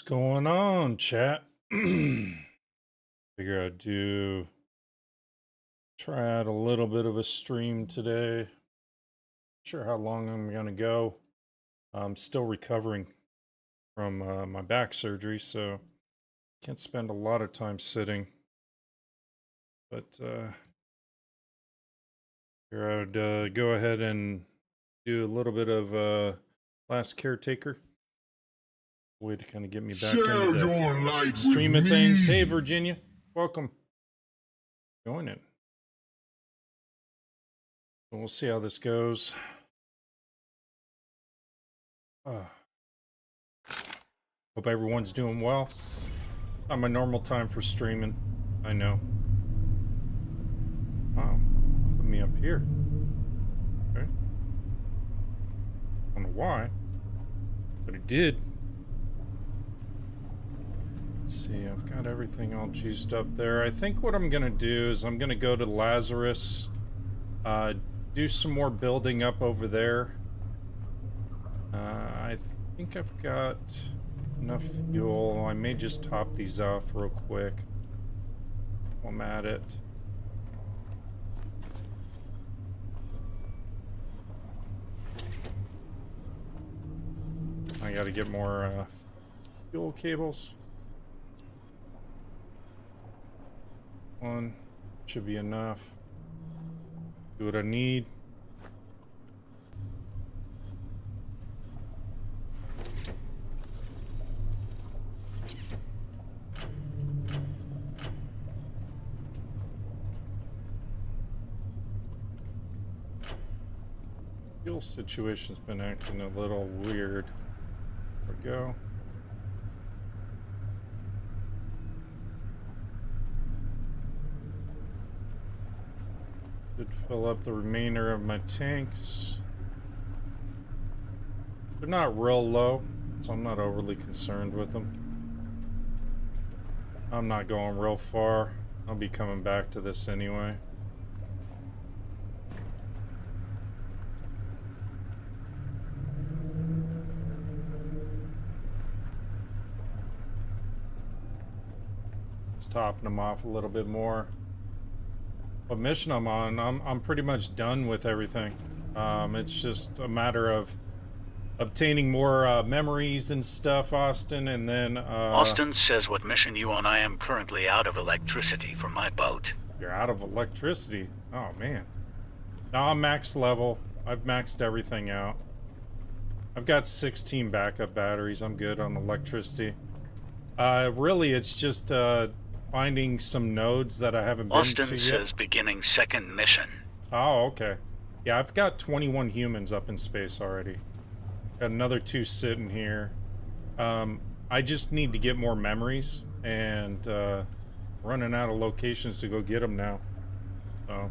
Going on, chat? Figure I'd try out a little bit of a stream today. Not sure how long I'm gonna go. I'm still recovering from my back surgery, so can't spend a lot of time sitting. But here I would go ahead and do a little bit of last Caretaker. Way to kind of get me back into the streaming things. Hey, Virginia, welcome. Join it. We'll see how this goes. Hope everyone's doing well. Not my normal time for streaming. I know. Wow. Put me up here. Okay. Don't know why, but it did. Let's see, I've got everything all juiced up there. I think what I'm gonna do is I'm gonna go to Lazarus, do some more building up over there. I think I've got enough fuel. I may just top these off real quick while I'm at it. I gotta get more fuel cables. One should be enough. Do what I need. Fuel situation's been acting a little weird. There we go. Should fill up the remainder of my tanks. They're not real low, so I'm not overly concerned with them. I'm not going real far. I'll be coming back to this anyway. Just topping them off a little bit more. What mission I'm on, I'm pretty much done with everything. It's just a matter of obtaining more memories and stuff, Austin, and then Austin says what mission you on. I am currently out of electricity for my boat. You're out of electricity? Oh man. Now I'm max level. I've maxed everything out. I've got 16 backup batteries. I'm good on electricity. Really, it's just finding some nodes that I haven't been to yet. Austin says beginning second mission. Oh, okay. Yeah, I've got 21 humans up in space already. Got another 2 sitting here. I just need to get more memories, and running out of locations to go get them now. So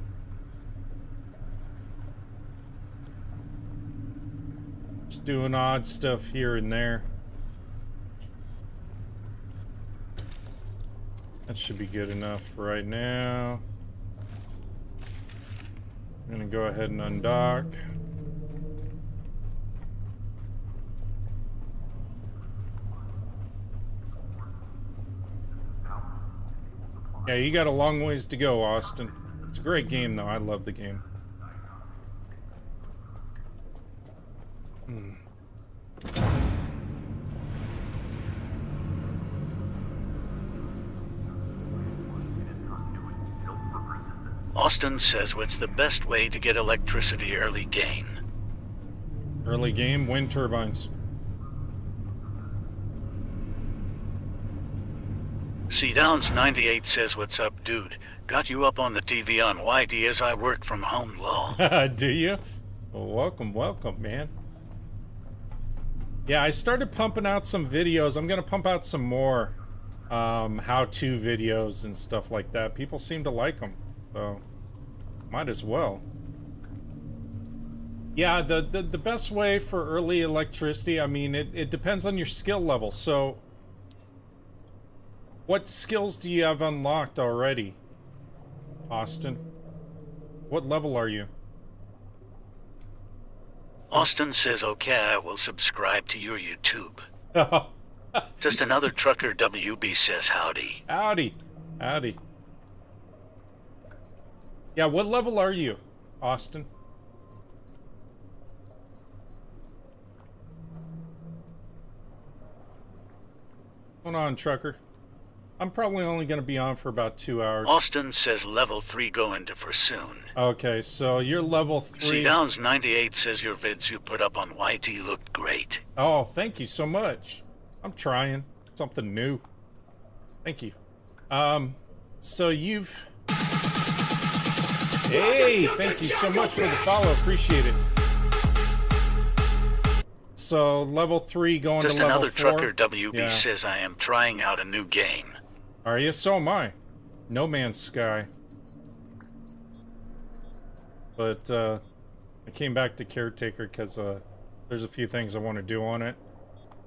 just doing odd stuff here and there. That should be good enough for right now. I'm gonna go ahead and undock. Yeah, you got a long ways to go, Austin. It's a great game, though. I love the game. Austin says what's the best way to get electricity early gain? Early game, wind turbines. C Downs 98 says what's up, dude. Got you up on the TV on YD as I work from home, lol. Do you? Well, welcome, man. Yeah, I started pumping out some videos. I'm gonna pump out some more how-to videos and stuff like that. People seem to like them, so might as well. Yeah, the best way for early electricity, I mean, it depends on your skill level. So what skills do you have unlocked already, Austin? What level are you? Austin says okay, I will subscribe to your YouTube. Oh, Just another trucker, WB says howdy. Howdy. Howdy. Yeah, what level are you, Austin? What's going on, trucker? I'm probably only going to be on for about 2 hours. Austin says level 3 go into for soon. Okay, so you're level 3. C Downs 98 says your vids you put up on YT looked great. Oh, thank you so much. I'm trying something new. Thank you. So you've... Hey, thank you so much for the follow. Appreciate it. So level 3 going Just to level 4. Just another trucker, WB Yeah. says I am trying out a new game. Are you? So am I. No Man's Sky. But I came back to Caretaker because there's a few things I want to do on it.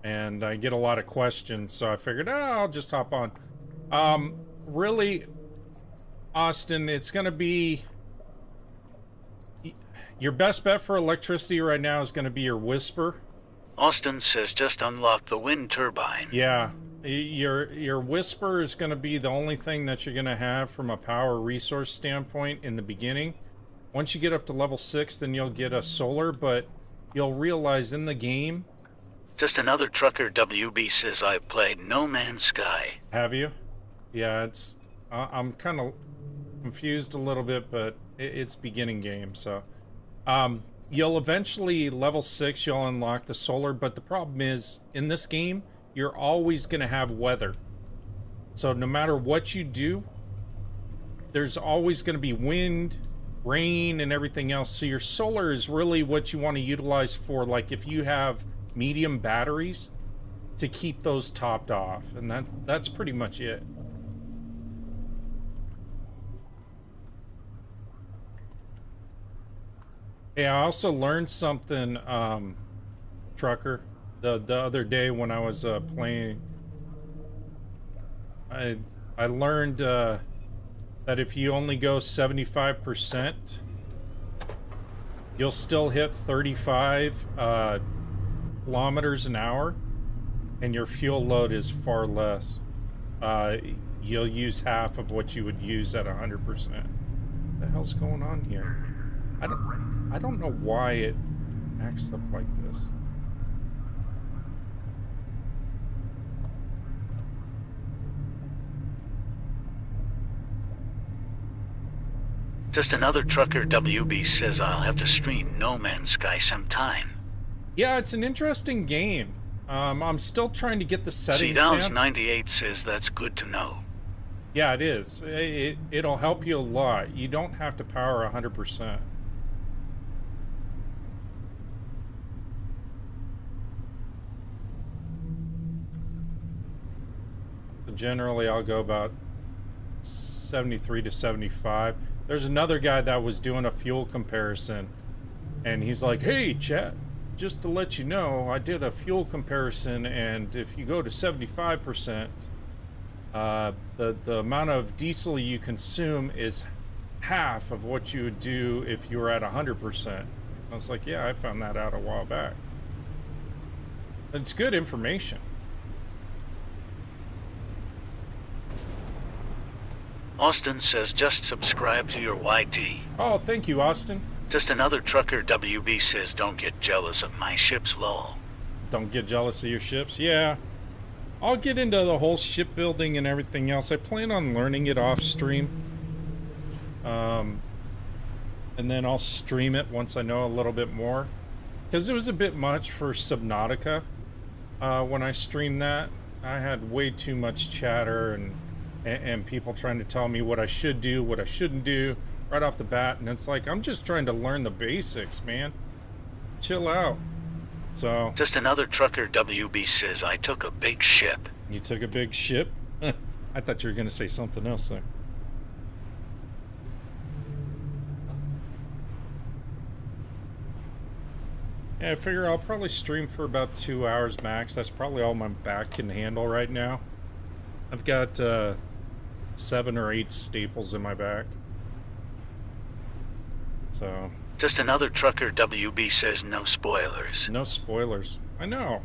And I get a lot of questions, so I figured, I'll just hop on. Really, Austin, it's going to be... Your best bet for electricity right now is going to be your Whisper. Austin says just unlock the wind turbine. Yeah. Your Whisper is going to be the only thing that you're going to have from a power resource standpoint in the beginning. Once you get up to level 6, then you'll get a solar, but you'll realize in the game... Just another trucker, WB says I've played No Man's Sky. Have you? Yeah, it's... I'm kind of confused a little bit, but it's beginning game, so... You'll eventually, level 6, you'll unlock the solar, but the problem is, in this game, you're always going to have weather. So no matter what you do, there's always going to be wind, rain, and everything else. So your solar is really what you want to utilize for, like, if you have medium batteries, to keep those topped off. And that's pretty much it. Yeah, I also learned something, trucker, the other day when I was playing. I learned that if you only go 75%, you'll still hit 35 kilometers an hour, and your fuel load is far less. You'll use half of what you would use at 100%. What the hell's going on here? I don't know why it acts up like this. Just another trucker, WB says I'll have to stream No Man's Sky sometime. Yeah, it's an interesting game. I'm still trying to get the settings C-Downs down. 98 says that's good to know. Yeah, it is. It'll help you a lot. You don't have to power 100%. Generally, I'll go about 73 to 75. There's another guy that was doing a fuel comparison, and he's like, hey, chat, just to let you know, I did a fuel comparison, and if you go to 75%, the amount of diesel you consume is half of what you would do if you were at 100%. I was like, yeah, I found that out a while back. It's good information. Austin says just subscribe to your YT. Oh, thank you, Austin. Just another trucker, WB says don't get jealous of my ship's lull. Don't get jealous of your ships? Yeah. I'll get into the whole shipbuilding and everything else. I plan on learning it off stream. And then I'll stream it once I know a little bit more. Because it was a bit much for Subnautica. When I streamed that, I had way too much chatter and people trying to tell me what I should do, what I shouldn't do, right off the bat. And it's like, I'm just trying to learn the basics, man. Chill out. So... Just another trucker, WB says I took a big ship. You took a big ship? I thought you were going to say something else there. Yeah, I figure I'll probably stream for about 2 hours max. That's probably all my back can handle right now. I've got 7 or 8 staples in my back. So... Just another trucker, WB says no spoilers. No spoilers. I know.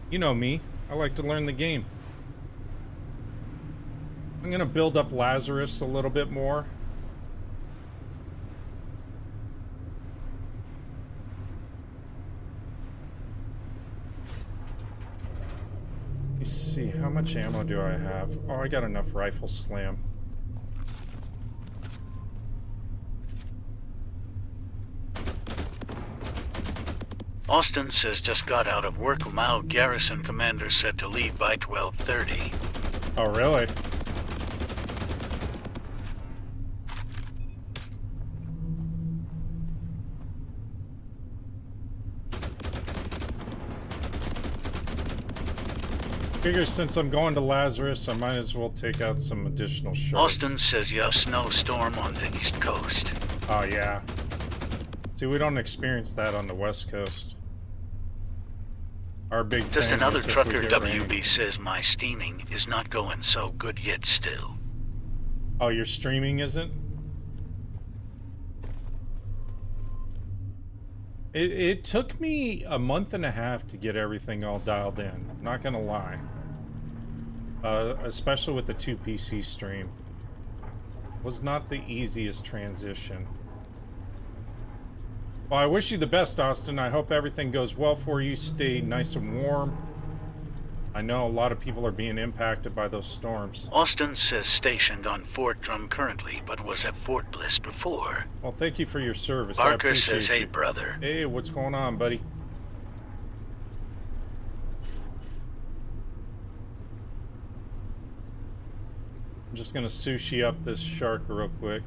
You know me. I like to learn the game. I'm gonna build up Lazarus a little bit more. Let me see, how much ammo do I have? Oh, I got enough rifle slam. Austin says just got out of work. Mao Garrison commander said to leave by 12:30. Oh, really? Figure since I'm going to Lazarus, I might as well take out some additional sharks. Austin says yeah, snowstorm on the East Coast. Oh, yeah. See, we don't experience that on the West Coast. Our big Just thing another is if we trucker get WB rain. says my steaming is not going so good yet still. Oh, your streaming isn't? It took me a month and a half to get everything all dialed in. Not gonna lie. Especially with the 2 PC stream. Was not the easiest transition. Well, I wish you the best, Austin. I hope everything goes well for you. Stay nice and warm. I know a lot of people are being impacted by those storms. Austin says stationed on Fort Drum currently, but was at Fort Bliss before. Well, thank you for your service. I Barker appreciate says, hey you. brother. Hey, what's going on, buddy? I'm just gonna sushi up this shark real quick.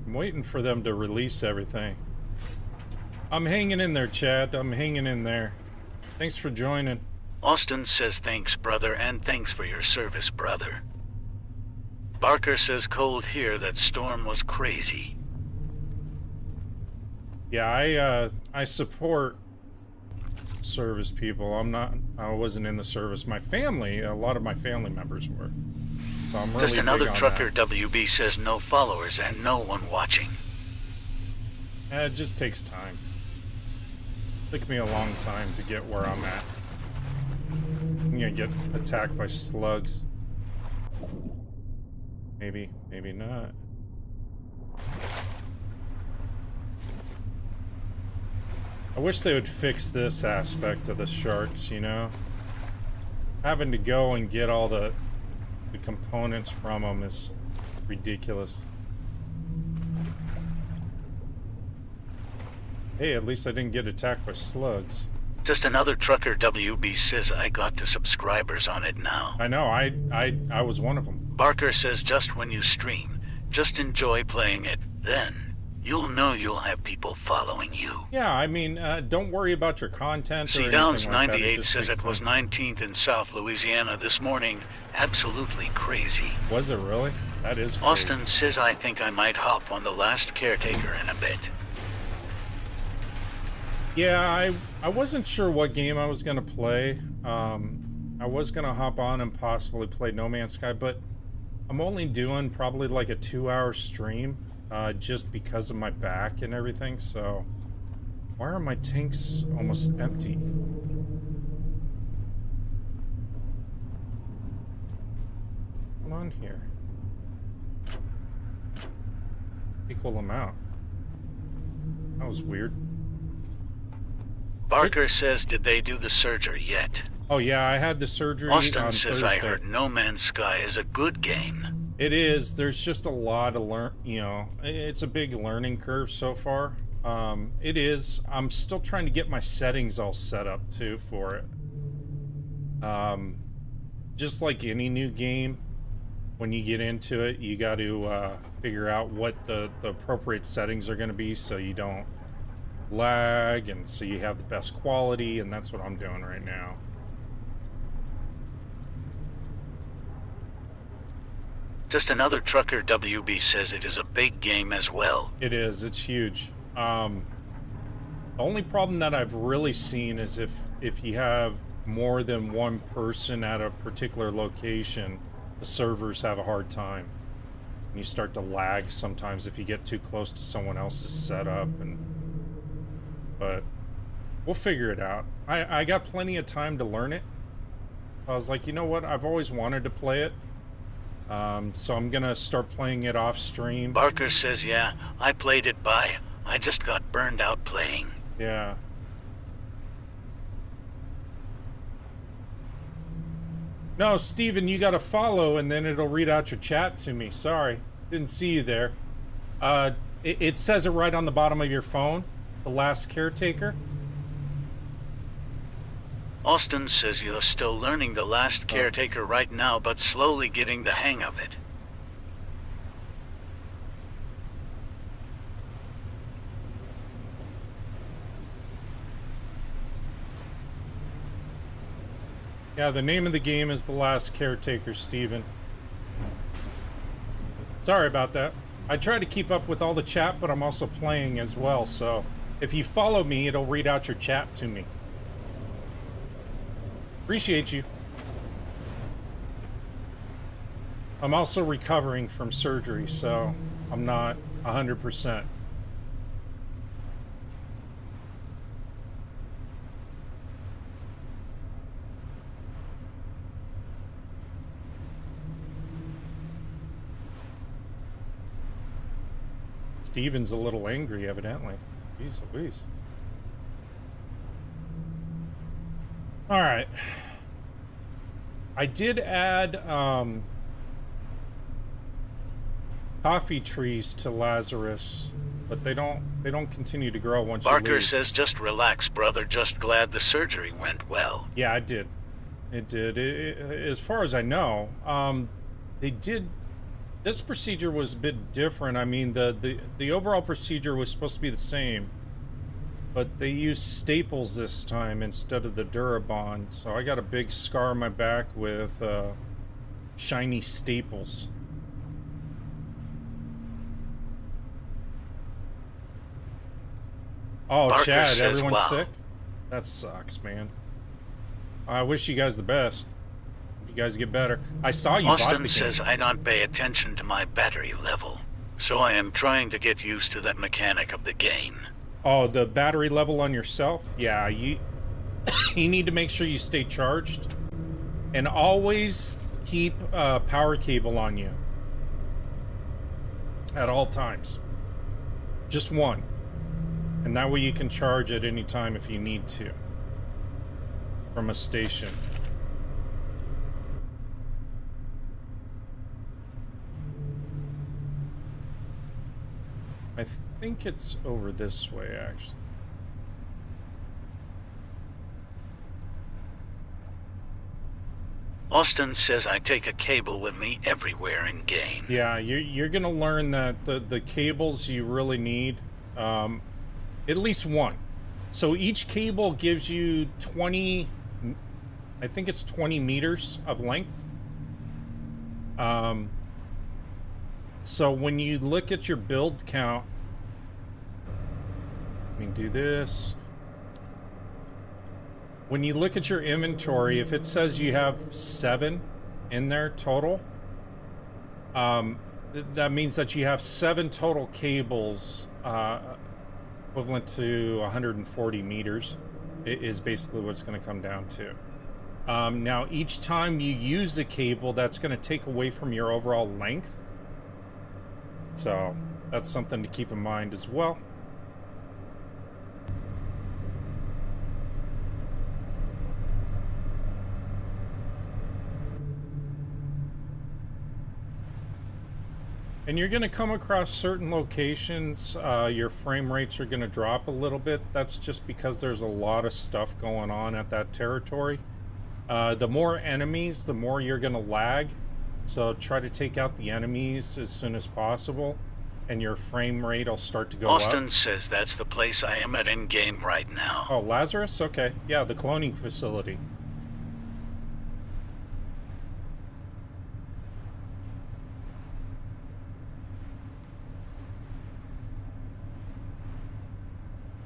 I'm waiting for them to release everything. I'm hanging in there, Chad. I'm hanging in there. Thanks for joining. Austin says thanks brother, and thanks for your service brother. Barker says cold here, that storm was crazy. Yeah, I support service people. I wasn't in the service. My family, a lot of my family members were. So I'm really Just another big on trucker that. WB says no followers and no one watching. It just takes time. Took me a long time to get where I'm at. I'm gonna get attacked by slugs. Maybe, maybe not. I wish they would fix this aspect of the sharks, you know? Having to go and get all the components from them is ridiculous. Hey, at least I didn't get attacked by slugs. Just another trucker WB says I got the subscribers on it now. I know, I was one of them. Barker says just when you stream, just enjoy playing it. Then, you'll know you'll have people following you. Yeah, I mean, don't worry about your content or See, anything Downs like that. 98 just says takes it was time. 19th in South Louisiana this morning. Absolutely crazy. Was it really? That is crazy. Austin says I think I might hop on the last Caretaker in a bit. Yeah, I wasn't sure what game I was gonna play. I was gonna hop on and possibly play No Man's Sky, but I'm only doing probably like a 2-hour stream, just because of my back and everything. So, why are my tanks almost empty? What's going on here? Equal amount. That was weird. Barker says did they do the surgery yet? Oh yeah, I had the surgery Austin on says Thursday. I heard No Man's Sky is a good game. It is. There's just a lot to learn. You know, it's a big learning curve so far. It is. I'm still trying to get my settings all set up too for it. Just like any new game, when you get into it, you got to figure out what the appropriate settings are going to be so you don't lag and so you have the best quality, and that's what I'm doing right now. Just another trucker WB says it is a big game as well. It is. It's huge. The only problem that I've really seen is if you have more than one person at a particular location, the servers have a hard time. You start to lag sometimes if you get too close to someone else's setup, but we'll figure it out. I got plenty of time to learn it. I was like, you know what? I've always wanted to play it. So I'm gonna start playing it off stream. Barker says, yeah, I played it by. I just got burned out playing. Yeah. No, Steven, you gotta follow and then it'll read out your chat to me. Sorry. Didn't see you there. It says it right on the bottom of your phone. The last Caretaker. Austin says you're still learning the last Caretaker right now, but slowly getting the hang of it. Yeah, the name of the game is The Last Caretaker, Steven. Sorry about that. I try to keep up with all the chat, but I'm also playing as well, so if you follow me, it'll read out your chat to me. Appreciate you. I'm also recovering from surgery, so I'm not 100%. Steven's a little angry, evidently. Jeez Louise. Alright. I did add coffee trees to Lazarus, but they don't continue to grow once you leave. Barker says just relax, brother. Just glad the surgery went well. Yeah, it did. It did. As far as I know, they did. This procedure was a bit different. I mean, the overall procedure was supposed to be the same, but they used staples this time instead of the Durabond. So I got a big scar on my back with shiny staples. Oh, Barker Chad, says, everyone's wow. sick? That sucks, man. I wish you guys the best. You guys get better. I saw you bought the Austin game. says I don't pay attention to my battery level, so I am trying to get used to that mechanic of the game. Oh, the battery level on yourself? Yeah, you you need to make sure you stay charged. And always keep a power cable on you. At all times. Just one. And that way you can charge at any time if you need to. From a station. I think it's over this way, actually. Austin says I take a cable with me everywhere in game. Yeah, you're gonna learn that the cables you really need, at least one. So each cable gives you 20, I think it's 20 meters of length. So when you look at your build count, let me do this. When you look at your inventory, if it says you have 7 in there total, that means that you have 7 total cables, equivalent to 140 meters, is basically what it's going to come down to. Now, each time you use a cable, that's going to take away from your overall length. So that's something to keep in mind as well. And you're going to come across certain locations, your frame rates are going to drop a little bit. That's just because there's a lot of stuff going on at that territory. The more enemies, the more you're going to lag. So try to take out the enemies as soon as possible, and your frame rate will start to go up. Austin says that's the place I am at in game right now. Oh, Lazarus? Okay. Yeah, the cloning facility.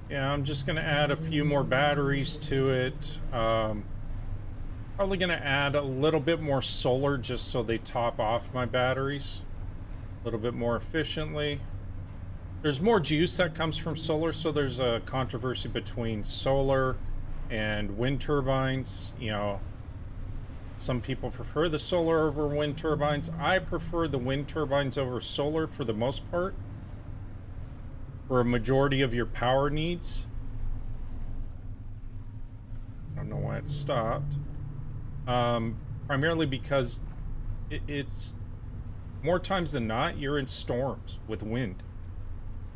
Yeah, I'm just going to add a few more batteries to it. Probably going to add a little bit more solar just so they top off my batteries. a little bit more efficiently. There's more juice that comes from solar, so there's a controversy between solar and wind turbines. You know, some people prefer the solar over wind turbines. I prefer the wind turbines over solar for the most part, for a majority of your power needs. I don't know why it stopped. Primarily because it's more times than not, you're in storms with wind.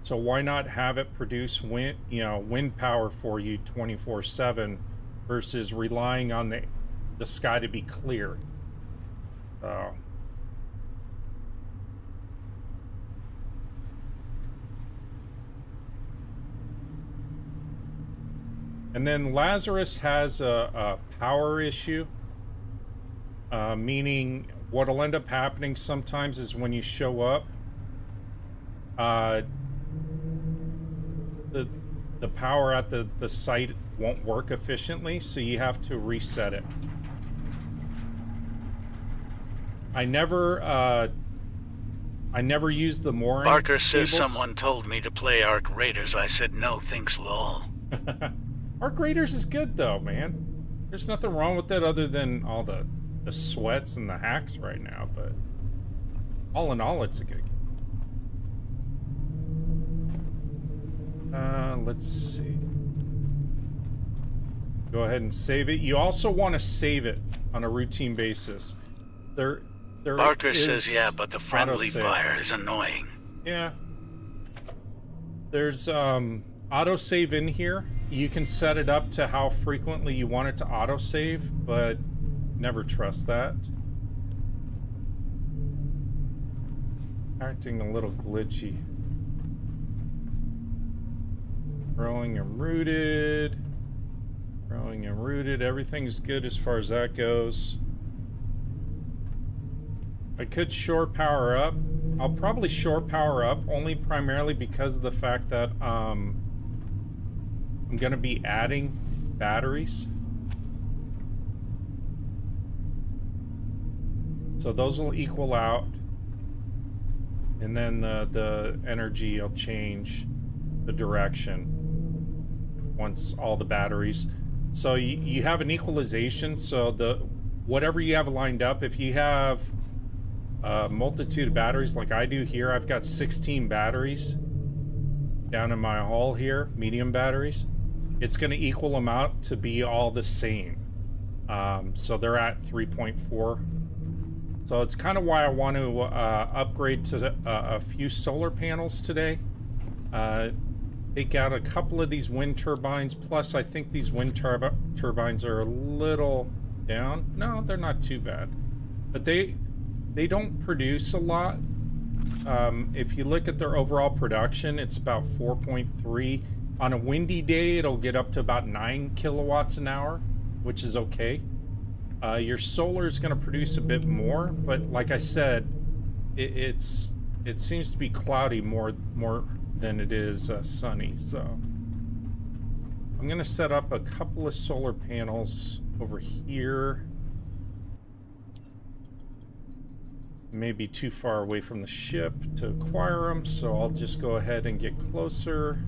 So why not have it produce wind, wind power for you 24/7 versus relying on the sky to be clear. So and then Lazarus has a power issue, meaning what'll end up happening sometimes is when you show up, the power at the site won't work efficiently, so you have to reset it. I never used the mooring Barker says cables. someone told me to play Arc Raiders. I said no, thanks lol. Arc Raiders is good though, man. There's nothing wrong with that other than all the sweats and the hacks right now, but all in all, it's a good game. Let's see. Go ahead and save it. You also want to save it on a routine basis. There Barker says yeah, but the friendly autosave. fire is annoying. Yeah. There's autosave in here. You can set it up to how frequently you want it to autosave, but never trust that. Acting a little glitchy. Growing and rooted. Growing and rooted. Everything's good as far as that goes. I could shore power up. I'll probably shore power up only primarily because of the fact that I'm going to be adding batteries. So those will equal out. And then the energy will change the direction once all the batteries. So you have an equalization. So whatever you have lined up, if you have a multitude of batteries like I do here, I've got 16 batteries down in my hull here, medium batteries. It's going to equal them out to be all the same. So they're at 3.4. So it's kind of why I want to upgrade to a few solar panels today. Take out a couple of these wind turbines. Plus, I think these wind turbines are a little down. No, they're not too bad. But they don't produce a lot. If you look at their overall production, it's about 4.3. On a windy day, it'll get up to about 9 kilowatts an hour, which is okay. Your solar is going to produce a bit more, but like I said, it seems to be cloudy more than it is sunny. So I'm going to set up a couple of solar panels over here. Maybe too far away from the ship to acquire them, so I'll just go ahead and get closer.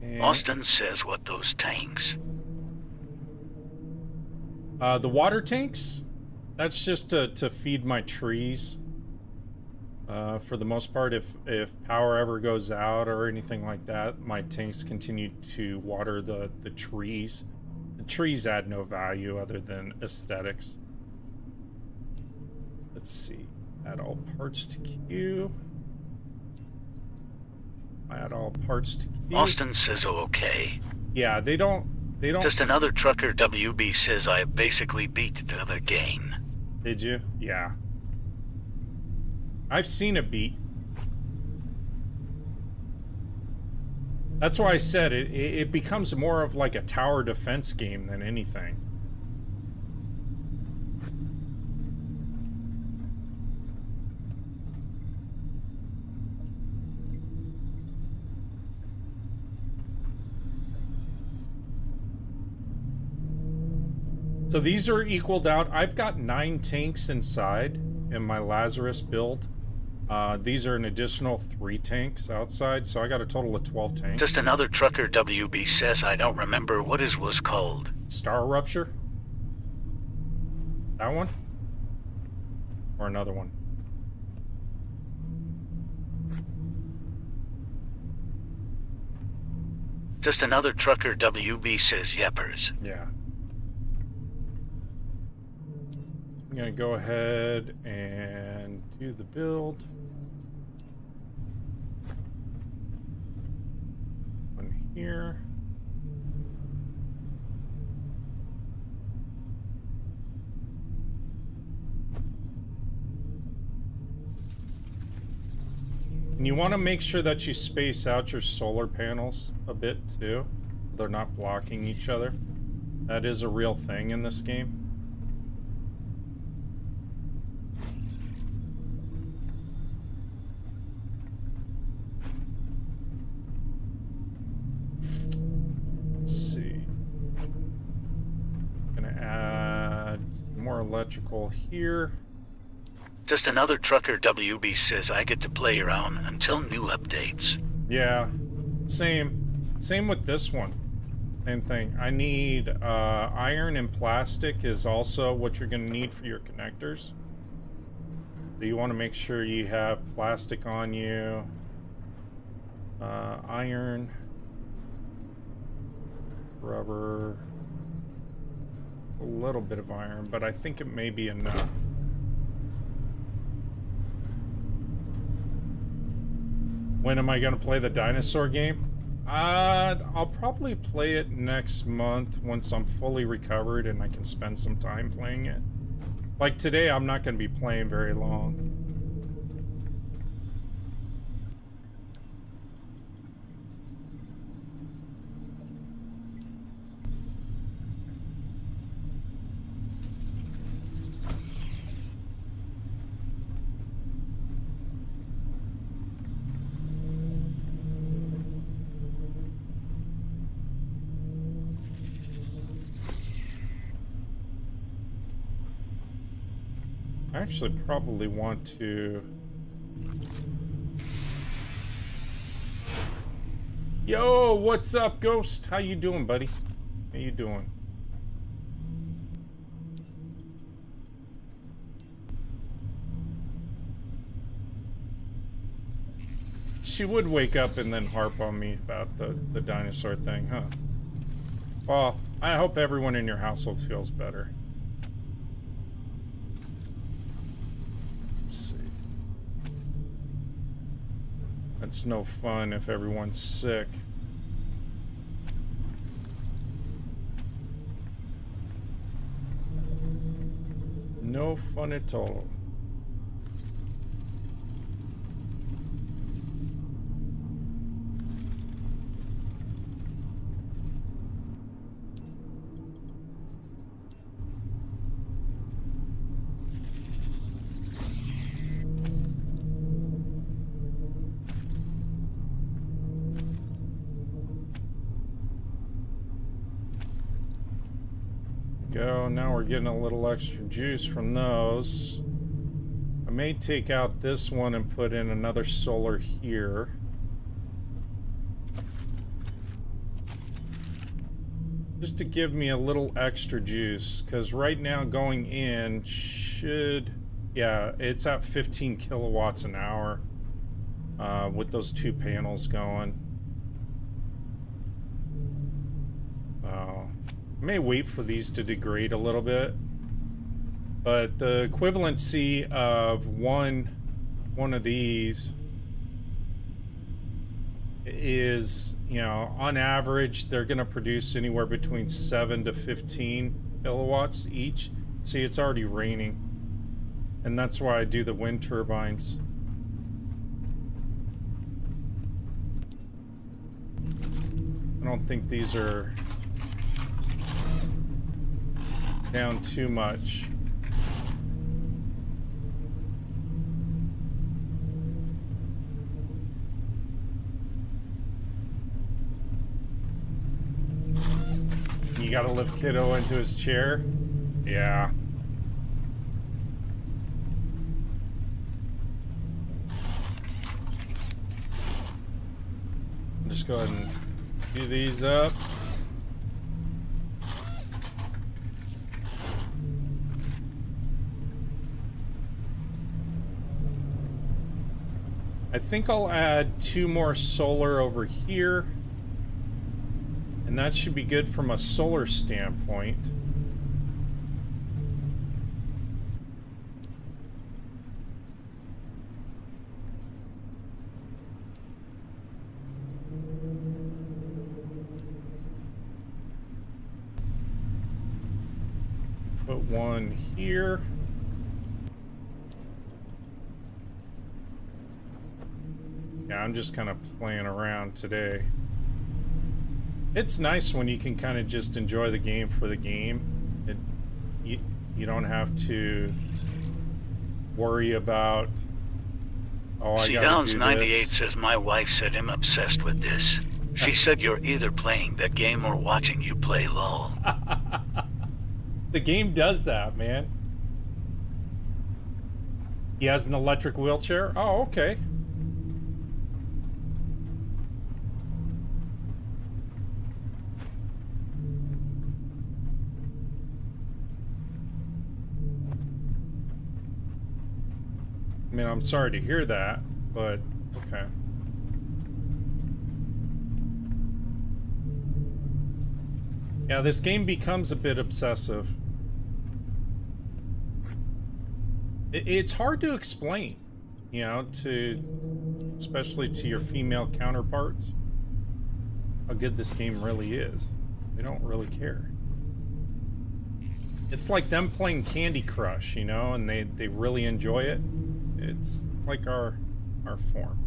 And Austin says what those tanks. the water tanks, that's just to feed my trees. For the most part, if power ever goes out or anything like that, my tanks continue to water the trees. The trees add no value other than aesthetics. Let's see. Add all parts to queue. Add all parts to queue. Austin says okay. Yeah, they don't. Just another trucker WB says I basically beat the other game. Did you? Yeah. I've seen it beat. That's why I said it becomes more of like a tower defense game than anything. So these are equaled out. I've got 9 tanks inside in my Lazarus build. These are an additional 3 tanks outside, so I got a total of 12 tanks. Just another trucker, WB says. I don't remember what his was called. Star Rupture? That one? Or another one? Just another trucker, WB says. Yeppers. Yeah. I'm gonna go ahead and do the build. One here. And you want to make sure that you space out your solar panels a bit too. They're not blocking each other. That is a real thing in this game. Let's see. Gonna add more electrical here. Just another trucker, WB says. I get to play around until new updates. Yeah, same with this one. Same thing. I need iron and plastic is also what you're gonna need for your connectors. So you want to make sure you have plastic on you, iron, rubber, a little bit of iron, but I think it may be enough. When am I going to play the dinosaur game? I'll probably play it next month once I'm fully recovered and I can spend some time playing it. Like today, I'm not going to be playing very long. I actually probably want to... Yo, what's up, Ghost? How you doing, buddy? How you doing? She would wake up and then harp on me about the dinosaur thing, huh? Well, I hope everyone in your household feels better. Let's see. That's no fun if everyone's sick. No fun at all. Go. Now we're getting a little extra juice from those. I may take out this one and put in another solar here. Just to give me a little extra juice, because right now going in should... Yeah, it's at 15 kilowatts an hour with those 2 panels going. I may wait for these to degrade a little bit, but the equivalency of one of these is, you know, on average they're going to produce anywhere between 7 to 15 kilowatts each. See, it's already raining, and that's why I do the wind turbines. I don't think these are down too much. You gotta lift Kiddo into his chair. Yeah. Just go ahead and do these up. I think I'll add 2 more solar over here. And that should be good from a solar standpoint. Put 1 here. Yeah, I'm just kind of playing around today. It's nice when you can kind of just enjoy the game for the game. You don't have to worry about, oh, I gotta Downs do 98 this. says my wife said I'm obsessed with this. She said you're either playing that game or watching you play LOL. The game does that, man. He has an electric wheelchair? Oh, okay. I mean, I'm sorry to hear that, but okay. Yeah, this game becomes a bit obsessive. It's hard to explain, you know, especially to your female counterparts, how good this game really is. They don't really care. It's like them playing Candy Crush, you know, and they really enjoy it. It's like our form.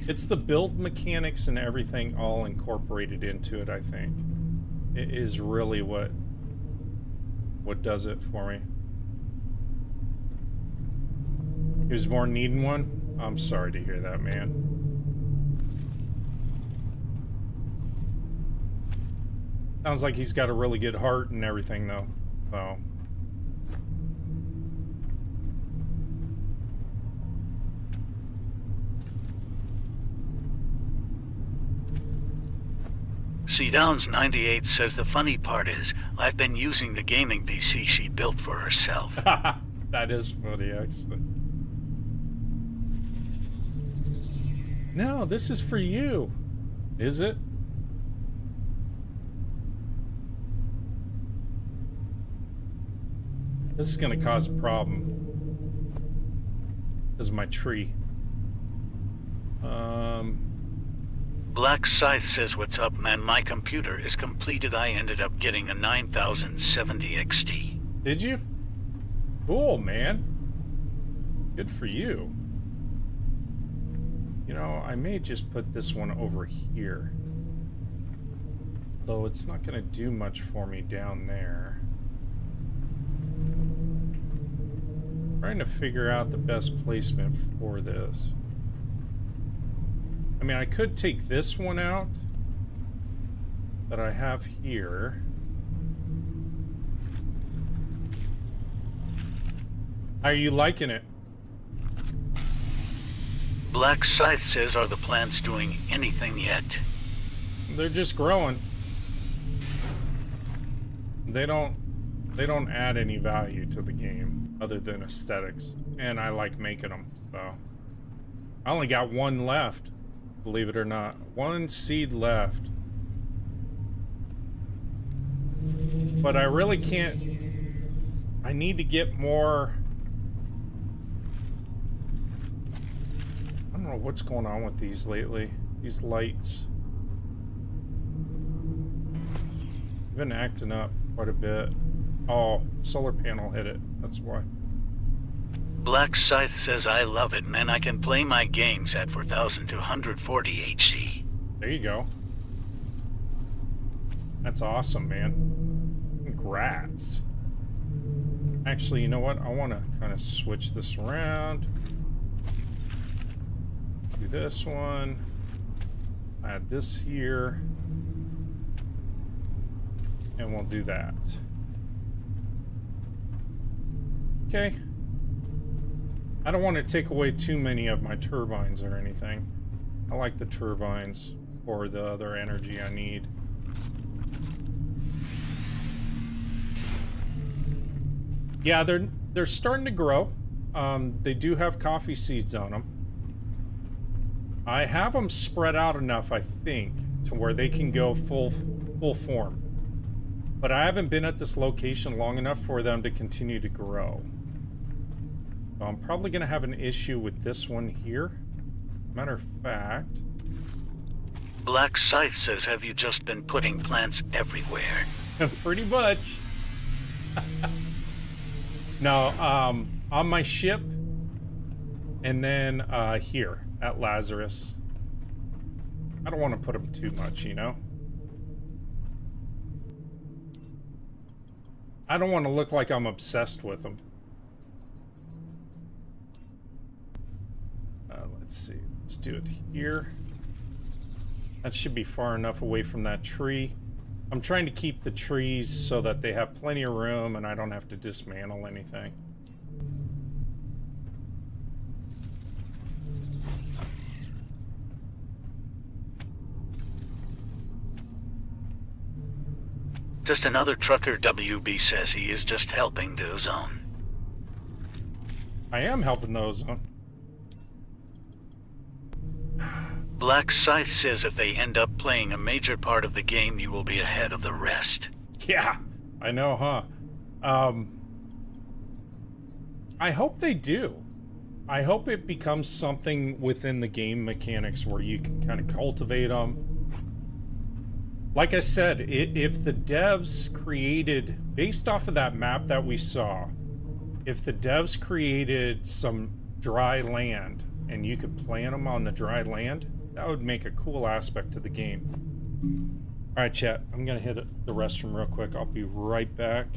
It's the build mechanics and everything all incorporated into it, I think. It is really what does it for me. He was born needing one? I'm sorry to hear that, man. Sounds like he's got a really good heart and everything, though. So. Downs 98 says the funny part is I've been using the gaming PC she built for herself. That is funny, actually. No, this is for you. Is it? This is gonna cause a problem. This is my tree. Black Scythe says, what's up, man? My computer is completed. I ended up getting a 9070 XT. Did you? Cool, man. Good for you. You know, I may just put this one over here. Though it's not gonna do much for me down there. Trying to figure out the best placement for this. I mean, I could take this one out that I have here. How are you liking it? Black Scythe says, are the plants doing anything yet? They're just growing. They don't add any value to the game other than aesthetics. And I like making them, so. I only got 1 left. Believe it or not. 1 seed left. But I really can't... I need to get more... I don't know what's going on with these lately. These lights. They've been acting up quite a bit. Oh, solar panel hit it. That's why. Black Scythe says, I love it, man. I can play my games at 4240 HC. There you go. That's awesome, man. Congrats. Actually, you know what? I want to kind of switch this around. Do this one. Add this here. And we'll do that. Okay. I don't want to take away too many of my turbines or anything. I like the turbines for the other energy I need. Yeah, they're starting to grow. They do have coffee seeds on them. I have them spread out enough, I think, to where they can go full form. But I haven't been at this location long enough for them to continue to grow. So I'm probably going to have an issue with this one here. Matter of fact... Black Scythe says, have you just been putting plants everywhere? Pretty much. No, on my ship, and then here at Lazarus. I don't want to put them too much, you know? I don't want to look like I'm obsessed with them. Let's see. Let's do it here. That should be far enough away from that tree. I'm trying to keep the trees so that they have plenty of room and I don't have to dismantle anything. Just another trucker, WB says he is just helping the ozone. I am helping the ozone. Black Scythe says if they end up playing a major part of the game, you will be ahead of the rest. Yeah, I know, huh? I hope they do. I hope it becomes something within the game mechanics where you can kind of cultivate them. Like I said, if the devs created, based off of that map that we saw, if the devs created some dry land and you could plant them on the dry land, that would make a cool aspect to the game. Alright, chat, I'm gonna hit the restroom real quick. I'll be right back.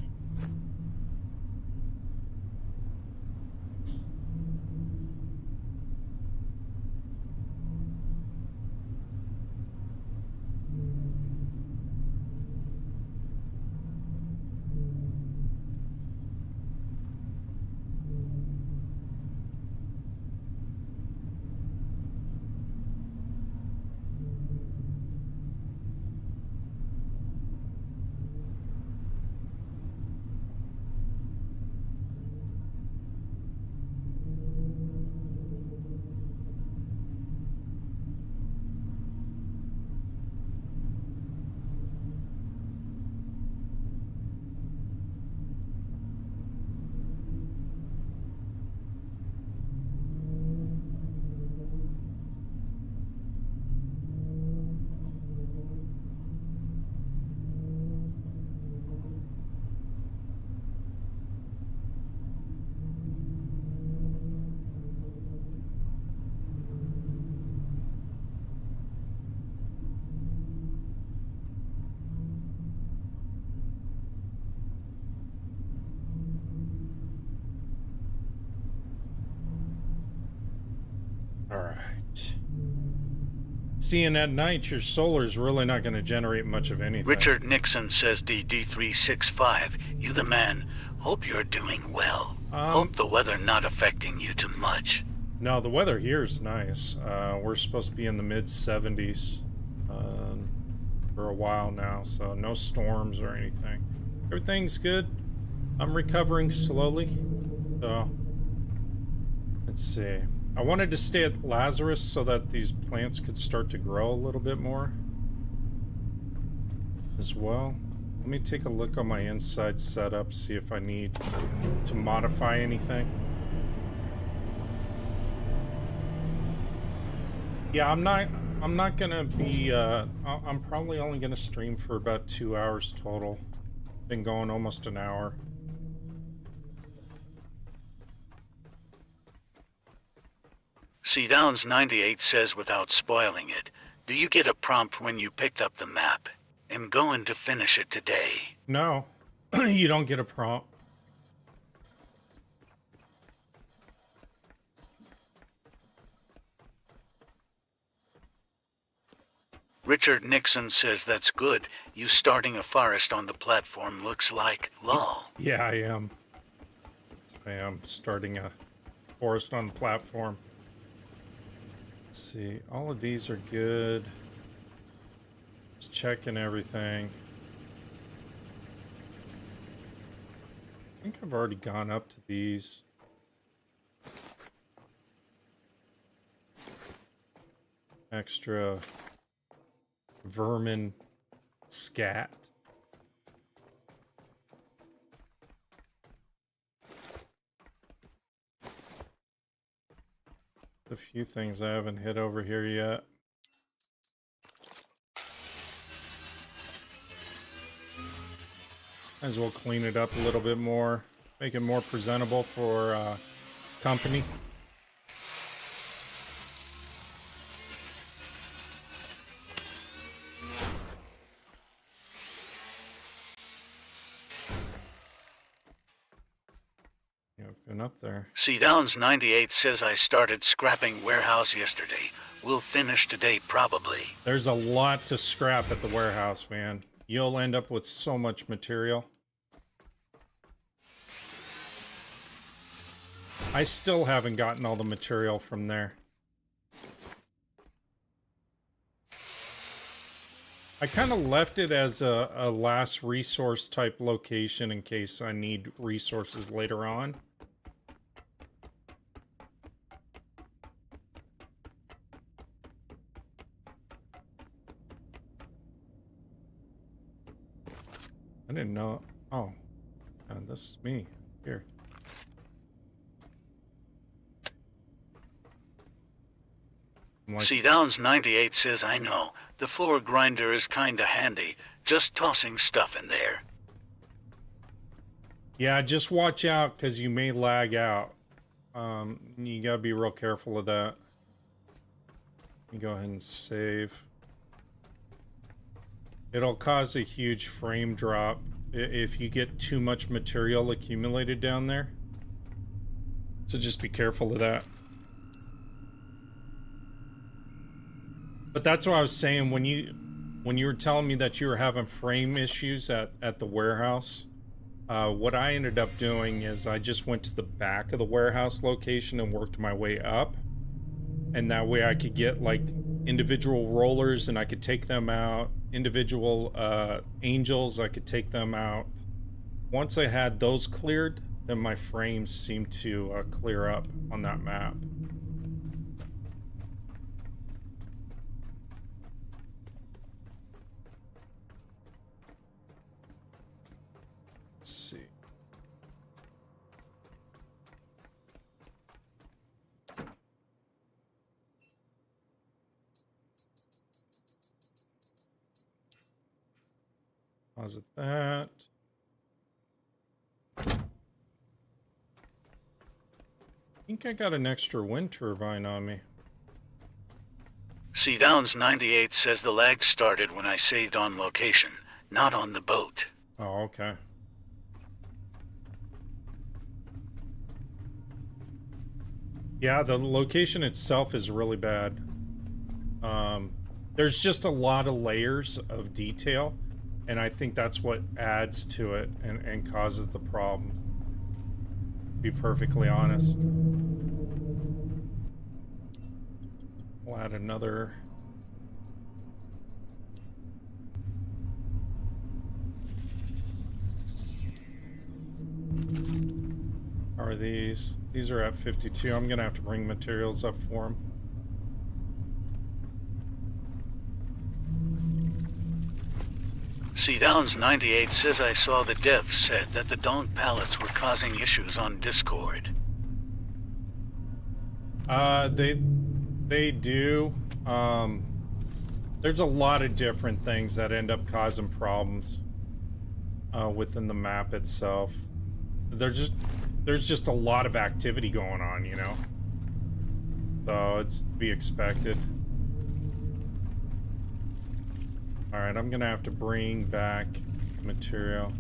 Alright. Seeing at night, your solar's really not going to generate much of anything. Richard Nixon says DD365, you the man. Hope you're doing well. Hope the weather not affecting you too much. No, the weather here is nice. We're supposed to be in the mid-70s for a while now, so no storms or anything. Everything's good. I'm recovering slowly. So, let's see. I wanted to stay at Lazarus so that these plants could start to grow a little bit more as well. Let me take a look on my inside setup, see if I need to modify anything. Yeah, I'm not gonna be, I'm probably only gonna stream for about 2 hours total. Been going almost an hour. C Downs 98 says without spoiling it, do you get a prompt when you picked up the map? I'm going to finish it today. No, you don't get a prompt. Richard Nixon says that's good. You starting a forest on the platform looks like lol. Yeah, I am. I am starting a forest on the platform. Let's see. All of these are good. Just checking everything. I think I've already gone up to these. Extra vermin scat. A few things I haven't hit over here yet. Might as well clean it up a little bit more, make it more presentable for company. Yeah, I've been up there. See, Downs 98 says I started scrapping warehouse yesterday. We'll finish today, probably. There's a lot to scrap at the warehouse, man. You'll end up with so much material. I still haven't gotten all the material from there. I kind of left it as a last resource type location in case I need resources later on. I didn't know. Oh, this is me here. Like, see, Downs 98 says I know. The floor grinder is kinda handy. Just tossing stuff in there. Yeah, just watch out because you may lag out. You gotta be real careful of that. Let me go ahead and save. It'll cause a huge frame drop if you get too much material accumulated down there. So just be careful of that. But that's what I was saying when you were telling me that you were having frame issues at the warehouse. What I ended up doing is I just went to the back of the warehouse location and worked my way up. And that way I could get like individual rollers and I could take them out. Individual angels, I could take them out. Once I had those cleared, then my frames seemed to clear up on that map. Let's see. Deposit that. I think I got an extra wind turbine on me. See, Downs 98 says the lag started when I saved on location, not on the boat. Oh, okay. Yeah, the location itself is really bad. There's just a lot of layers of detail, and I think that's what adds to it and causes the problems. To be perfectly honest. We'll add another. How are these? These are at 52. I'm gonna have to bring materials up for them. See, Downs 98 says I saw the devs said that the donk pallets were causing issues on Discord. They do. There's a lot of different things that end up causing problems within the map itself. There's just a lot of activity going on, you know? So it's to be expected. Alright, I'm gonna have to bring back material.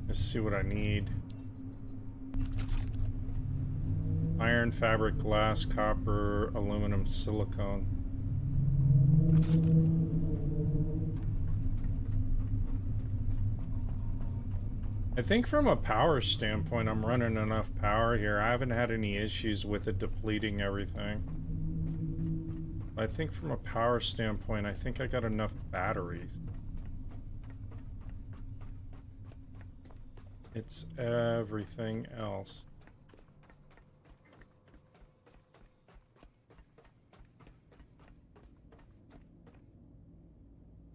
Let's see what I need. Iron, fabric, glass, copper, aluminum, silicone. I think from a power standpoint, I'm running enough power here. I haven't had any issues with it depleting everything. I think from a power standpoint, I think I got enough batteries. It's everything else.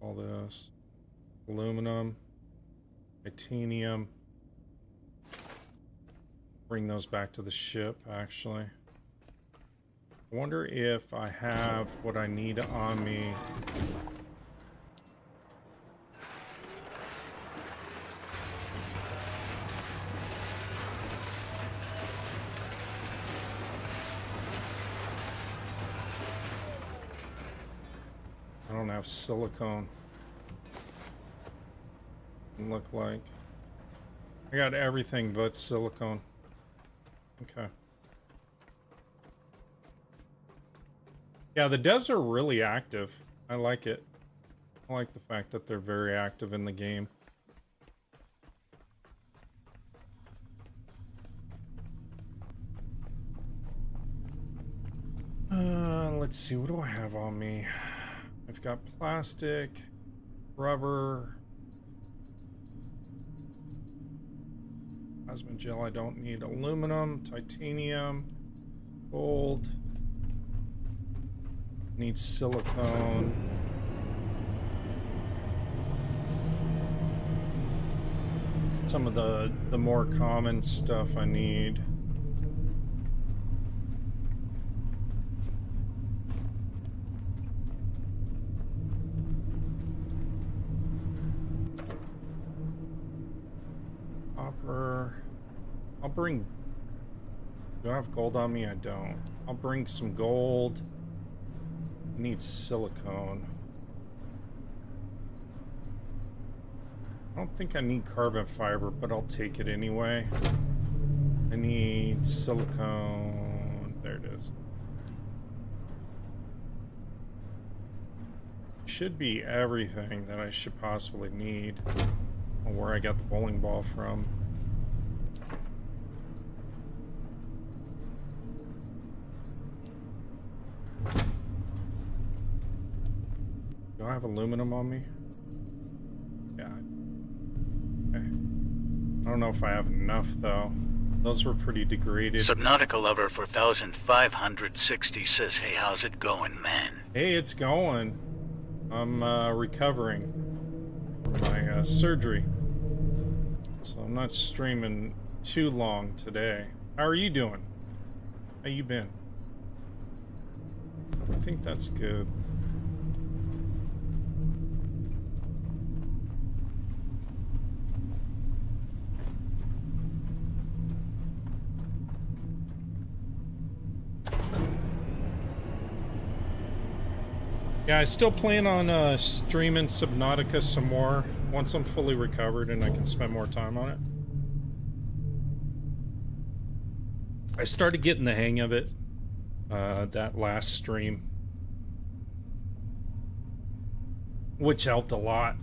All this. Aluminum. Titanium. Bring those back to the ship, actually. I wonder if I have what I need on me. I don't have silicone. Look like I got everything but silicone. Okay. Yeah, the devs are really active. I like it. I like the fact that they're very active in the game. Let's see, what do I have on me? I've got plastic, rubber, plasma gel I don't need, aluminum, titanium, gold, need silicone. Some of the more common stuff I need. Copper. I'll bring... Do I have gold on me? I don't. I'll bring some gold. I need silicone. I don't think I need carbon fiber, but I'll take it anyway. I need silicone. There it is. Should be everything that I should possibly need. Or where I got the bowling ball from. Do I have aluminum on me? Yeah. Okay. I don't know if I have enough, though. Those were pretty degraded. Subnautica Lover 4560 says, hey, how's it going, man? Hey, it's going. I'm recovering from my surgery. So I'm not streaming too long today. How are you doing? How you been? I think that's good. Yeah, I still plan on streaming Subnautica some more once I'm fully recovered and I can spend more time on it. I started getting the hang of it that last stream, which helped a lot.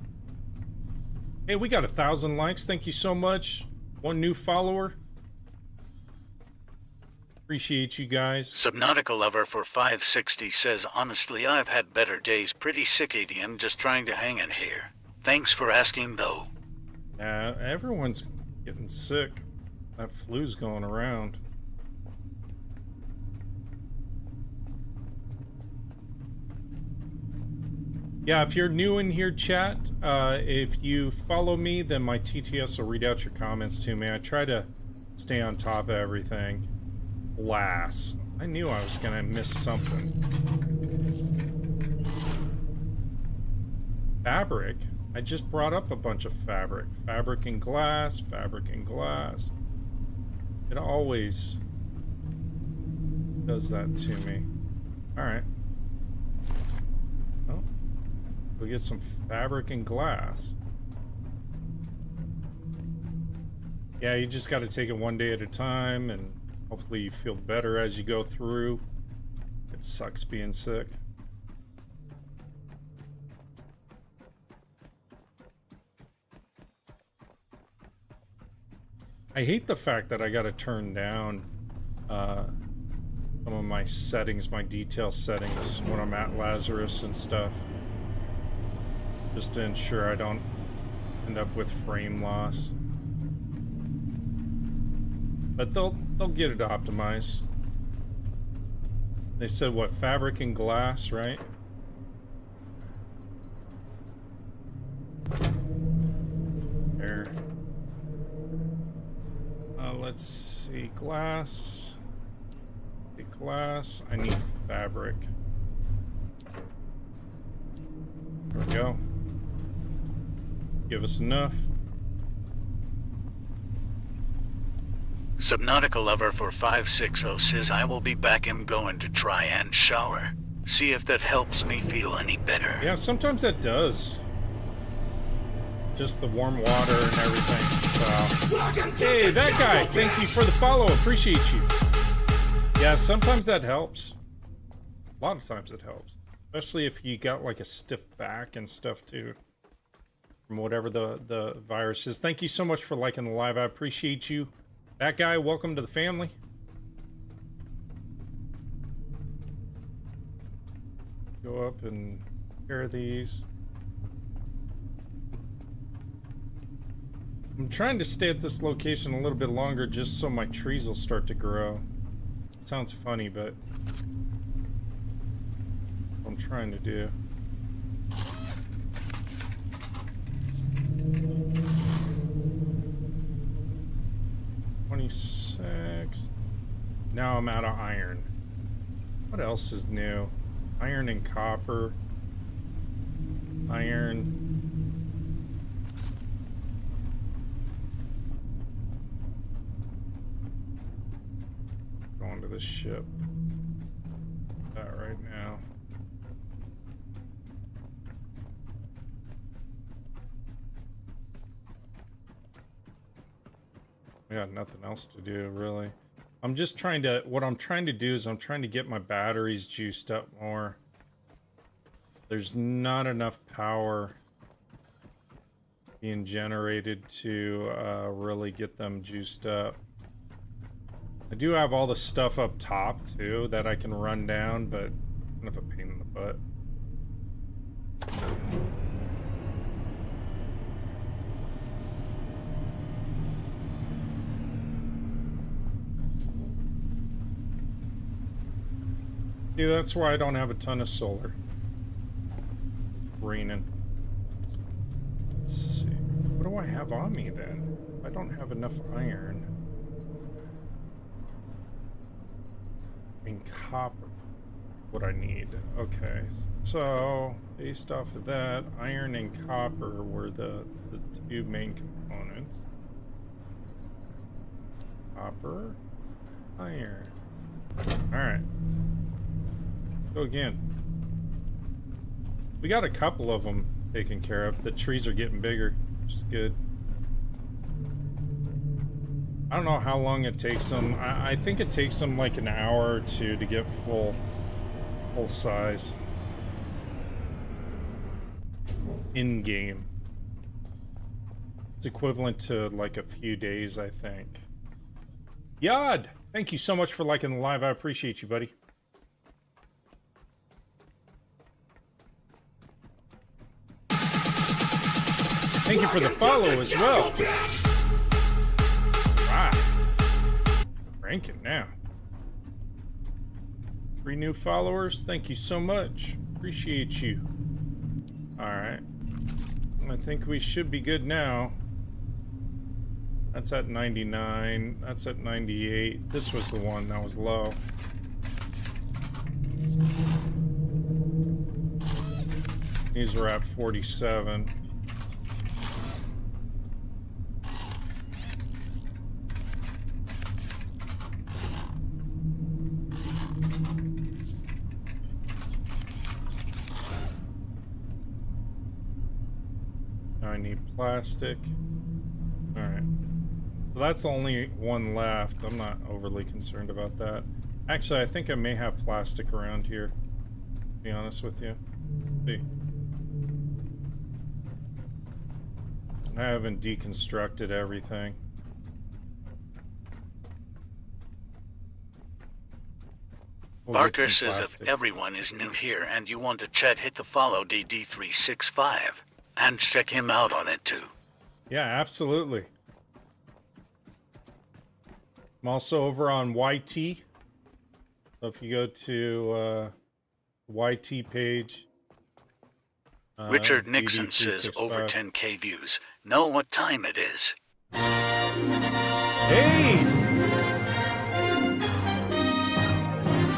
Hey, we got 1,000 likes. Thank you so much. One new follower. Appreciate you guys. Subnautica Lover for 560 says, honestly, I've had better days. Pretty sick, ADM, just trying to hang in here. Thanks for asking, though. Everyone's getting sick. That flu's going around. Yeah, if you're new in here, chat, if you follow me, then my TTS will read out your comments to me. I try to stay on top of everything. Glass. I knew I was gonna miss something. Fabric. I just brought up a bunch of fabric. Fabric and glass, fabric and glass. It always does that to me. Alright. Oh. We'll get some fabric and glass. Yeah, you just gotta take it one day at a time, and hopefully you feel better as you go through. It sucks being sick. I hate the fact that I gotta turn down some of my settings, my detail settings when I'm at Lazarus and stuff. Just to ensure I don't end up with frame loss. But they'll get it optimized. They said what, fabric and glass, right? There. Let's see, glass. Glass. I need fabric. There we go. Give us enough. Subnautica Lover for 560 says I will be back. I'm going to try and shower. See if that helps me feel any better. Yeah, sometimes that does. Just the warm water and everything. So. Hey, that guy! Thank you for the follow. Appreciate you. Yeah, sometimes that helps. A lot of times it helps. Especially if you got like a stiff back and stuff too. From whatever the virus is. Thank you so much for liking the live. I appreciate you. That guy, welcome to the family. Go up and pair these. I'm trying to stay at this location a little bit longer just so my trees will start to grow. Sounds funny, but what I'm trying to do. $26. Now I'm out of iron. What else is new? Iron and copper. Iron. Going to the ship. That right now. We got nothing else to do, really. I'm just trying to, what I'm trying to do is I'm trying to get my batteries juiced up more. There's not enough power being generated to really get them juiced up. I do have all the stuff up top, too, that I can run down, but kind of a pain in the butt. Yeah, that's why I don't have a ton of solar. Raining. Let's see. What do I have on me then? I don't have enough iron. And copper. What I need. Okay. So, based off of that, iron and copper were the two main components. Copper. Iron. Alright. Go again. We got a couple of them taken care of. The trees are getting bigger, which is good. I don't know how long it takes them. I think it takes them like an hour or two to get full size. In game. It's equivalent to like a few days, I think. Yad! Thank you so much for liking the live. I appreciate you, buddy. Thank you for the follow as well. Right. Ranking now. 3 new followers. Thank you so much. Appreciate you. Alright. I think we should be good now. That's at 99. That's at 98. This was the one that was low. These were at 47. I need plastic. Alright. So that's the only one left. I'm not overly concerned about that. Actually, I think I may have plastic around here, to be honest with you. See. I haven't deconstructed everything. We'll get Barker some says if plastic. everyone is new here and you want to chat, hit the follow DD365 and check him out on it too. Yeah, absolutely. I'm also over on YT. So if you go to YT page, Richard Nixon says over DD365. 10K views. Know what time it is? Hey!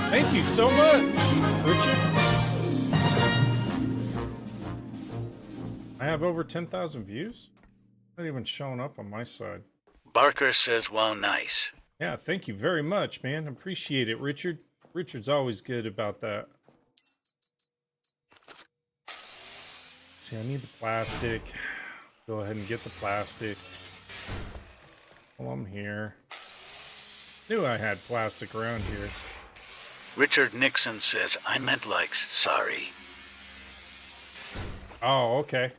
Thank you so much, Richard. I have over 10,000 views? Not even showing up on my side. Barker says, wow, nice. Yeah, thank you very much, man. Appreciate it, Richard. Richard's always good about that. See, I need the plastic. Go ahead and get the plastic. While I'm here. Knew I had plastic around here. Richard Nixon says, I meant likes, sorry. Oh, okay.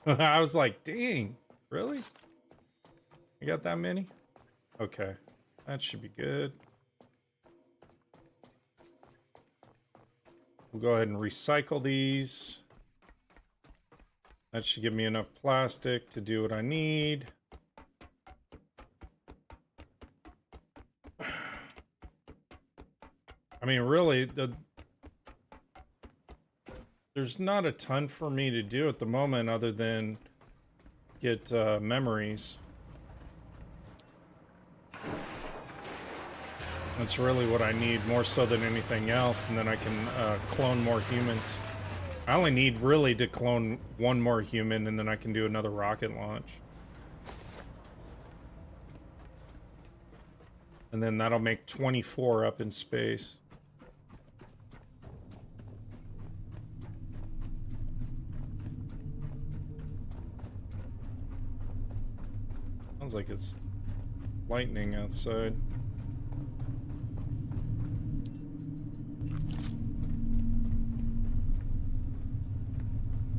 I was like, dang, really? You got that many? Okay, that should be good. We'll go ahead and recycle these. That should give me enough plastic to do what I need. I mean, really, there's not a ton for me to do at the moment other than get memories. That's really what I need, more so than anything else, and then I can clone more humans. I only need really to clone one more human, and then I can do another rocket launch. And then that'll make 24 up in space. Sounds like it's lightning outside.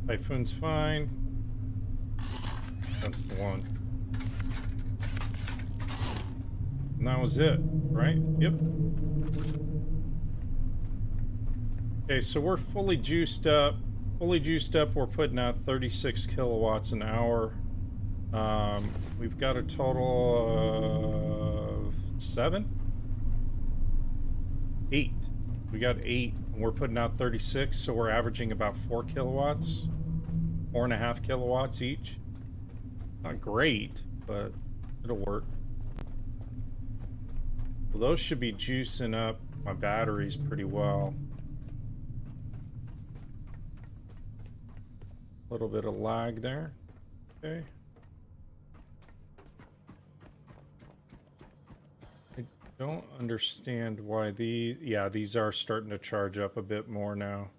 Typhoon's fine. That's the one. And that was it, right? Yep. Okay, so we're fully juiced up. Fully juiced up, we're putting out 36 kilowatts an hour. We've got a total of 7? 8. We got 8, and we're putting out 36, so we're averaging about 4 kilowatts. 4.5 kilowatts each. Not great, but it'll work. Well, those should be juicing up my batteries pretty well. A little bit of lag there. Okay. I don't understand why these... Yeah, these are starting to charge up a bit more now.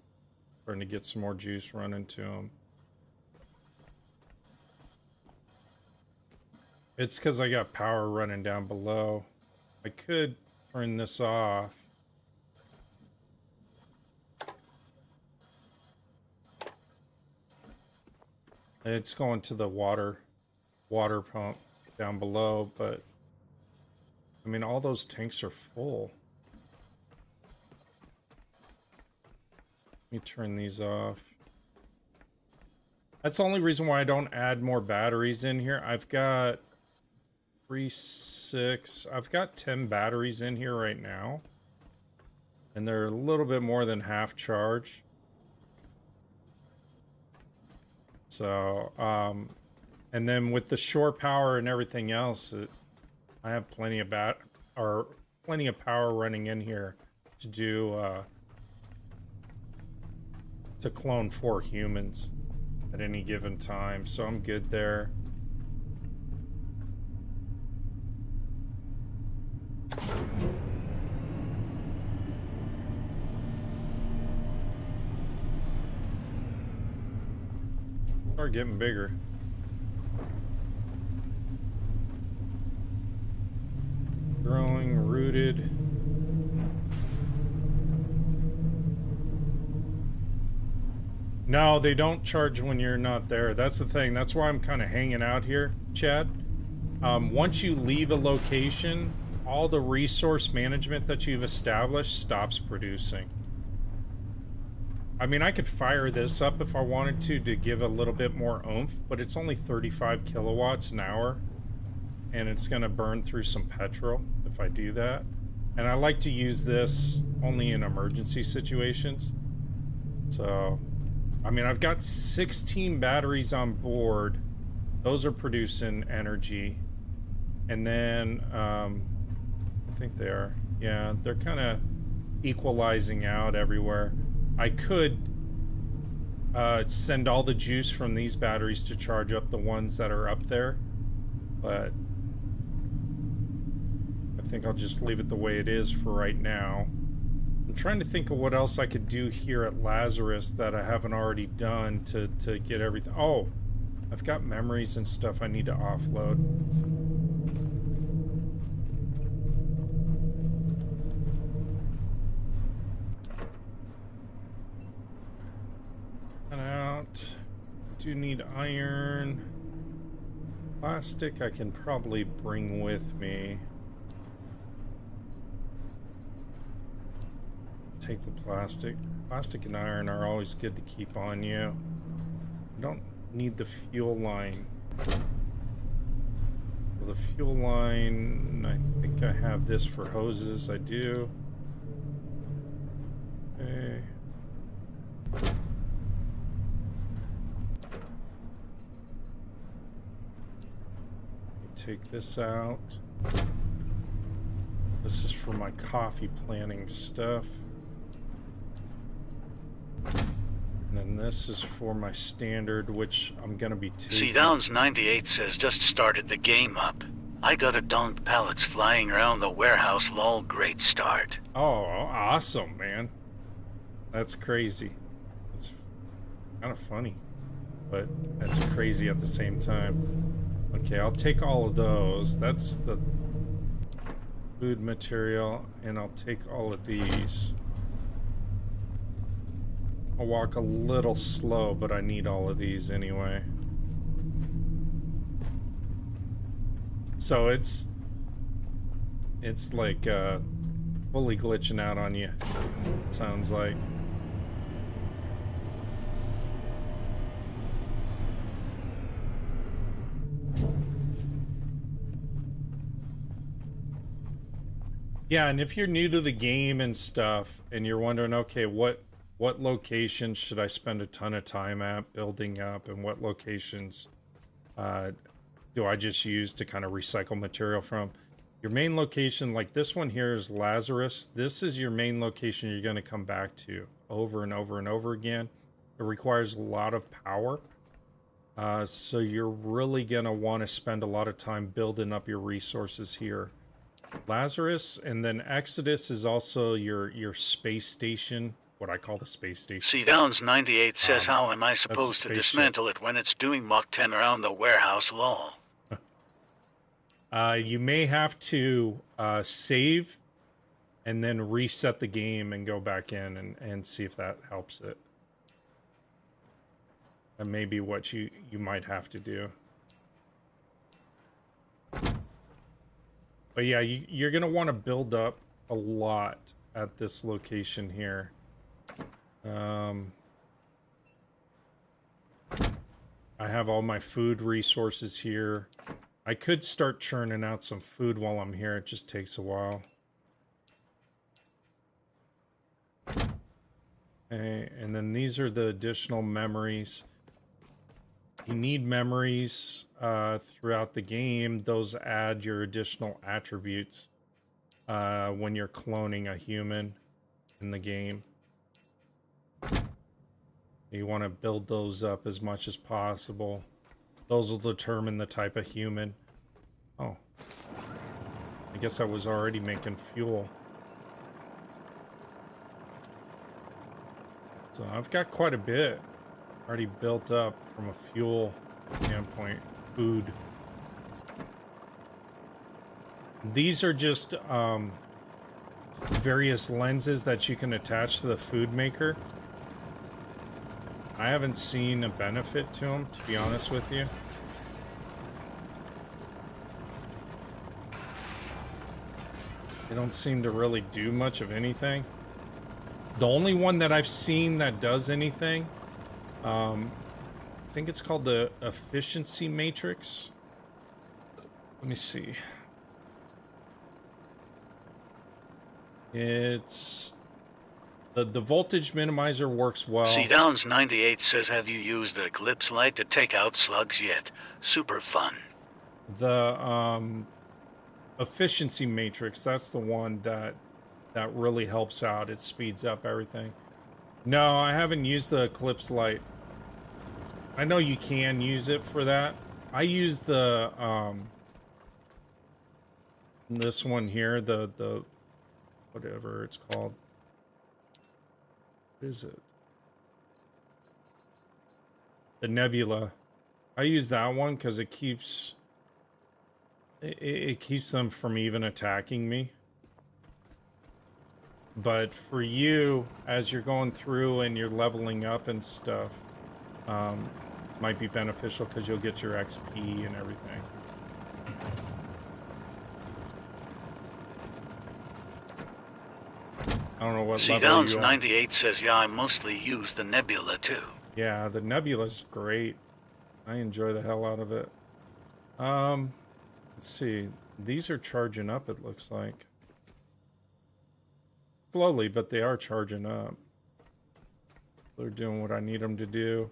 Starting to get some more juice running to them. It's because I got power running down below. I could turn this off. It's going to the water pump down below, but I mean, all those tanks are full. Let me turn these off. That's the only reason why I don't add more batteries in here. I've got 3, 6. I've got 10 batteries in here right now. And they're a little bit more than half charged. So, and then with the shore power and everything else, I have plenty of plenty of power running in here to do, to clone 4 humans at any given time. So I'm good there. Start getting bigger. Growing, rooted. No, they don't charge when you're not there. That's the thing. That's why I'm kind of hanging out here, Chad. Once you leave a location, all the resource management that you've established stops producing. I mean, I could fire this up if I wanted to give a little bit more oomph, but it's only 35 kilowatts an hour, and it's going to burn through some petrol if I do that. And I like to use this only in emergency situations. So, I mean, I've got 16 batteries on board. Those are producing energy. And then, I think they are. Yeah, they're kind of equalizing out everywhere. I could send all the juice from these batteries to charge up the ones that are up there. But I think I'll just leave it the way it is for right now. I'm trying to think of what else I could do here at Lazarus that I haven't already done to get everything. Oh, I've got memories and stuff I need to offload. And out. Do need iron. Plastic I can probably bring with me. Take the plastic. Plastic and iron are always good to keep on you. I don't need the fuel line. For the fuel line, I think I have this for hoses. I do. Okay. Take this out. This is for my coffee planting stuff. And then this is for my standard, which I'm gonna be taking. See, Downs 98 says just started the game up. I got a donked pallets flying around the warehouse, lol, great start. Oh, awesome, man. That's crazy. It's kind of funny, but that's crazy at the same time. Okay, I'll take all of those. That's the food material, and I'll take all of these. I'll walk a little slow, but I need all of these anyway. So it's like fully glitching out on you, sounds like. Yeah, and if you're new to the game and stuff, and you're wondering, okay, what locations should I spend a ton of time at building up, and what locations do I just use to kind of recycle material from? Your main location, like this one here, is Lazarus. This is your main location you're going to come back to over and over and over again. It requires a lot of power. So you're really going to want to spend a lot of time building up your resources here. Lazarus, and then Exodus is also your space station, what I call the space station. See, Downs 98 says, how am I supposed to dismantle it when it's doing Mach 10 around the warehouse, lol? You may have to save and then reset the game and go back in and see if that helps it. That may be what you might have to do. But yeah, you're going to want to build up a lot at this location here. I have all my food resources here. I could start churning out some food while I'm here. It just takes a while. Okay, and then these are the additional memories. You need memories throughout the game. Those add your additional attributes when you're cloning a human in the game. You want to build those up as much as possible. Those will determine the type of human. Oh. I guess I was already making fuel. So I've got quite a bit already built up from a fuel standpoint. Food. These are just various lenses that you can attach to the food maker. I haven't seen a benefit to them, to be honest with you. They don't seem to really do much of anything. The only one that I've seen that does anything, I think it's called the efficiency matrix. Let me see. It's the voltage minimizer works well. C Downs 98 says, have you used the Eclipse light to take out slugs yet? Super fun. The efficiency matrix, that's the one that really helps out. It speeds up everything. No, I haven't used the Eclipse light. I know you can use it for that. I use the this one here, the whatever it's called. What is it? The nebula. I use that one because it keeps it keeps them from even attacking me. But for you, as you're going through and you're leveling up and stuff, might be beneficial because you'll get your XP and everything. I don't know what C level Downs you are. 98 says, yeah, I mostly use the Nebula too. Yeah, the nebula's great. I enjoy the hell out of it. Let's see. These are charging up, it looks like. Slowly, but they are charging up. They're doing what I need them to do.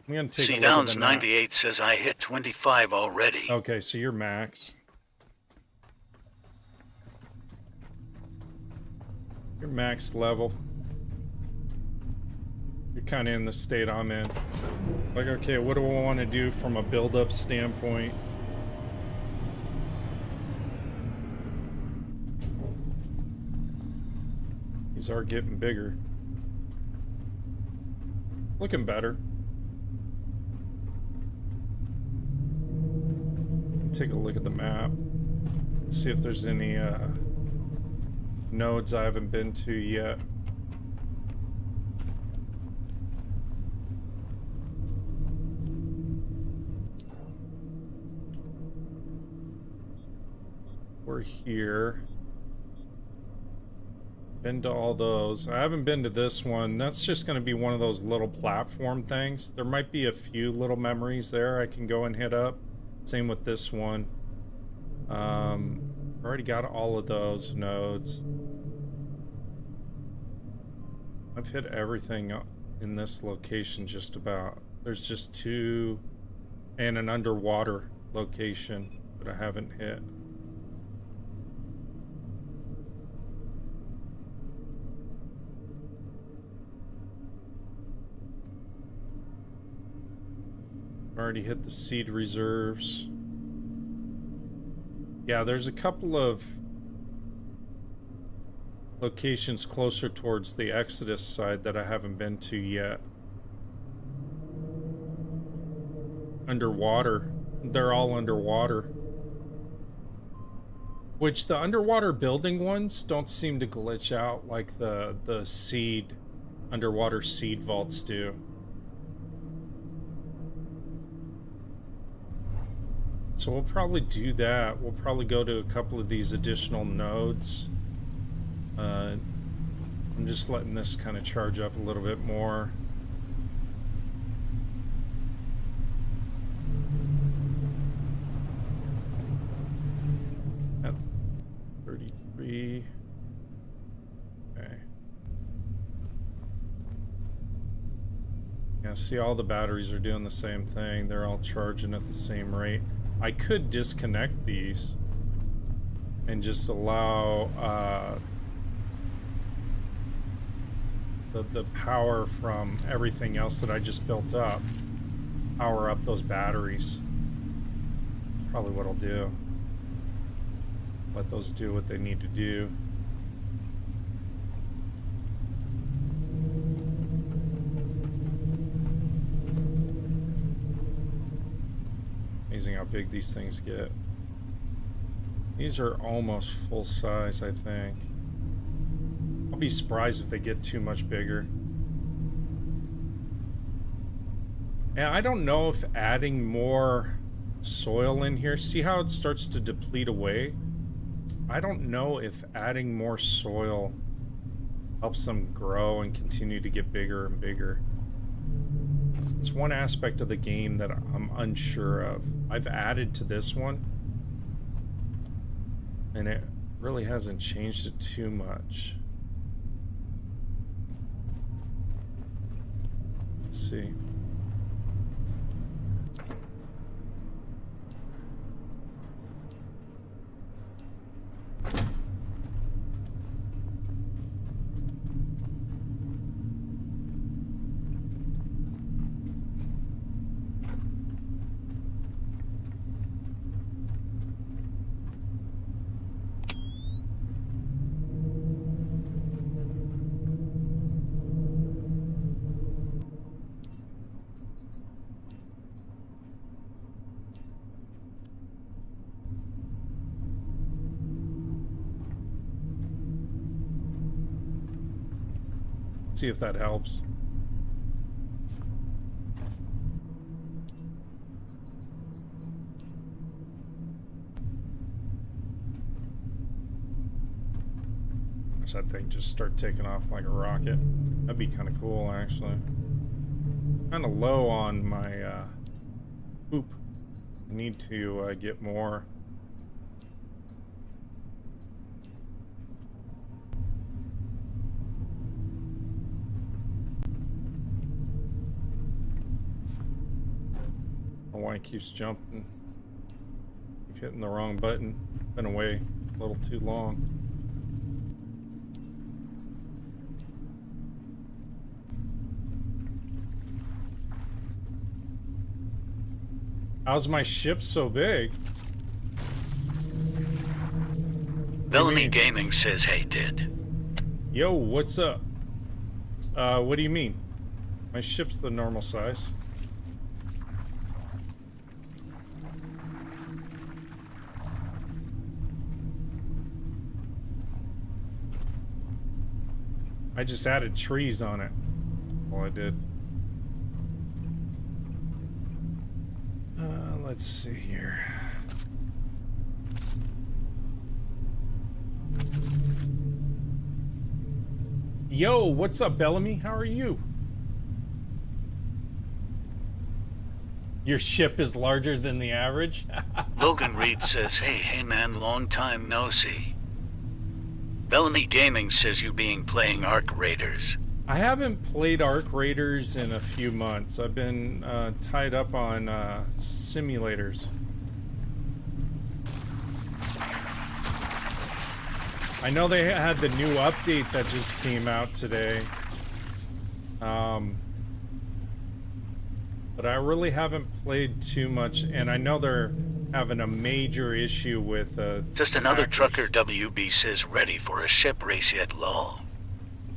I'm gonna take a C look at Downs the map. 98 says, I hit 25 already. Okay, so you're max. You're max level. You're kind of in the state I'm in. Like, okay, what do I want to do from a build-up standpoint? These are getting bigger. Looking better. Take a look at the map. See if there's any nodes I haven't been to yet. We're here. Been to all those. I haven't been to this one. That's just going to be one of those little platform things. There might be a few little memories there I can go and hit up. Same with this one. Already got all of those nodes. I've hit everything in this location just about. There's just two and an underwater location that I haven't hit. Already hit the seed reserves. Yeah, there's a couple of locations closer towards the Exodus side that I haven't been to yet. Underwater. They're all underwater. Which the underwater building ones don't seem to glitch out like the seed, underwater seed vaults do. So we'll probably do that. We'll probably go to a couple of these additional nodes. I'm just letting this kind of charge up a little bit more. At 33. Okay. Yeah, see, all the batteries are doing the same thing. They're all charging at the same rate. I could disconnect these and just allow the power from everything else that I just built up. Power up those batteries. Probably what I'll do. Let those do what they need to do. Amazing how big these things get. These are almost full size, I think. I'll be surprised if they get too much bigger. And I don't know if adding more soil in here, see how it starts to deplete away? I don't know if adding more soil helps them grow and continue to get bigger and bigger. It's one aspect of the game that I'm unsure of. I've added to this one, and it really hasn't changed it too much. Let's see. See if that helps. Watch that thing just start taking off like a rocket. That'd be kind of cool, actually. Kind of low on my poop. I need to get more. Why it keeps jumping. Keep hitting the wrong button. Been away a little too long. How's my ship so big? Bellamy Gaming says hey, did. Yo, what's up? What do you mean? My ship's the normal size. I just added trees on it. All I did. Let's see here. Yo, what's up, Bellamy? How are you? Your ship is larger than the average? Logan Reed says, hey man, long time no see. Bellamy Gaming says you being playing Arc Raiders. I haven't played Arc Raiders in a few months. I've been tied up on simulators. I know they had the new update that just came out today. But I really haven't played too much, and I know they're having a major issue with just another hackers. trucker WB says ready for a ship race yet lol.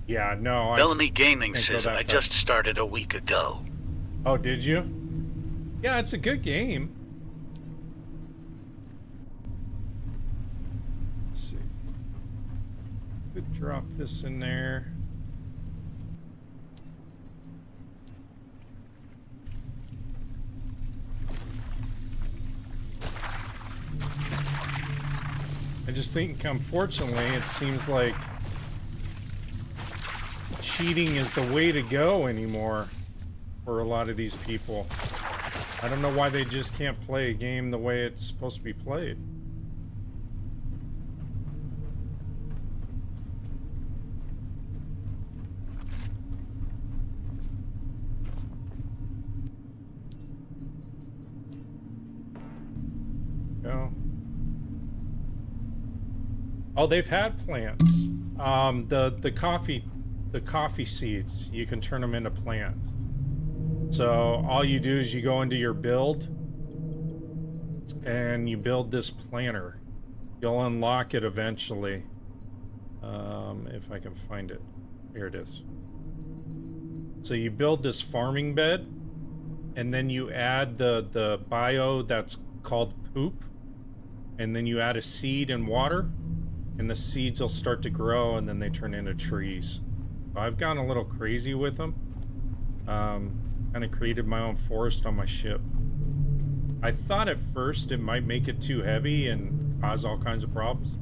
Yeah, no. Bellamy Gaming says I fast. just started a week ago. Oh, did you? Yeah, it's a good game. Let's see. Could drop this in there. I just think, unfortunately, it seems like cheating is the way to go anymore for a lot of these people. I don't know why they just can't play a game the way it's supposed to be played. Go. Oh, they've had plants. The coffee seeds, you can turn them into plants. So all you do is you go into your build and you build this planter. You'll unlock it eventually. If I can find it. Here it is. So you build this farming bed and then you add the bio that's called poop, and then you add a seed and water, and the seeds will start to grow and then they turn into trees. I've gone a little crazy with them. Kind of created my own forest on my ship. I thought at first it might make it too heavy and cause all kinds of problems.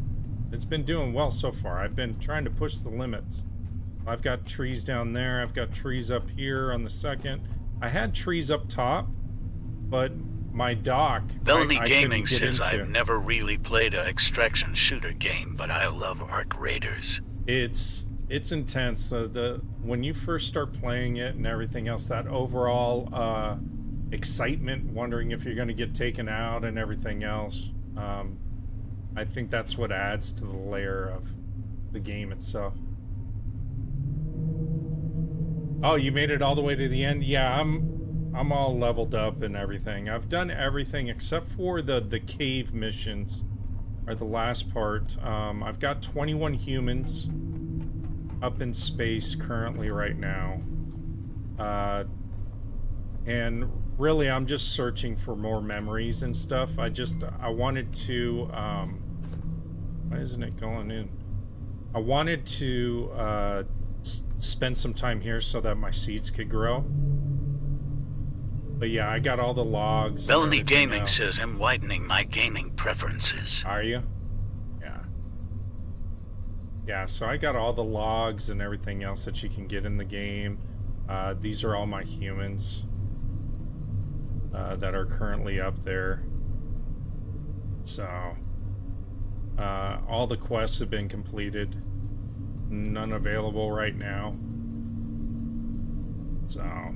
It's been doing well so far. I've been trying to push the limits. I've got trees down there. I've got trees up here on the second. I had trees up top, but my dock Felony I Gaming couldn't get says into. I've never really played a extraction shooter game, but I love Arc Raiders. It's intense. The when you first start playing it and everything else, that overall excitement, wondering if you're going to get taken out and everything else. I think that's what adds to the layer of the game itself. Oh, you made it all the way to the end? Yeah, I'm all leveled up and everything. I've done everything except for the cave missions, or the last part. I've got 21 humans up in space currently right now. And really, I'm just searching for more memories and stuff. I wanted to, why isn't it going in? I wanted to spend some time here so that my seeds could grow. But yeah, I got all the logs. Felony Gaming says I'm widening my gaming preferences. Are you? Yeah. Yeah, so I got all the logs and everything else that you can get in the game. These are all my humans that are currently up there. So, all the quests have been completed. None available right now. So...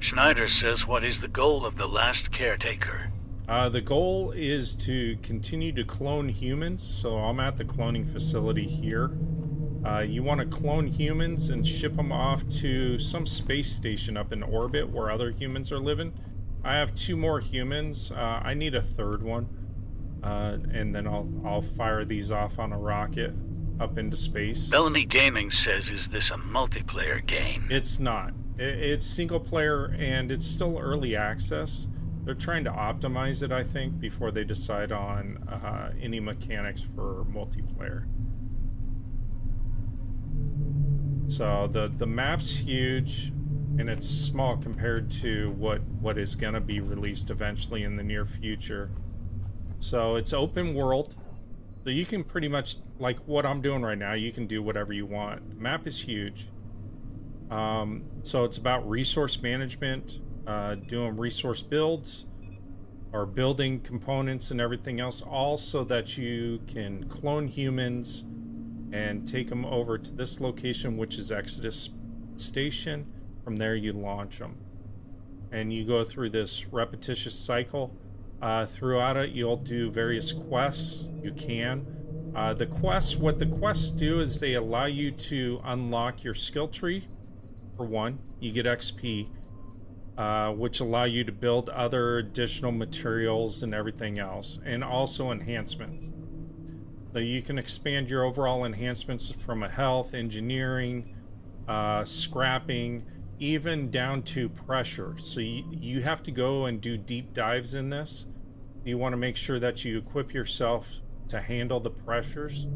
Schneider says, what is the goal of the last Caretaker? The goal is to continue to clone humans, so I'm at the cloning facility here. You want to clone humans and ship them off to some space station up in orbit where other humans are living. I have 2 more humans. I need a 3rd one. And then I'll fire these off on a rocket up into space. Felony Gaming says, is this a multiplayer game? It's not. It's single player, and it's still early access. They're trying to optimize it, I think, before they decide on any mechanics for multiplayer. So the map's huge, and it's small compared to what is going to be released eventually in the near future. So it's open world. So you can pretty much, like what I'm doing right now, you can do whatever you want. The map is huge. So it's about resource management, doing resource builds, or building components and everything else, all so that you can clone humans and take them over to this location, which is Exodus Station. From there you launch them. And you go through this repetitious cycle. Throughout it, you'll do various quests. You can. What the quests do is they allow you to unlock your skill tree. For one, you get XP, which allow you to build other additional materials and everything else, and also enhancements. So you can expand your overall enhancements from a health, engineering, scrapping, even down to pressure. So you have to go and do deep dives in this. You want to make sure that you equip yourself to handle the pressures.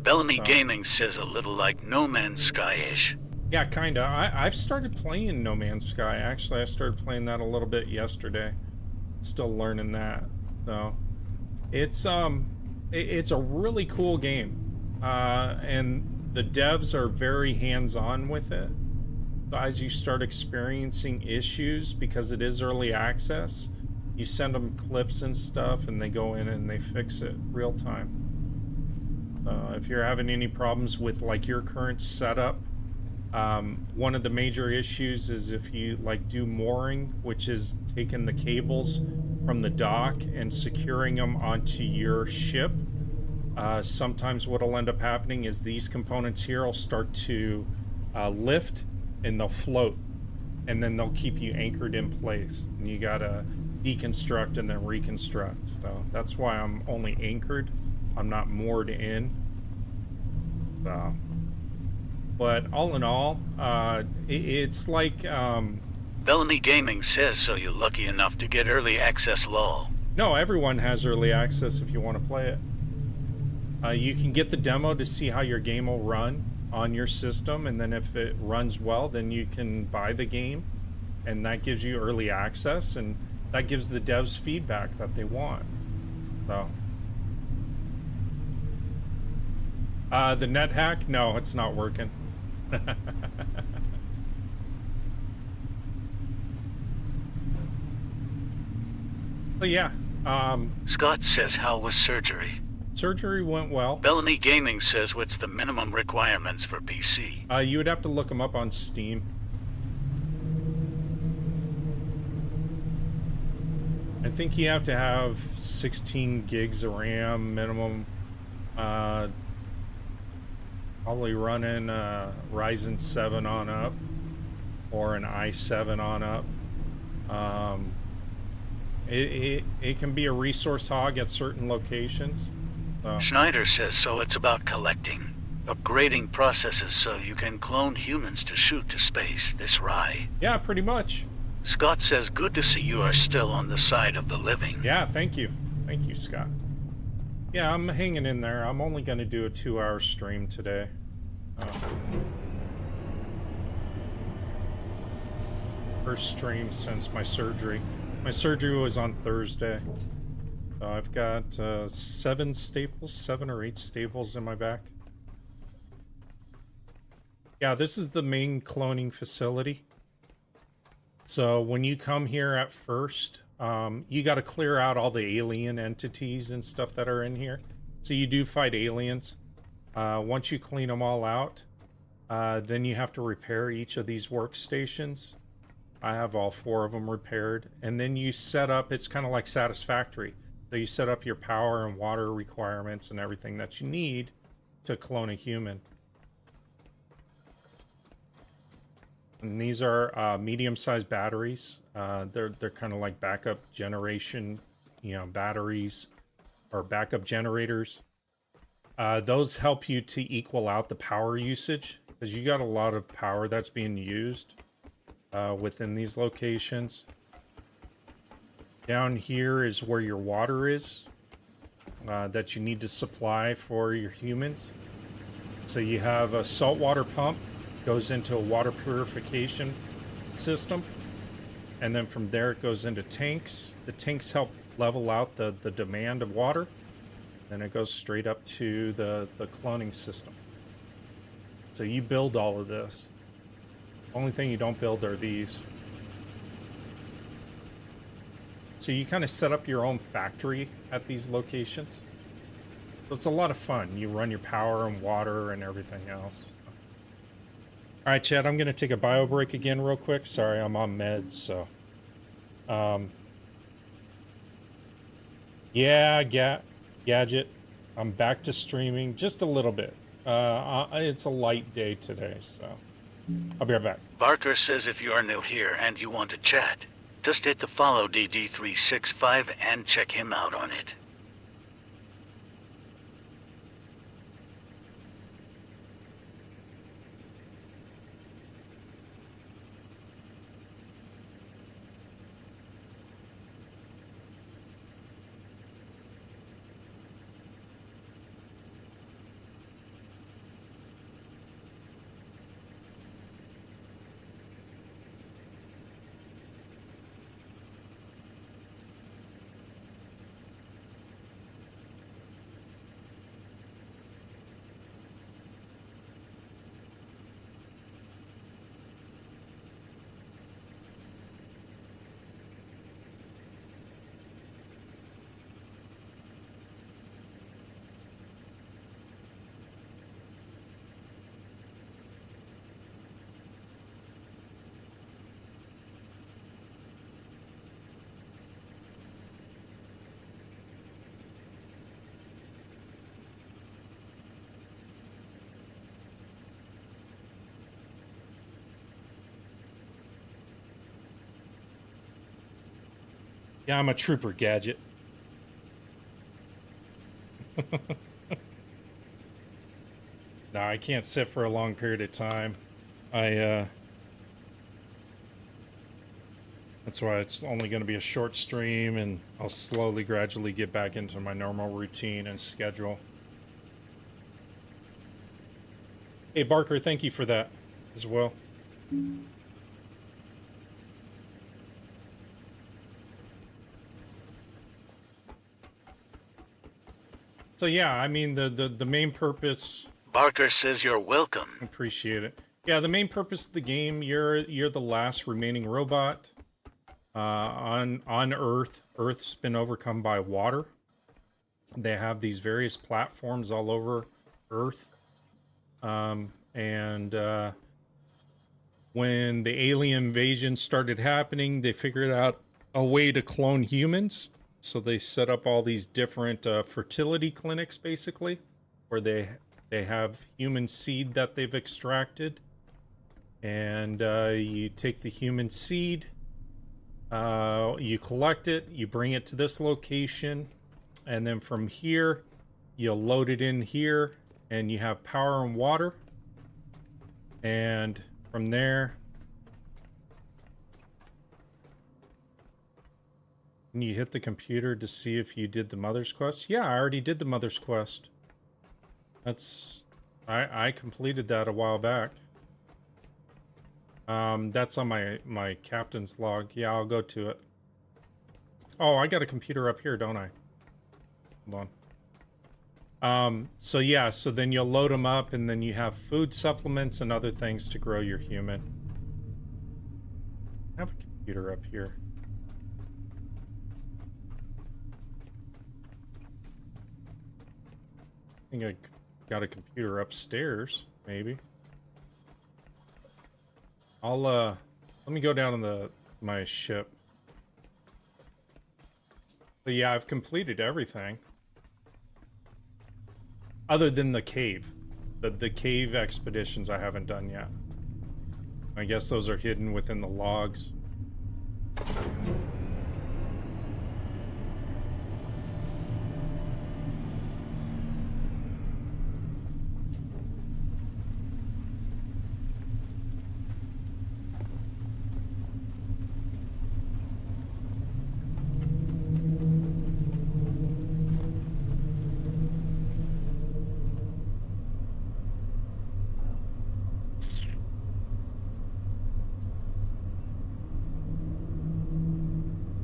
Felony Gaming says a little like No Man's Sky-ish. Yeah, kinda. I've started playing No Man's Sky. Actually, I started playing that a little bit yesterday. Still learning that. So it's a really cool game, and the devs are very hands-on with it. So as you start experiencing issues, because it is early access, you send them clips and stuff, and they go in and they fix it real time. If you're having any problems with like your current setup, one of the major issues is if you like do mooring, which is taking the cables from the dock and securing them onto your ship. Sometimes what will end up happening is these components here will start to lift and they'll float, and then they'll keep you anchored in place, and you gotta deconstruct and then reconstruct. So that's why I'm only anchored. I'm not moored in. But all in all, it's like... Felony Gaming says, so you're lucky enough to get early access LOL. No, everyone has early access if you want to play it. You can get the demo to see how your game will run on your system, and then if it runs well, then you can buy the game, and that gives you early access, and that gives the devs feedback that they want. So The net hack? No, it's not working. But yeah, Scott says, how was surgery? surgery went well. Bellamy Gaming says, what's the minimum requirements for PC? You would have to look them up on Steam. I think you have to have 16 gigs of RAM minimum. Probably running Ryzen 7 on up or an i7 on up. It can be a resource hog at certain locations. Schneider says, so it's about collecting, upgrading processes so you can clone humans to shoot to space, this Rye. Yeah, pretty much. Scott says, good to see you are still on the side of the living. Yeah, thank you. Thank you, Scott. Yeah, I'm hanging in there. I'm only going to do a 2-hour stream today. First stream since my surgery. My surgery was on Thursday. So I've got 7 or 8 staples in my back. Yeah, this is the main cloning facility. So when you come here at first, you got to clear out all the alien entities and stuff that are in here. So you do fight aliens. Once you clean them all out, then you have to repair each of these workstations. I have all 4 of them repaired. And then you set up, it's kind of like Satisfactory. So you set up your power and water requirements and everything that you need to clone a human. And these are medium-sized batteries. They're kind of like backup generation, batteries or backup generators. Those help you to equal out the power usage because you got a lot of power that's being used within these locations. Down here is where your water is that you need to supply for your humans. So you have a saltwater pump. Goes into a water purification system, and then from there it goes into tanks. The tanks help level out the demand of water, then it goes straight up to the cloning system. So you build all of this. Only thing you don't build are these. So you kind of set up your own factory at these locations. So it's a lot of fun. You run your power and water and everything else. All right, Chad, I'm going to take a bio break again real quick. Sorry, I'm on meds, so. Yeah, Gadget. I'm back to streaming just a little bit. It's a light day today, so. I'll be right back. Barker says if you are new here and you want to chat, just hit the follow DD365 and check him out on it. Yeah, I'm a trooper, Gadget. No, I can't sit for a long period of time. That's why it's only going to be a short stream, and I'll slowly, gradually get back into my normal routine and schedule. Hey, Barker, thank you for that as well. So yeah, I mean the main purpose Barker says you're welcome. Appreciate it. Yeah, the main purpose of the game, you're the last remaining robot on Earth. Earth's been overcome by water. They have these various platforms all over Earth. When the alien invasion started happening, they figured out a way to clone humans. So they set up all these different fertility clinics, basically, where they have human seed that they've extracted. And you take the human seed, you collect it, you bring it to this location, and then from here, you'll load it in here, and you have power and water. And from there, can you hit the computer to see if you did the Mother's Quest? Yeah, I already did the Mother's Quest. That's... I completed that a while back. That's on my captain's log. Yeah, I'll go to it. Oh, I got a computer up here, don't I? Hold on. So yeah, so then you'll load them up, and then you have food supplements and other things to grow your human. I have a computer up here. I think I got a computer upstairs, maybe. I'll, let me go down to my ship. But yeah, I've completed everything. Other than the cave. The cave expeditions I haven't done yet. I guess those are hidden within the logs.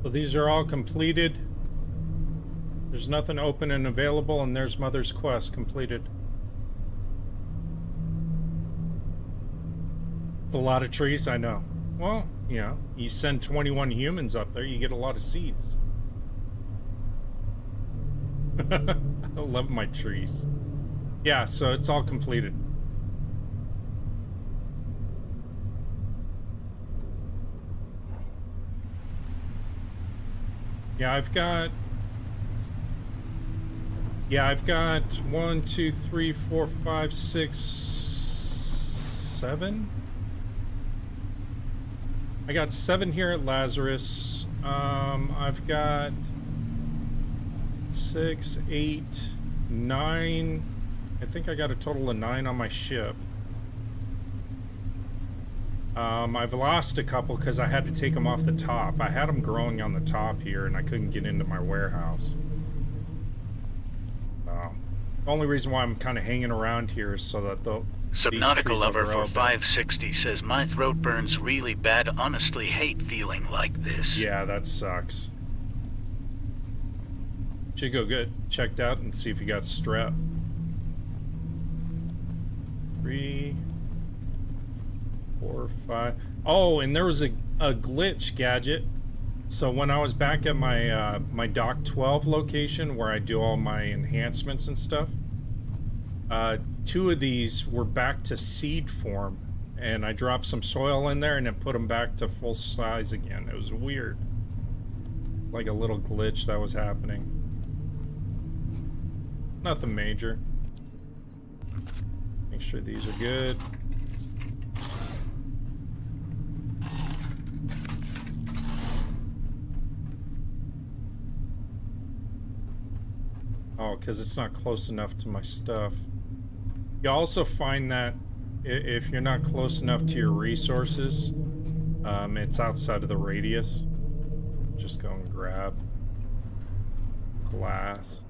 So these are all completed. There's nothing open and available, and there's Mother's Quest completed. It's a lot of trees, I know. Well, you know, you send 21 humans up there, you get a lot of seeds. I love my trees. Yeah, so it's all completed. Yeah, I've got 1, 2, 3, 4, 5, 6, 7. I got 7 here at Lazarus. I've got 6, 8, 9. I think I got a total of 9 on my ship. I've lost a couple because I had to take them off the top. I had them growing on the top here, and I couldn't get into my warehouse. The only reason why I'm kind of hanging around here is so that Subnautica Lover for 560 says, my throat burns really bad. Honestly hate feeling like this. Yeah, that sucks. Should go get checked out and see if you got strep. 3, 4, 5. Oh, and there was a glitch gadget. So when I was back at my my Dock 12 location where I do all my enhancements and stuff, 2 of these were back to seed form, and I dropped some soil in there and then put them back to full size again. It was weird, like a little glitch that was happening. Nothing major. Make sure these are good. Oh, because it's not close enough to my stuff. You also find that if you're not close enough to your resources, it's outside of the radius. Just go and grab glass.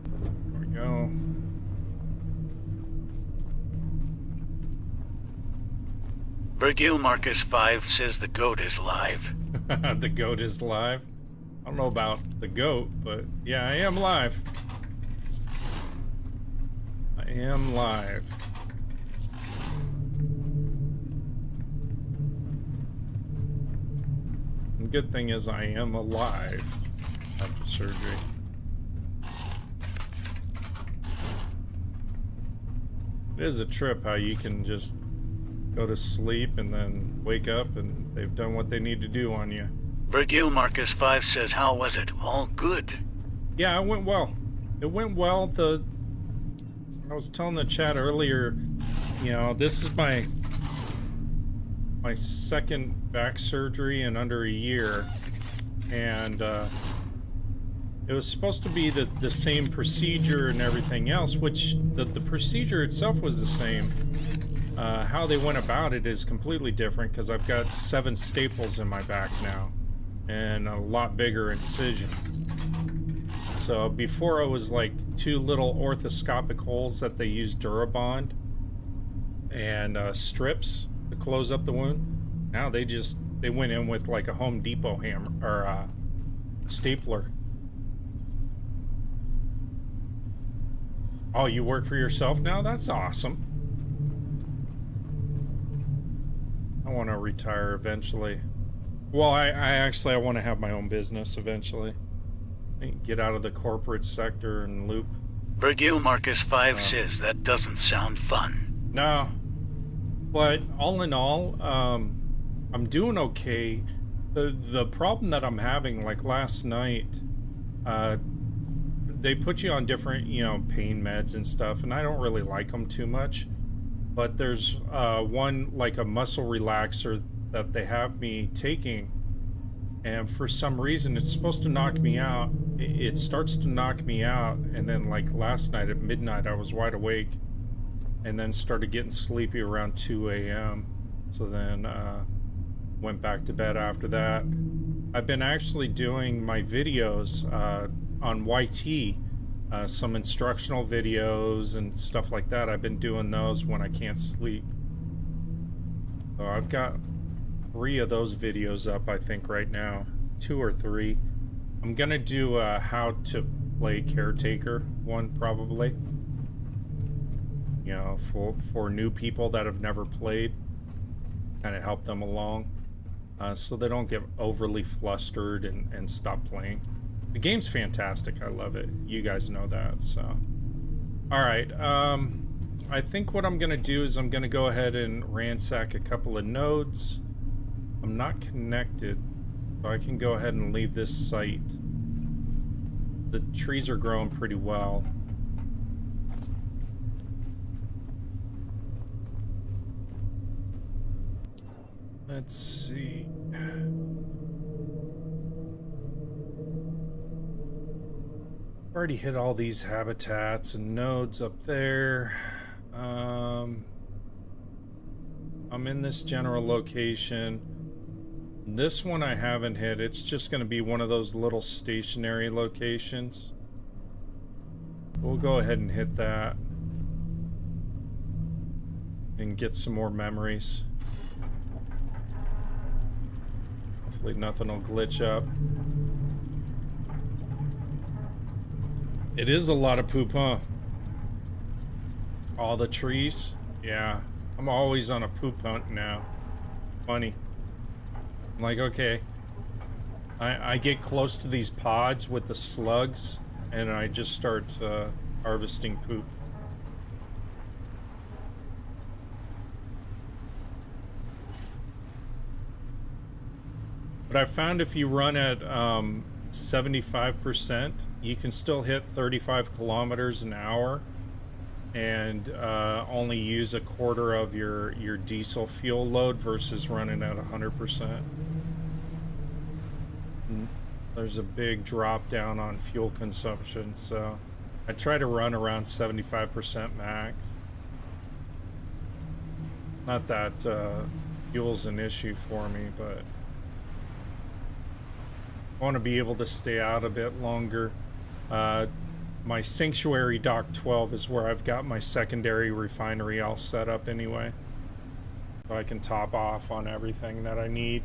There we go. Virgil Marcus 5 says the goat is live. The goat is live? I don't know about the goat, but yeah, I am live. am live. The good thing is I am alive after surgery. It is a trip how you can just go to sleep and then wake up and they've done what they need to do on you. Virgil Marcus 5 says, how was it? All good. Yeah, it went well. It went well. I was telling the chat earlier, you know, this is my second back surgery in under a year, and it was supposed to be the same procedure and everything else, which the procedure itself was the same. How they went about it is completely different because I've got 7 staples in my back now and a lot bigger incision. So before it was like 2 little orthoscopic holes that they used Durabond and strips to close up the wound. Now they went in with like a Home Depot hammer or stapler. Oh, you work for yourself now? That's awesome. I want to retire eventually. Well, I want to have my own business eventually. Get out of the corporate sector and loop. Virgil Marcus 5 says that doesn't sound fun. No. But all in all, I'm doing okay. The problem that I'm having, like last night, they put you on different, you know, pain meds and stuff, and I don't really like them too much. But there's one, like a muscle relaxer that they have me taking, and for some reason it's supposed to knock me out. It starts to knock me out, and then like last night at midnight I was wide awake and then started getting sleepy around 2 a.m. So then went back to bed after that. I've been actually doing my videos on YT, some instructional videos and stuff like that. I've been doing those when I can't sleep. So I've got 3 of those videos up, I think, right now. 2 or 3. I'm gonna do a how to play Caretaker one, probably. You know, for new people that have never played. Kind of help them along. So they don't get overly flustered and stop playing. The game's fantastic. I love it. You guys know that, so. Alright, I think what I'm gonna do is I'm gonna go ahead and ransack a couple of nodes. I'm not connected, so I can go ahead and leave this site. The trees are growing pretty well. Let's see. Already hit all these habitats and nodes up there. I'm in this general location. This one I haven't hit. It's just going to be one of those little stationary locations. We'll go ahead and hit that and get some more memories. Hopefully nothing will glitch up. It is a lot of poop, huh? All the trees? Yeah. I'm always on a poop hunt now. Funny. I'm like, okay. I get close to these pods with the slugs, and I just start harvesting poop. But I found if you run at 75%, you can still hit 35 kilometers an hour and only use a quarter of your diesel fuel load versus running at 100%. There's a big drop down on fuel consumption, so I try to run around 75% max. Not that fuel's an issue for me, but I want to be able to stay out a bit longer. My Sanctuary Dock 12 is where I've got my secondary refinery all set up anyway. So I can top off on everything that I need.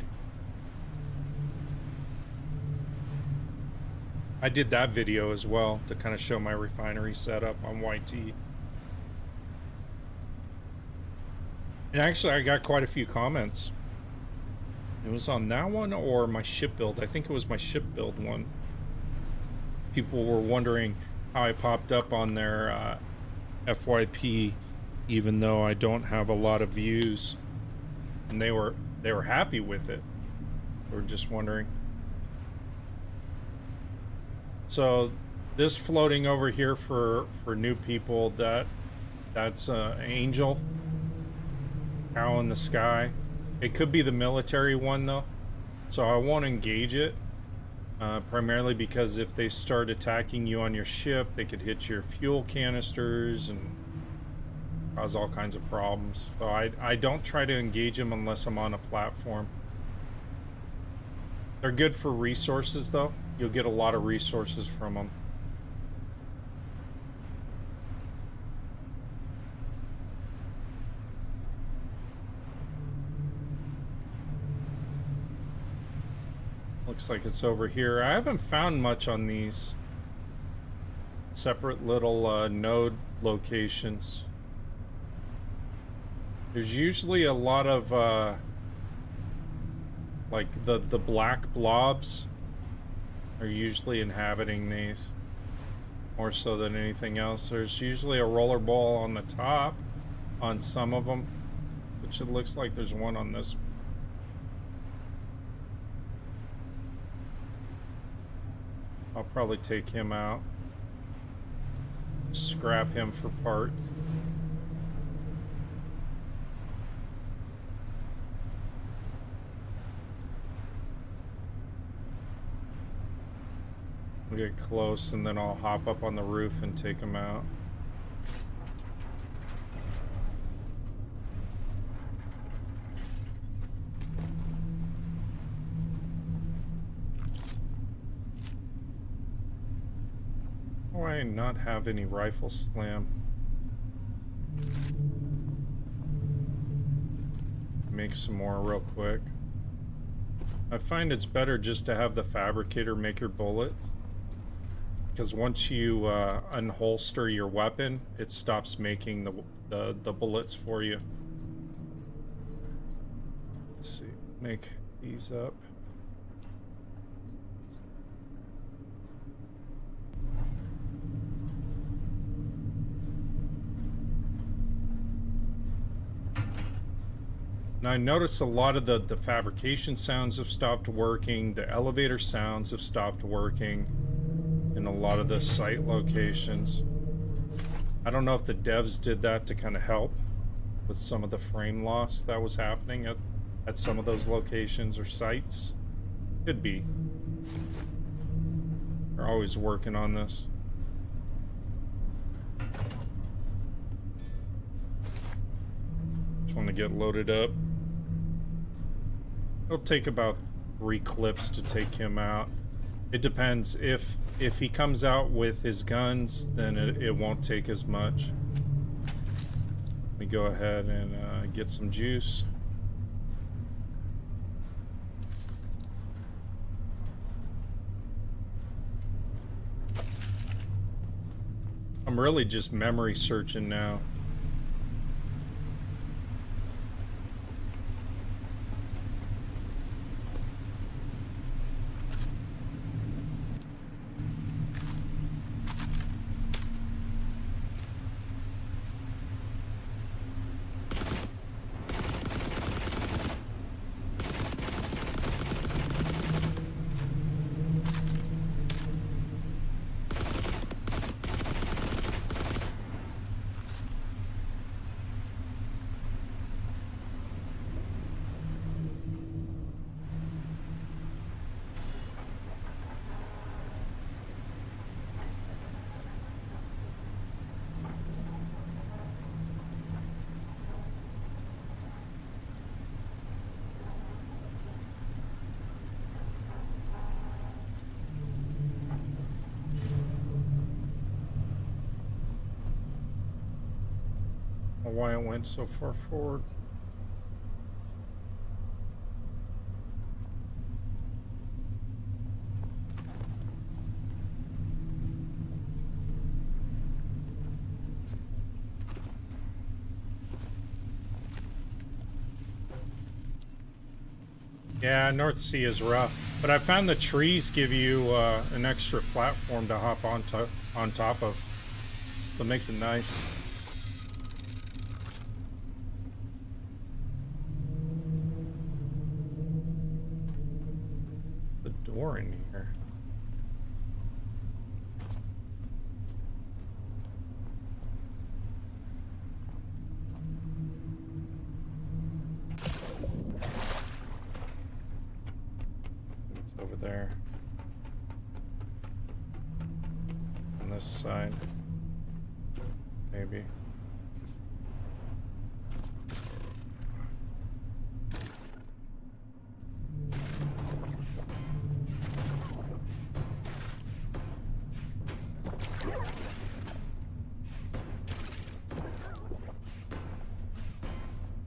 I did that video as well to kind of show my refinery setup on YT. And actually, I got quite a few comments. It was on that one or my ship build. I think it was my ship build one. People were wondering how I popped up on their FYP, even though I don't have a lot of views. And they were happy with it. They were just wondering. So this floating over here for new people, that's Angel. Cow in the sky. It could be the military one though, so I won't engage it, primarily because if they start attacking you on your ship, they could hit your fuel canisters and cause all kinds of problems. So I don't try to engage them unless I'm on a platform. They're good for resources though. You'll get a lot of resources from them. Looks like it's over here. I haven't found much on these separate little node locations. There's usually a lot of like the black blobs are usually inhabiting these more so than anything else. There's usually a roller ball on the top on some of them, which it looks like there's one on this. I'll probably take him out. Scrap him for parts. We'll get close and then I'll hop up on the roof and take him out. Why not have any rifle slam? Make some more real quick. I find it's better just to have the fabricator make your bullets, because once you unholster your weapon, it stops making the bullets for you. Let's see, make these up. Now I noticed a lot of the fabrication sounds have stopped working, the elevator sounds have stopped working in a lot of the site locations. I don't know if the devs did that to kind of help with some of the frame loss that was happening at some of those locations or sites. Could be. They're always working on this. Just want to get loaded up. It'll take about 3 clips to take him out. It depends. If he comes out with his guns, then it won't take as much. Let me go ahead and get some juice. I'm really just memory searching now. Why it went so far forward. Yeah, North Sea is rough, but I found the trees give you an extra platform to hop on top of, so it makes it nice. The door in here. It's over there. On this side. Maybe.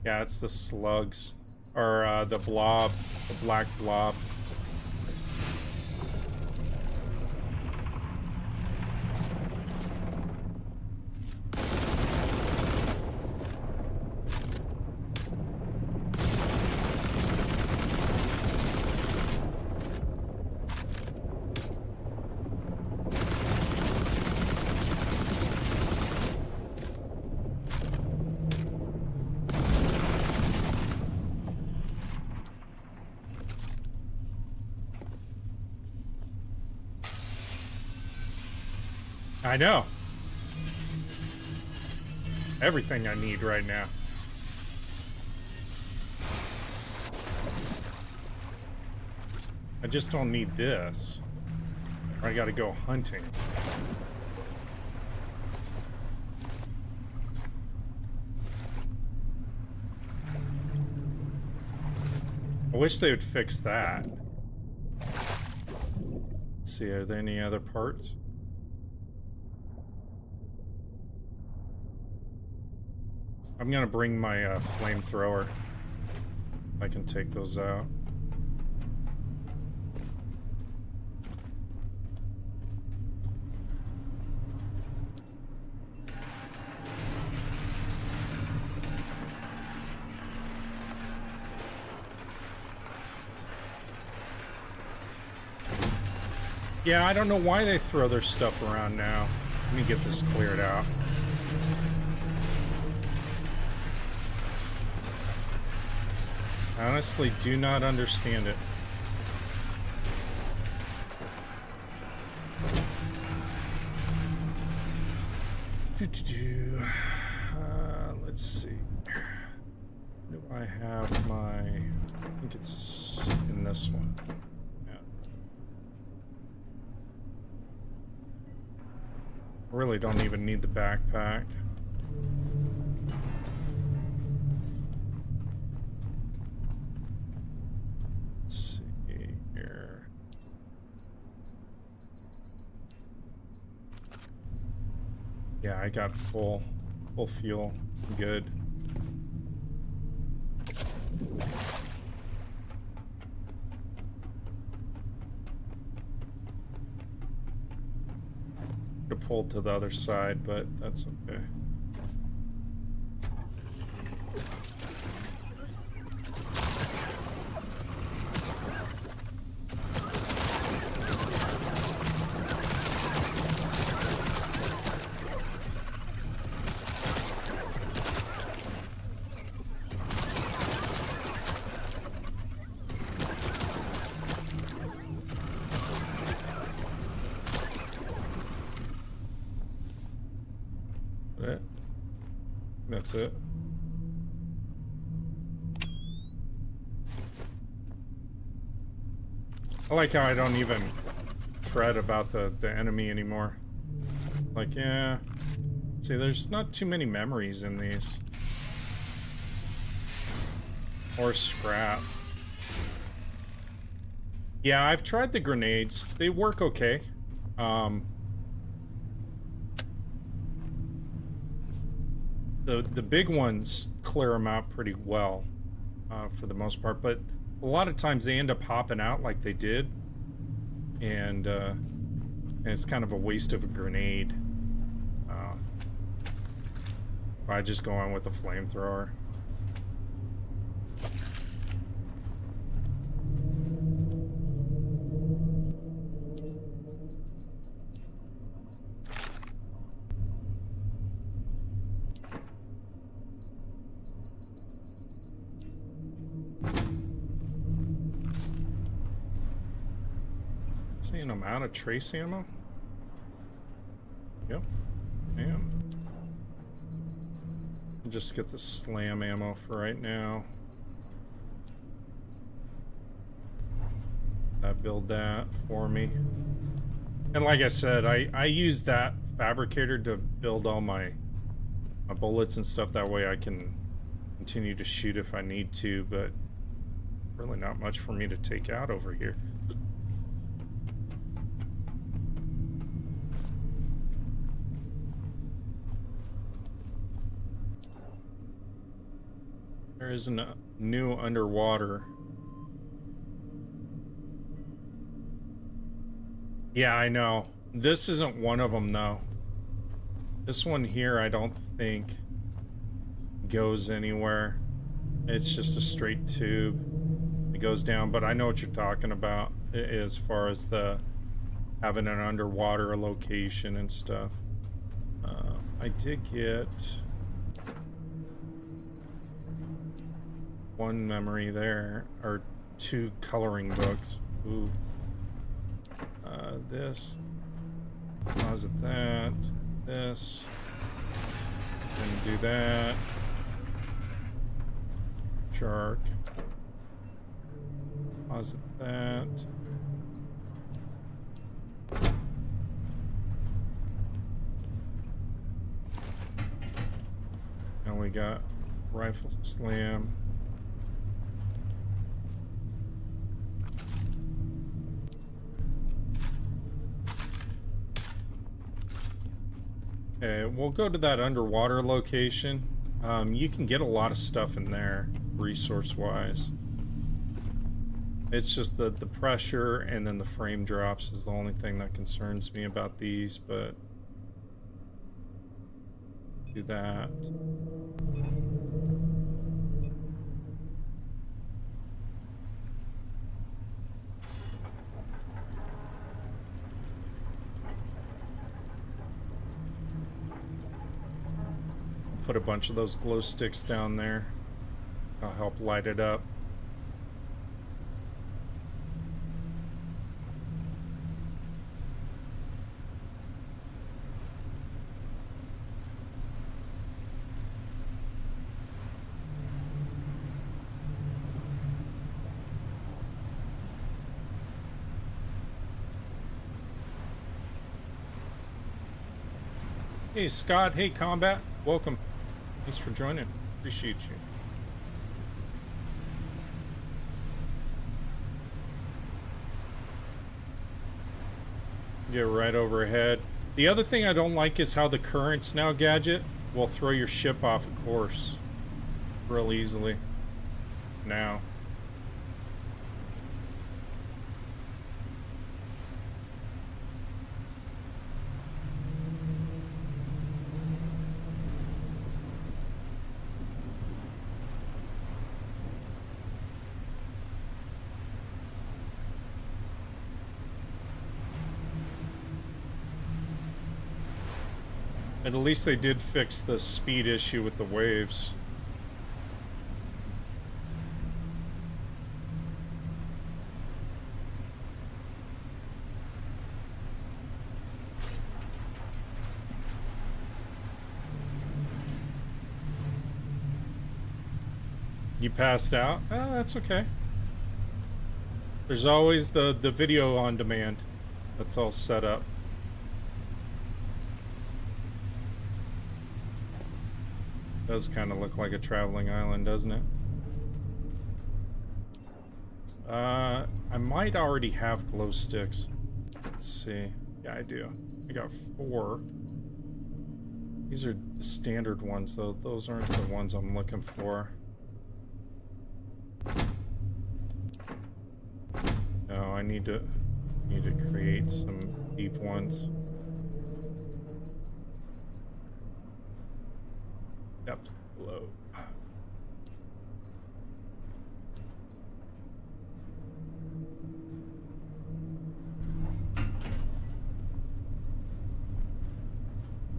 Yeah, it's the slugs. Or, the blob. The black blob. I know. Everything I need right now. I just don't need this. Or I gotta go hunting. I wish they would fix that. Let's see, are there any other parts? I'm gonna bring my flamethrower. I can take those out. Yeah, I don't know why they throw their stuff around now. Let me get this cleared out. I honestly do not understand it. Let's see. Do I have my... I think it's in this one. Yeah. I really don't even need the backpack. Yeah, I got full fuel. Good. To pull to the other side, but that's okay. That's it. I like how I don't even fret about the enemy anymore. Like, yeah. See, there's not too many memories in these. Or scrap. Yeah, I've tried the grenades. They work okay. The big ones clear them out pretty well, for the most part, but a lot of times they end up hopping out like they did, and it's kind of a waste of a grenade. I just go on with the flamethrower. Saying I'm out of trace ammo? Yep. Damn. Just get the slam ammo for right now. Build that for me. And like I said, I use that fabricator to build all my bullets and stuff. That way I can continue to shoot if I need to, but really not much for me to take out over here. There is a new underwater. Yeah, I know. This isn't one of them, though. This one here, I don't think goes anywhere. It's just a straight tube. It goes down, but I know what you're talking about as far as the having an underwater location and stuff. I did get one memory there, or 2 coloring books. Ooh. This. Deposit that. This. And do that. Shark. Deposit that. Now we got rifle slam. Okay, we'll go to that underwater location. You can get a lot of stuff in there, resource-wise. It's just the pressure and then the frame drops is the only thing that concerns me about these, but do that. Put a bunch of those glow sticks down there. I'll help light it up. Hey Scott, hey Combat, welcome. Thanks for joining. Appreciate you. Get right overhead. The other thing I don't like is how the currents now gadget will throw your ship off a course real easily now. At least they did fix the speed issue with the waves. You passed out? Oh, that's okay. There's always the video on demand. That's all set up. Does kind of look like a traveling island, doesn't it? I might already have glow sticks. Let's see. Yeah, I do. I got 4. These are the standard ones, though. Those aren't the ones I'm looking for. No, I need to create some deep ones. Depth glow.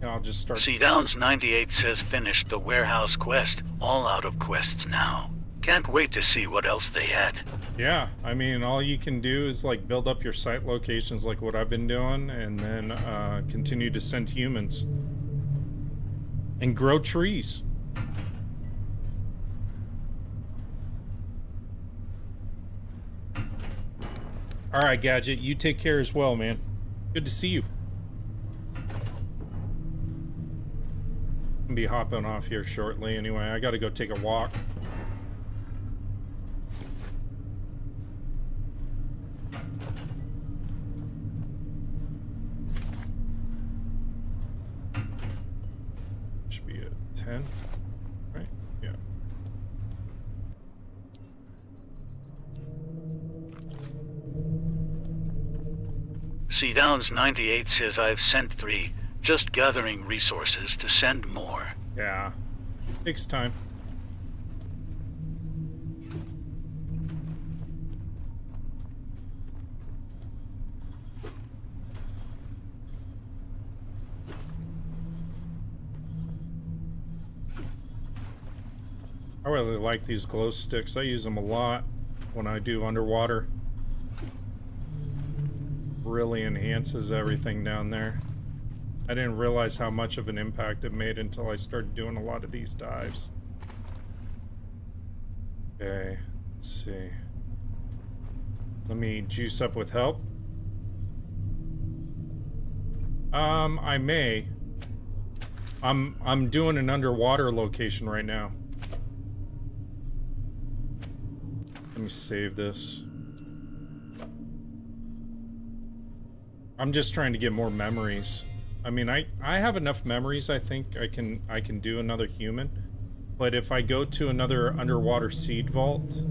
I'll just start. See, Downs 98 says finished the warehouse quest. All out of quests now. Can't wait to see what else they had. Yeah, I mean, all you can do is like build up your site locations like what I've been doing, and then continue to send humans. And grow trees. Alright, Gadget, you take care as well, man. Good to see you. I'll be hopping off here shortly anyway. I gotta go take a walk. Should be at 10, right? Yeah. See, Downs 98 says I've sent 3, just gathering resources to send more. Yeah. Takes time. I really like these glow sticks. I use them a lot when I do underwater. Really enhances everything down there. I didn't realize how much of an impact it made until I started doing a lot of these dives. Okay, let's see. Let me juice up with help. I may. I'm doing an underwater location right now. Let me save this. I'm just trying to get more memories. I mean, I have enough memories. I think I can do another human. But if I go to another underwater seed vault,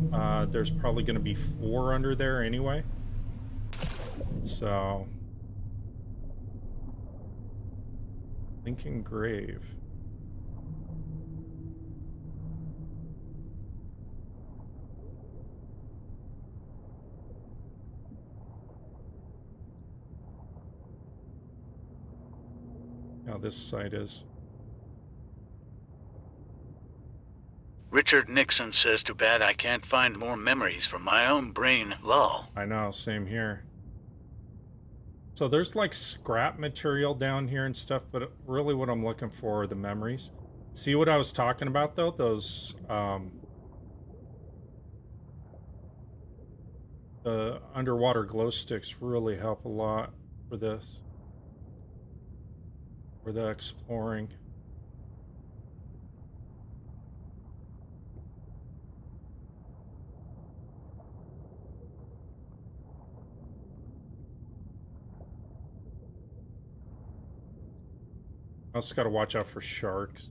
there's probably going to be 4 under there anyway. So, Lincoln Grave. Now this site is. Richard Nixon says too bad I can't find more memories from my own brain, lol. I know, same here. So there's like scrap material down here and stuff, but really what I'm looking for are the memories. See what I was talking about though? Those, the underwater glow sticks really help a lot for this. For the exploring. I also gotta watch out for sharks.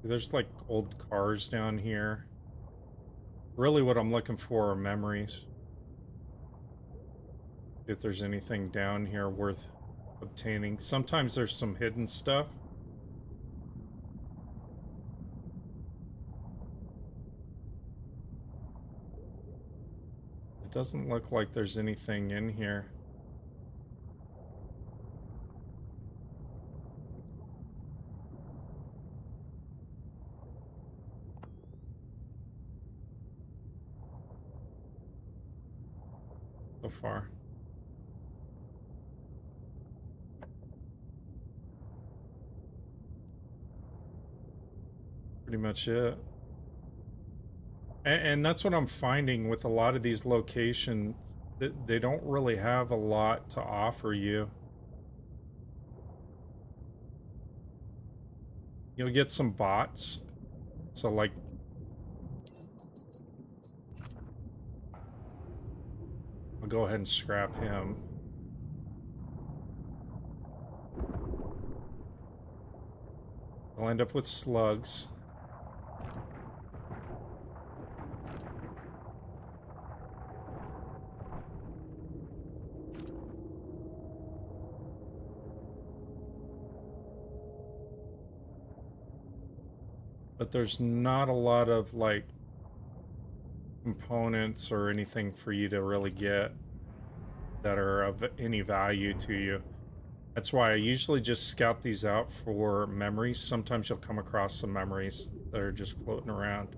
There's like old cars down here. Really what I'm looking for are memories. If there's anything down here worth obtaining. Sometimes there's some hidden stuff. It doesn't look like there's anything in here. So far. Pretty much it. And that's what I'm finding with a lot of these locations, that they don't really have a lot to offer you. You'll get some bots. So like, I'll go ahead and scrap him. I'll end up with slugs. But there's not a lot of like components or anything for you to really get that are of any value to you. That's why I usually just scout these out for memories. Sometimes you'll come across some memories that are just floating around.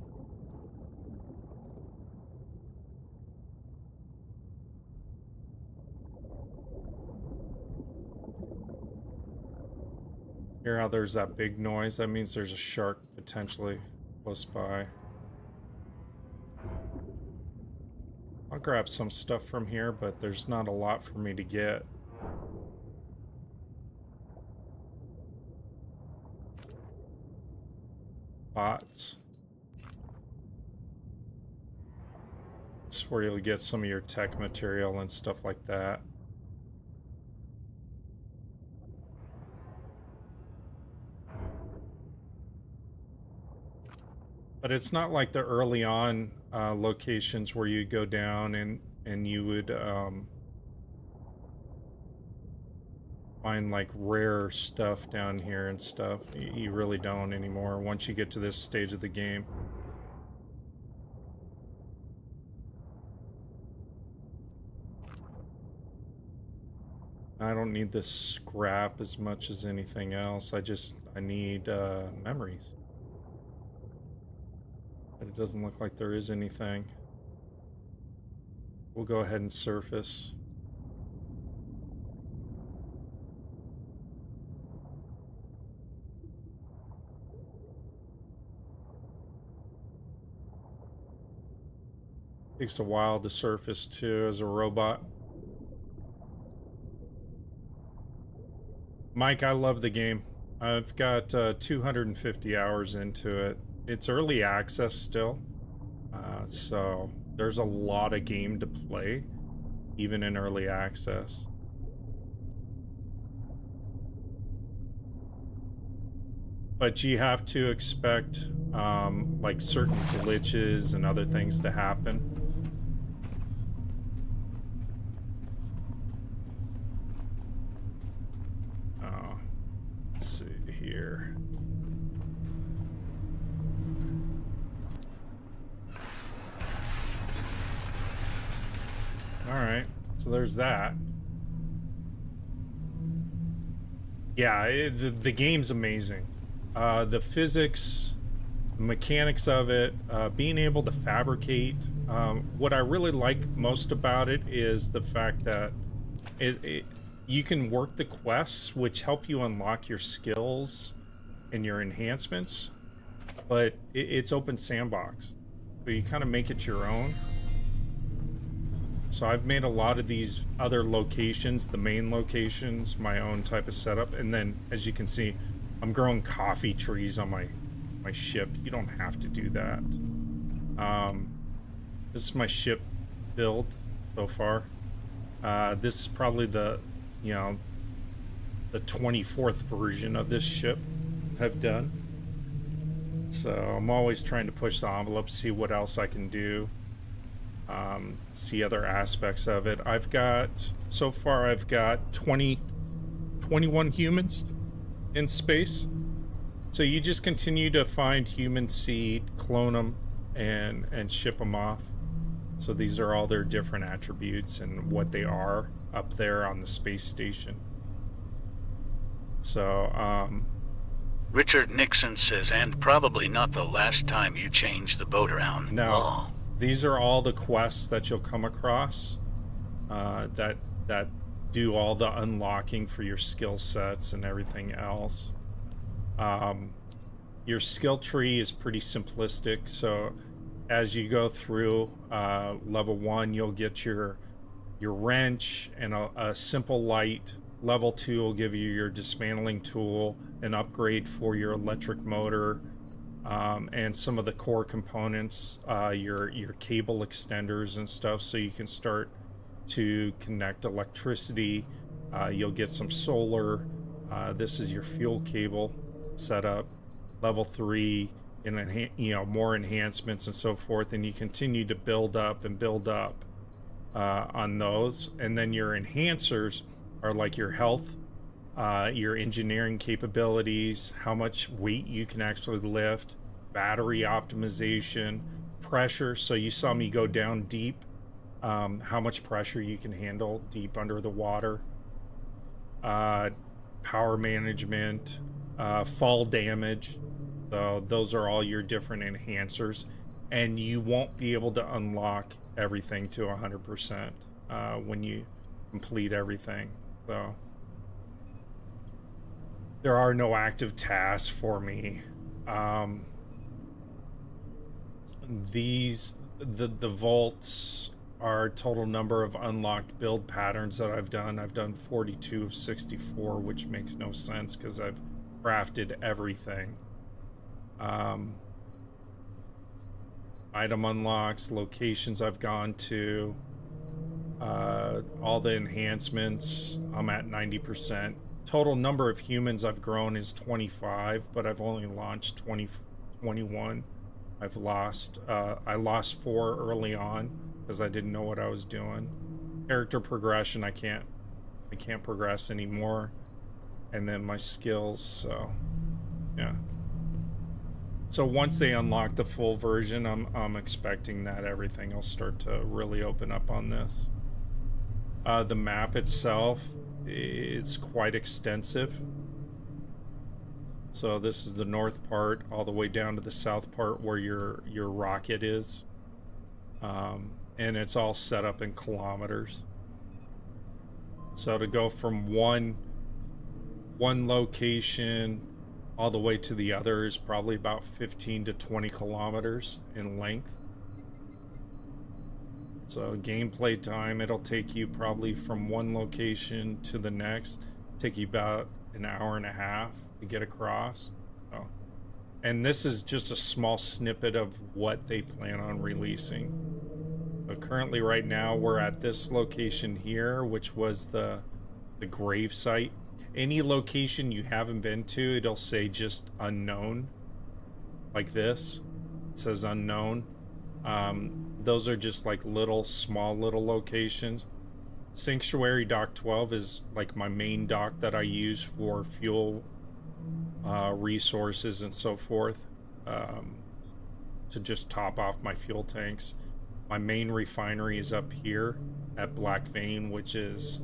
Hear how there's that big noise? That means there's a shark potentially close by. I'll grab some stuff from here, but there's not a lot for me to get. Bots. It's where you'll get some of your tech material and stuff like that. But it's not like the early on locations where you go down and you would find like rare stuff down here and stuff. You really don't anymore once you get to this stage of the game. I don't need this scrap as much as anything else. I need memories. But it doesn't look like there is anything. We'll go ahead and surface. Takes a while to surface too as a robot. Mike, I love the game. I've got 250 hours into it. It's early access still, so there's a lot of game to play, even in early access. But you have to expect like certain glitches and other things to happen. Let's see here. Alright, so there's that. Yeah, the game's amazing. The physics, mechanics of it, being able to fabricate. What I really like most about it is the fact that you can work the quests, which help you unlock your skills and your enhancements, but it's open sandbox, so you kind of make it your own. So I've made a lot of these other locations, the main locations, my own type of setup, and then as you can see, I'm growing coffee trees on my ship. You don't have to do that. This is my ship build so far. This is probably the 24th version of this ship I've done. So I'm always trying to push the envelope, see what else I can do, see other aspects of it. So far I've got 21 humans in space. So you just continue to find human seed, clone them, and ship them off. So these are all their different attributes and what they are up there on the space station. So, Richard Nixon says, and probably not the last time you change the boat around. No, these are all the quests that you'll come across that do all the unlocking for your skill sets and everything else. Your skill tree is pretty simplistic, so as you go through level 1, you'll get your wrench and a simple light. Level 2 will give you your dismantling tool, an upgrade for your electric motor, and some of the core components, your cable extenders and stuff, so you can start to connect electricity. You'll get some solar. This is your fuel cable setup. Level 3, more enhancements and so forth, and you continue to build up and build up on those. And then your enhancers are like your health, your engineering capabilities, how much weight you can actually lift, battery optimization, pressure. So you saw me go down deep, how much pressure you can handle deep under the water. power management, fall damage. So those are all your different enhancers, and you won't be able to unlock everything to 100% when you complete everything. So there are no active tasks for me. The vaults are total number of unlocked build patterns that I've done. I've done 42 of 64, which makes no sense because I've crafted everything. Item unlocks, locations I've gone to, all the enhancements, I'm at 90%. Total number of humans I've grown is 25, but I've only launched 21. I've lost, I lost 4 early on because I didn't know what I was doing. Character progression, I can't progress anymore. And then my skills, so yeah. So once they unlock the full version, I'm expecting that everything will start to really open up on this. The map itself, it's quite extensive. So this is the north part, all the way down to the south part where your rocket is. And it's all set up in kilometers. So to go from one location all the way to the other is probably about 15 to 20 kilometers in length. So gameplay time, it'll take you probably from one location to the next, take you about an hour and a half to get across. So, and this is just a small snippet of what they plan on releasing. So currently right now we're at this location here, which was the grave site. Any location you haven't been to, it'll say just unknown, like this. It says unknown. Those are just like small little locations. Sanctuary Dock 12 is like my main dock that I use for fuel resources and so forth, to just top off my fuel tanks. My main refinery is up here at Black Vein, which is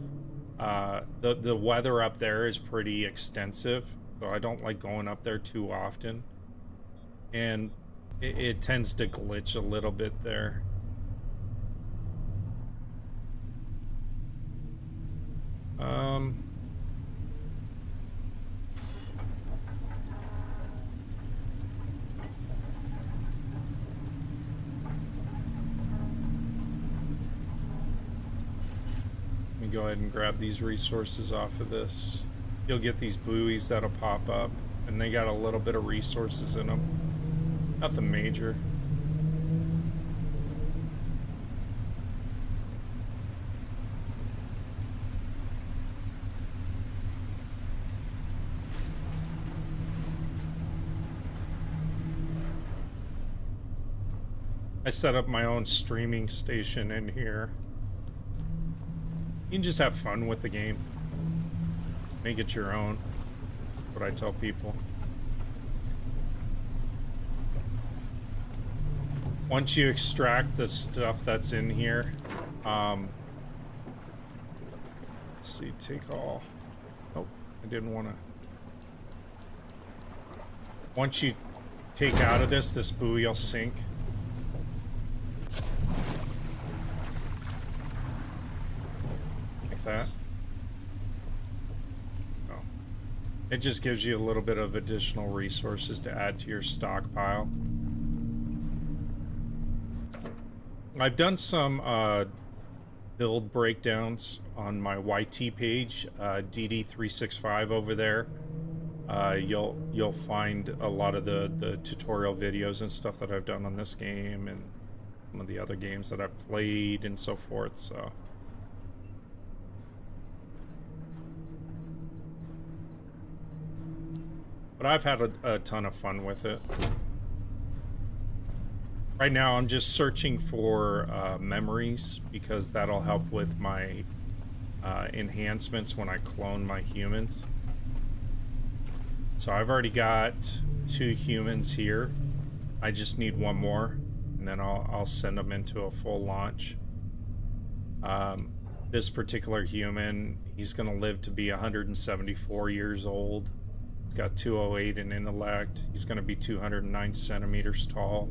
the weather up there is pretty extensive, so I don't like going up there too often, and it tends to glitch a little bit there. Let me go ahead and grab these resources off of this. You'll get these buoys that'll pop up, and they got a little bit of resources in them. Nothing major. I set up my own streaming station in here. You can just have fun with the game. Make it your own. That's what I tell people. Once you extract the stuff that's in here, let's see, take all. Oh, I didn't want to. Once you take out of this buoy will sink. That. Oh. It just gives you a little bit of additional resources to add to your stockpile. I've done some build breakdowns on my YT page, DD365 over there. You'll find a lot of the tutorial videos and stuff that I've done on this game and some of the other games that I've played and so forth, so. But I've had a ton of fun with it. Right now I'm just searching for memories, because that'll help with my enhancements when I clone my humans. So I've already got 2 humans here. I just need 1 the and then I'll send them into a full launch. this particular human, he's going to live to be 174 years old. He's got 208 in intellect. He's going to be 209 centimeters tall.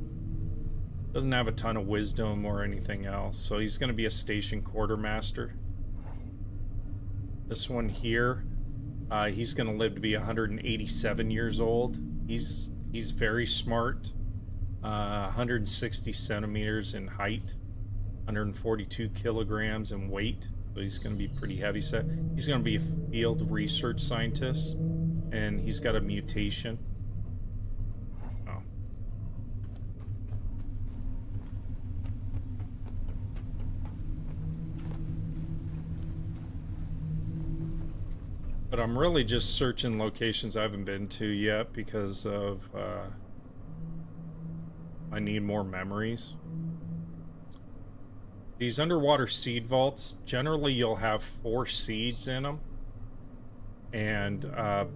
Doesn't have a ton of wisdom or anything else, so he's going to be a station quartermaster. This one here, he's going to live to be 187 years old. He's very smart. 160 centimeters in height, 142 kilograms in weight. So he's going to be pretty heavy set. He's going to be a field research scientist, and he's got a mutation. Oh. But I'm really just searching locations I haven't been to yet because of I need more memories. These underwater seed vaults, generally you'll have 4 seeds in them. And,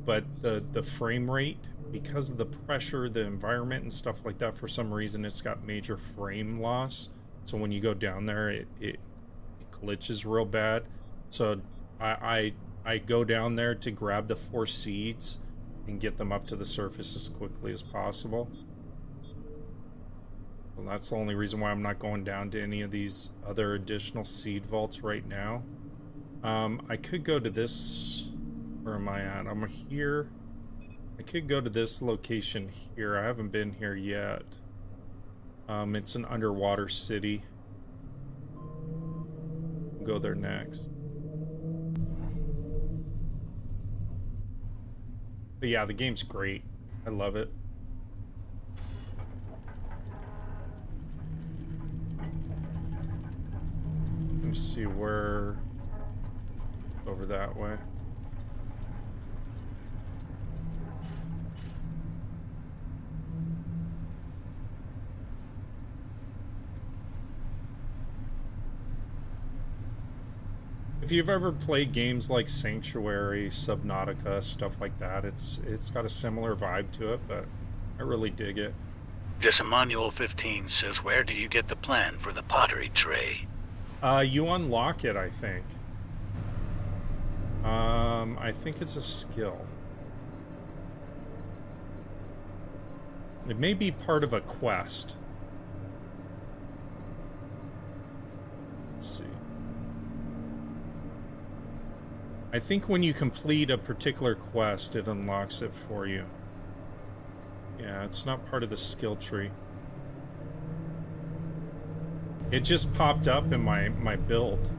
but the frame rate, because of the pressure, the environment and stuff like that, for some reason it's got major frame loss. So when you go down there, it glitches real bad. So I go down there to grab the 4 seeds and get them up to the surface as quickly as possible. Well, that's the only reason why I'm not going down to any of these other additional seed vaults right now. I could go to this. Where am I at? I'm here. I could go to this location here. I haven't been here yet. It's an underwater city. We'll go there next. But yeah, the game's great. I love it. Let me see where... Over that way. If you've ever played games like Sanctuary, Subnautica, stuff like that, it's got a similar vibe to it, but I really dig it. Decimanual 15 says, where do you get the plan for the pottery tray? You unlock it, I think. I think it's a skill. It may be part of a quest. Let's see. I think when you complete a particular quest, it unlocks it for you. Yeah, it's not part of the skill tree. It just popped up in my build.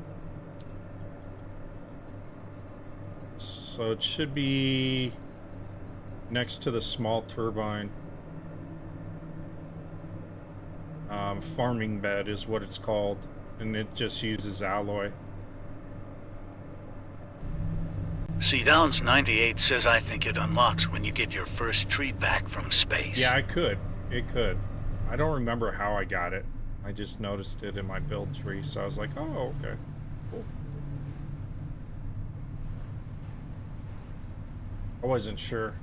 So it should be next to the small turbine. Farming bed is what it's called, and it just uses alloy. C Downs 98 says, I think it unlocks when you get your first tree back from space. Yeah, it could. It could. I don't remember how I got it. I just noticed it in my build tree, so I was like, oh, okay. Cool. I wasn't sure.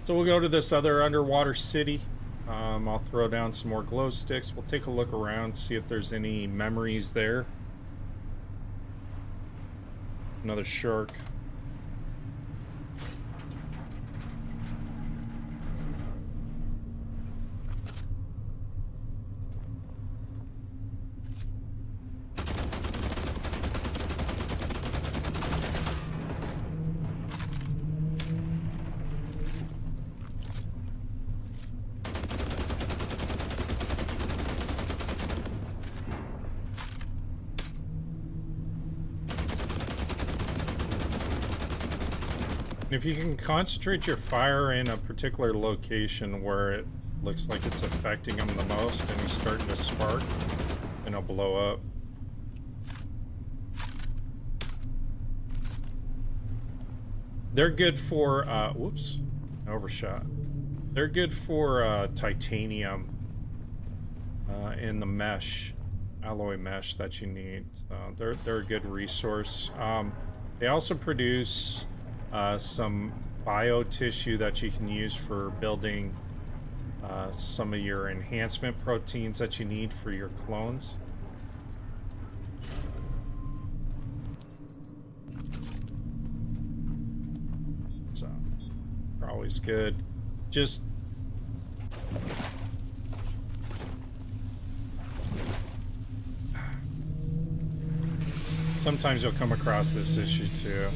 So we'll go to this other underwater city. I'll throw down some more glow sticks. We'll take a look around, see if there's any memories there. Another shark. If you can concentrate your fire in a particular location where it looks like it's affecting him the most and he's starting to spark, then it'll blow up. They're good for, whoops, overshot. They're good for titanium in the mesh, alloy mesh that you need. They're a good resource. They also produce some bio tissue that you can use for building some of your enhancement proteins that you need for your clones. So, they're always good. Just sometimes you'll come across this issue too.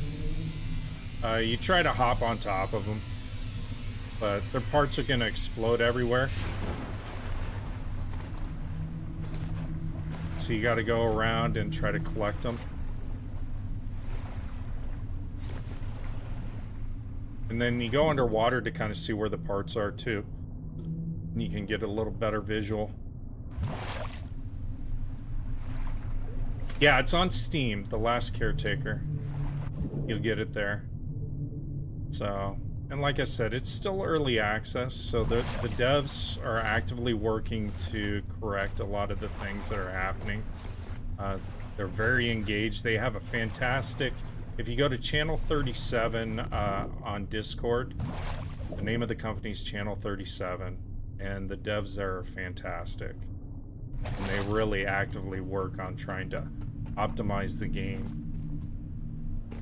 You try to hop on top of them, but their parts are going to explode everywhere. So you got to go around and try to collect them. And then you go underwater to kind of see where the parts are too. And you can get a little better visual. Yeah, it's on Steam, The Last Caretaker. You'll get it there. So, and like I said, it's still early access, so the devs are actively working to correct a lot of the things that are happening. They're very engaged. They have a fantastic... If you go to Channel 37 on Discord, the name of the company is Channel 37, and the devs there are fantastic. And they really actively work on trying to optimize the game.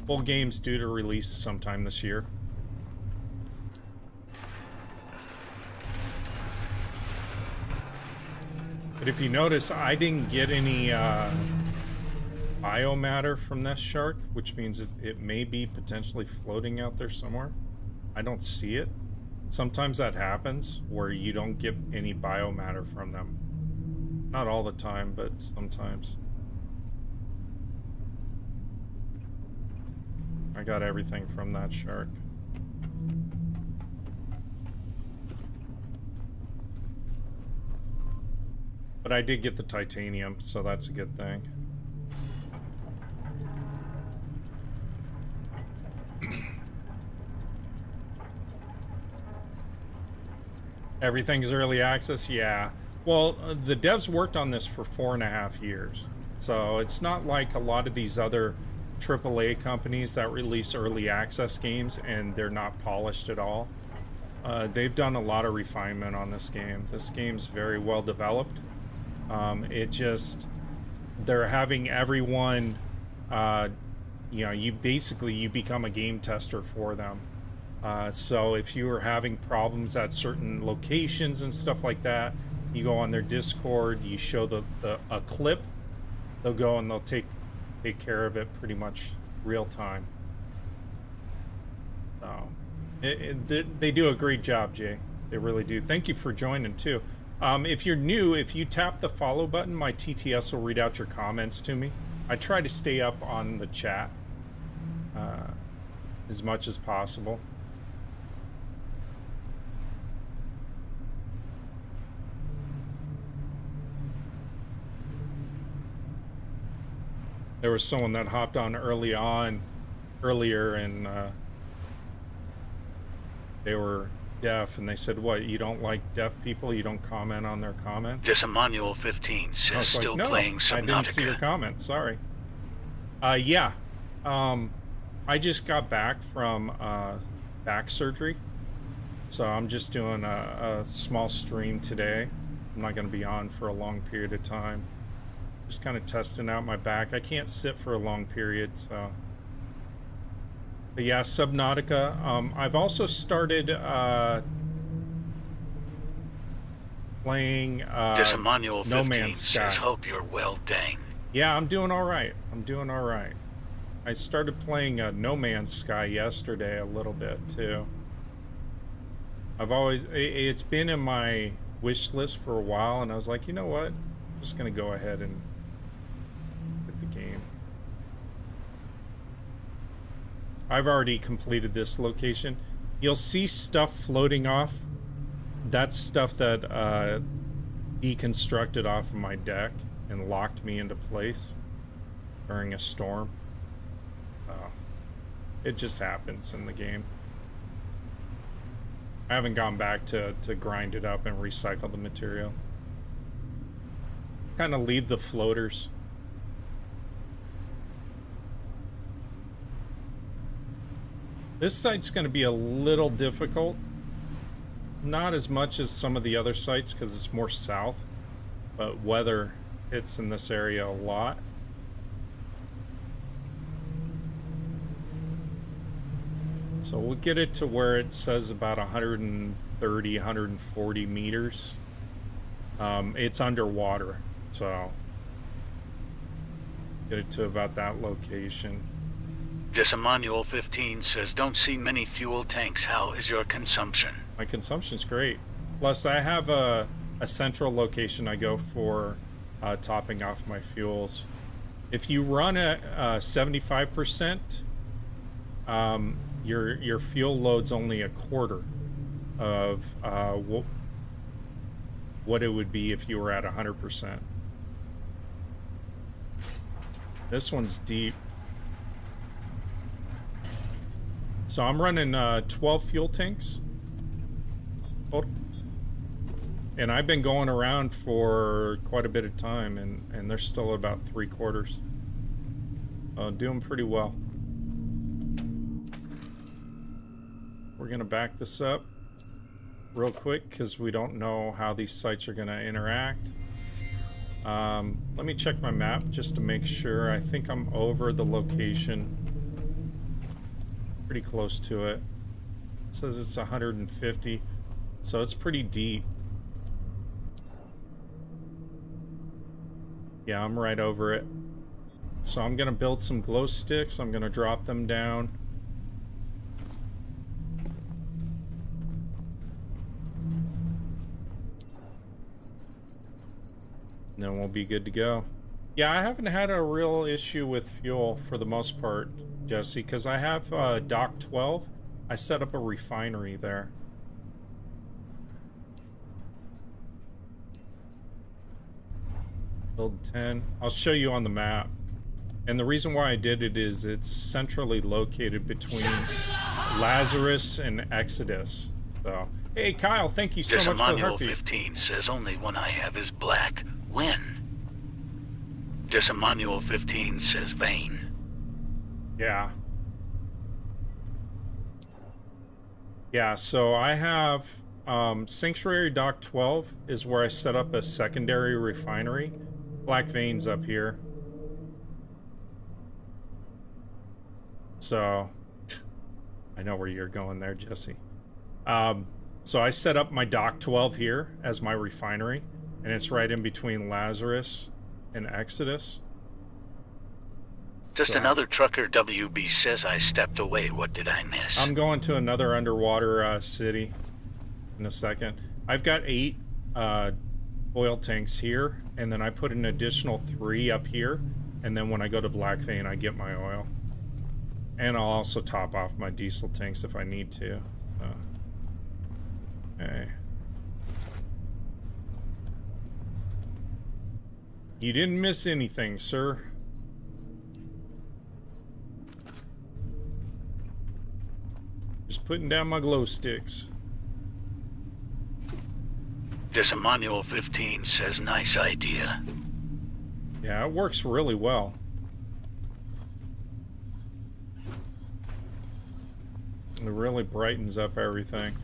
Full game's due to release sometime this year. But if you notice, I didn't get any biomatter from this shark, which means it may be potentially floating out there somewhere. I don't see it. Sometimes that happens where you don't get any biomatter from them. Not all the time, but sometimes. I got everything from that shark. But I did get the titanium, so that's a good thing. Everything's early access? Yeah. Well, the devs worked on this for 4.5 years. So it's not like a lot of these other AAA companies that release early access games and they're not polished at all. They've done a lot of refinement on this game. This game's very well developed. They're having everyone, you know, you become a game tester for them. So if you are having problems at certain locations and stuff like that, you go on their Discord, you show a clip, they'll go and they'll take care of it pretty much real time. So they do a great job, Jay. They really do. Thank you for joining too. If you're new, if you tap the follow button, my TTS will read out your comments to me. I try to stay up on the chat as much as possible. There was someone that hopped on earlier and they were deaf, and they said, what, you don't like deaf people? You don't comment on their comments? This Emmanuel 15 says still no, playing Subnautica. I didn't see your comment, sorry. Yeah. I just got back from back surgery, so I'm just doing a small stream today. I'm not going to be on for a long period of time. Just kind of testing out my back. I can't sit for a long period, so. But yeah, Subnautica. I've also started playing this Emmanuel 15 No Man's Sky. says, hope you're well, Dane. Yeah, I'm doing all right. I'm doing all right. I started playing No Man's Sky yesterday a little bit too. It's been in my wish list for a while, and I was like, you know what? I'm just gonna go ahead and hit the game. I've already completed this location. You'll see stuff floating off. That's stuff that deconstructed off of my deck and locked me into place during a storm. It just happens in the game. I haven't gone back to grind it up and recycle the material. Kind of leave the floaters. This site's going to be a little difficult not as much as some of the other sites because it's more south, but weather hits in this area a lot. So we'll get it to where it says about 130, 140 meters. It's underwater, so get it to about that location. Decimanual 15 says, don't see many fuel tanks. How is your consumption? My consumption's great. Plus, I have a central location I go for topping off my fuels. If you run at 75%, your fuel load's only a quarter of what it would be if you were at 100%. This one's deep. So I'm running 12 fuel tanks total. And I've been going around for quite a bit of time, and they're still about 3/4. Doing pretty well. We're gonna back this up real quick because we don't know how these sites are gonna interact. Let me check my map just to make sure. I think I'm over the location. Pretty close to it. It says it's 150, so it's pretty deep. Yeah, I'm right over it. So I'm gonna build some glow sticks. I'm gonna drop them down. And then we'll be good to go. Yeah, I haven't had a real issue with fuel for the most part, Jesse, because I have Dock 12. I set up a refinery there. Build 10. I'll show you on the map. And the reason why I did it is it's centrally located between Lazarus and Exodus. So, hey Kyle, thank you so much for the Decimanual heartbeat. 15 says, only one I have is black. When? Decimanual 15 says, vain. Yeah. Yeah, so I have Sanctuary Dock 12 is where I set up a secondary refinery. Black Veins up here. So, I know where you're going there, Jesse. So I set up my Dock 12 here as my refinery, and it's right in between Lazarus and Exodus. Just another trucker WB says I stepped away. What did I miss? I'm going to another underwater city in a second. I've got 8 oil tanks here, and then I put an additional 3 up here, and then when I go to Black Vein, I get my oil. And I'll also top off my diesel tanks if I need to. Okay. You didn't miss anything, sir. Just putting down my glow sticks. Decimanual 15 says, nice idea. Yeah, it works really well. It really brightens up everything.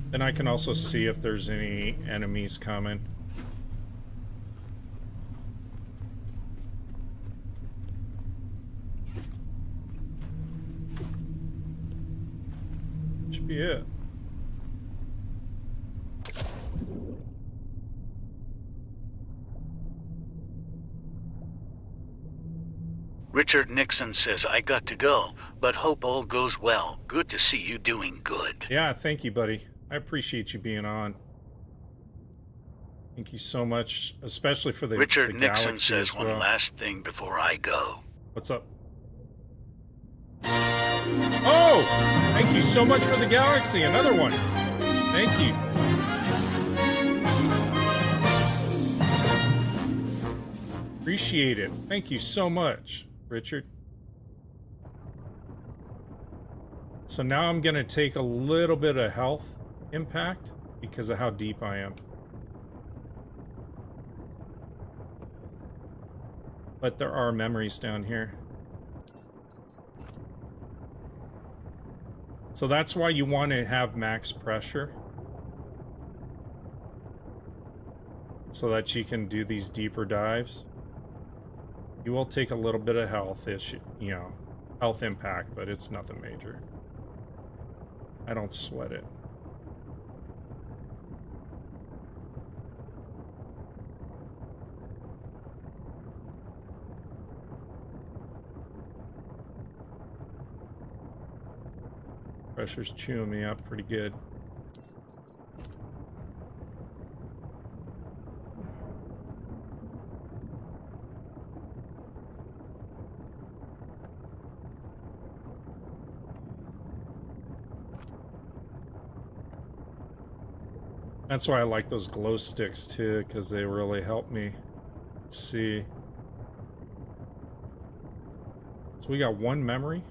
Then I can also see if there's any enemies coming. Should be it. Richard Nixon says, I got to go, but hope all goes well. Good to see you doing good. Yeah, thank you, buddy. I appreciate you being on. Thank you so much, especially for the Richard the Nixon galaxy says, as one well. last thing before I go. What's up? Oh! Thank you so much for the galaxy. Another one. Thank you. Appreciate it. Thank you so much, Richard. So now I'm going to take a little bit of health impact because of how deep I am. But there are memories down here. So that's why you want to have max pressure. So that you can do these deeper dives. You will take a little bit of health issue, you know, health impact, but it's nothing major. I don't sweat it. Pressure's chewing me up pretty good. That's why I like those glow sticks too, because they really help me see. So we got one memory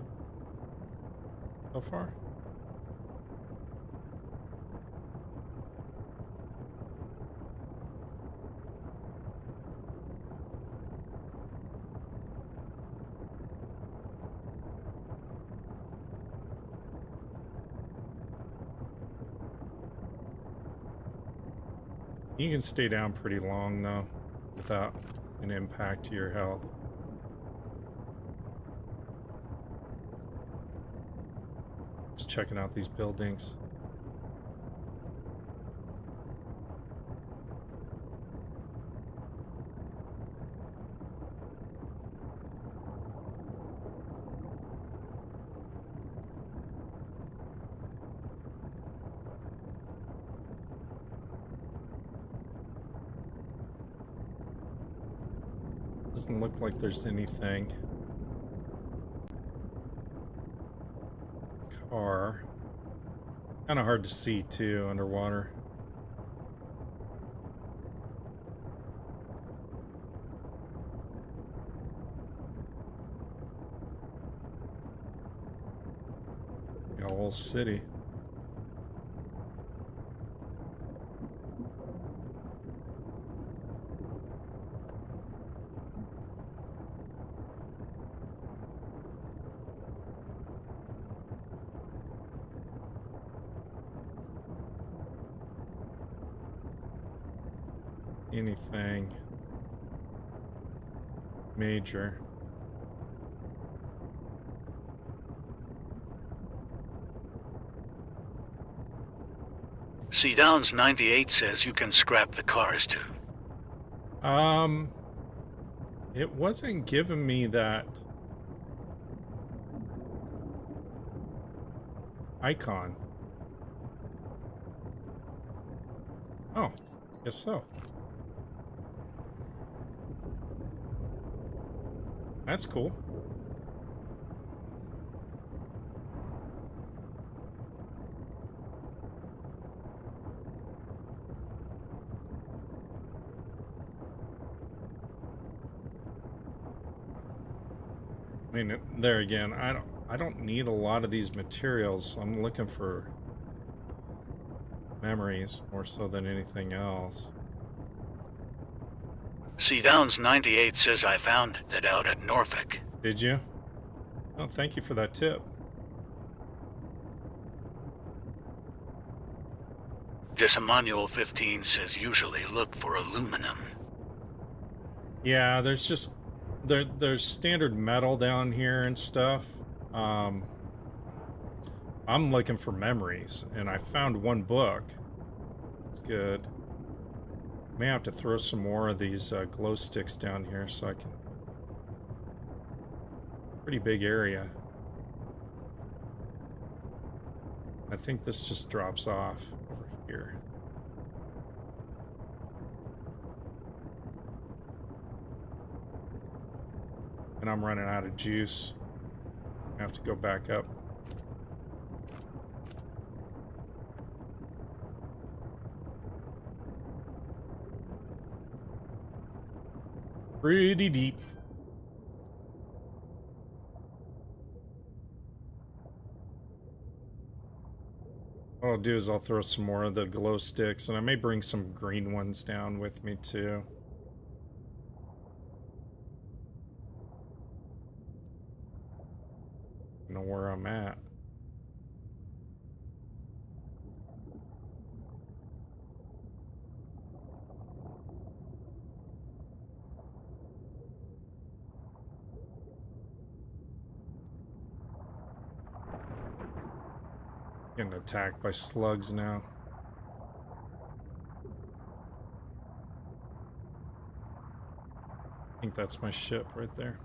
so far. You can stay down pretty long though, without an impact to your health. Just checking out these buildings. Doesn't look like there's anything. Car. Kind of hard to see too underwater. The whole city. Anything major. See, Downs 98 says you can scrap the cars too. It wasn't giving me that icon. Oh, guess so. That's cool. I mean, there again, I don't need a lot of these materials. I'm looking for memories more so than anything else. See, Downs 98 says I found that out at Norfolk. Did you? Oh, thank you for that tip. Decimanual 15 says usually look for aluminum. Yeah, there's just there's standard metal down here and stuff. I'm looking for memories, and I found one book. It's good. May have to throw some more of these glow sticks down here so I can. Pretty big area. I think this just drops off over here. And I'm running out of juice. I have to go back up. Pretty deep. What I'll do is I'll throw some more of the glow sticks, and I may bring some green ones down with me too. I know where I'm at. Getting attacked by slugs now. I think that's my ship right there.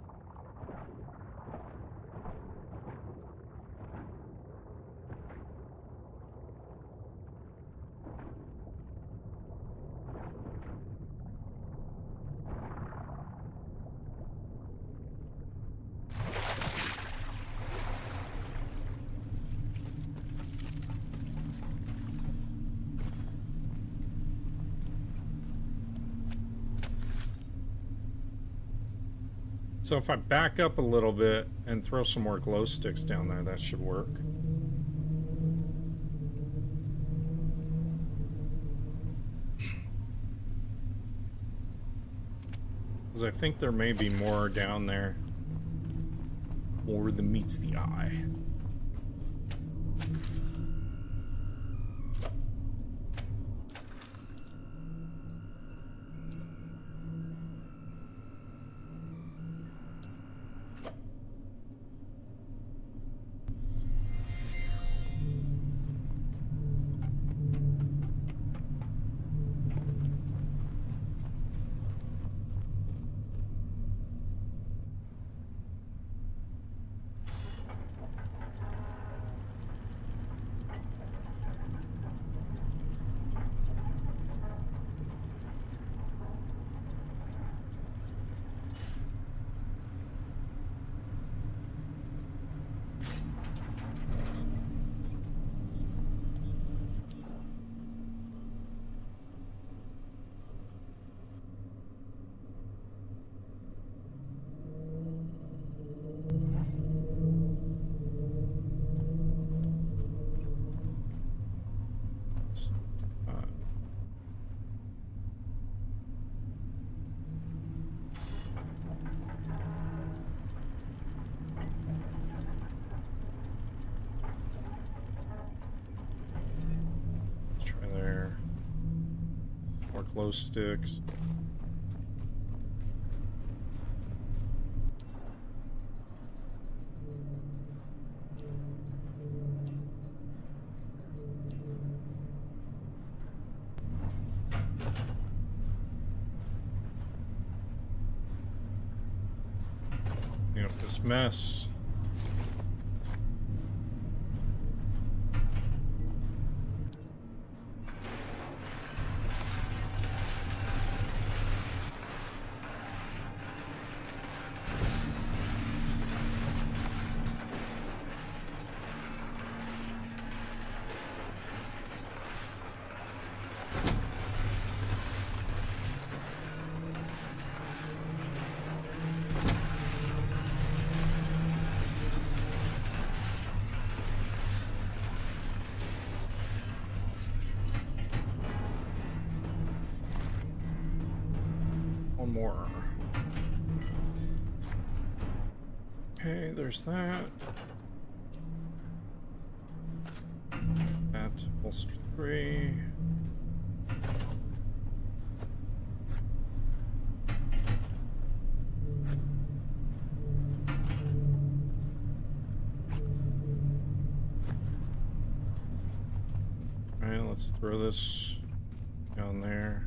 So if I back up a little bit and throw some more glow sticks down there, that should work. Because I think there may be more down there. More than meets the eye. Glow sticks. Clean up this mess. More. Okay, there's that. That holster 3. Alright, let's throw this down there.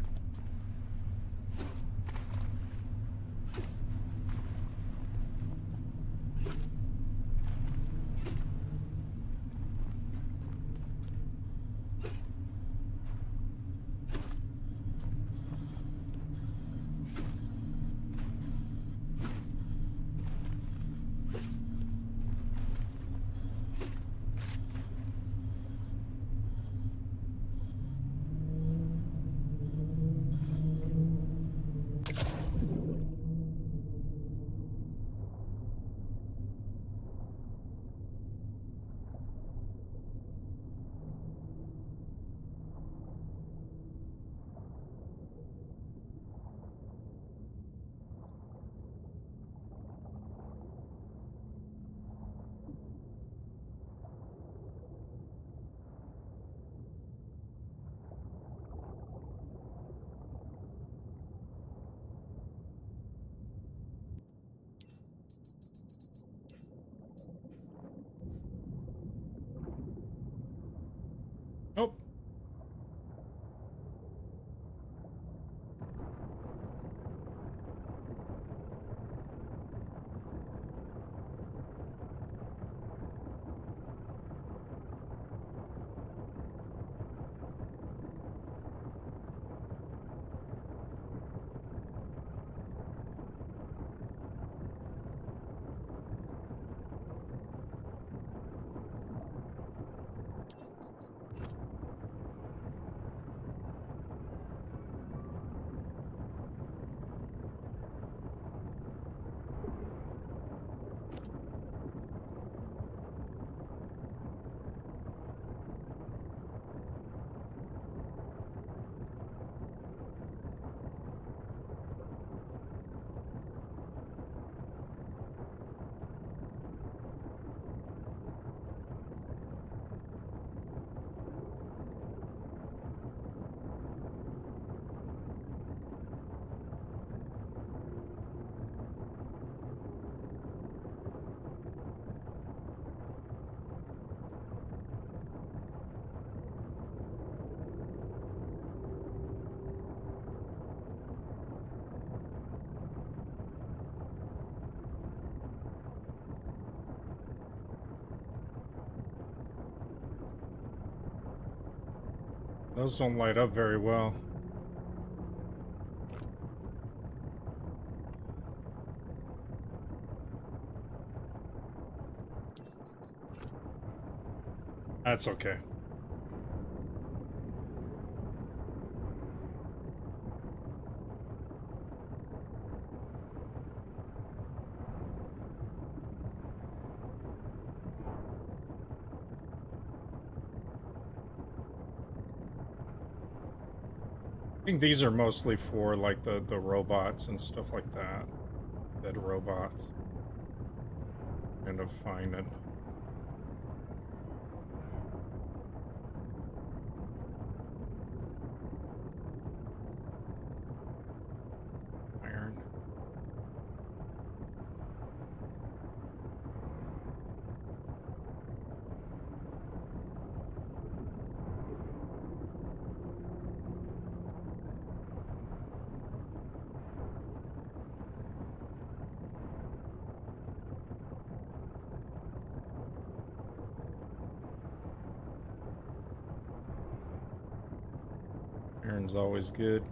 Those don't light up very well. That's okay. I think these are mostly for like the robots and stuff like that. Dead robots. End up finding. Iron. Iron's always good.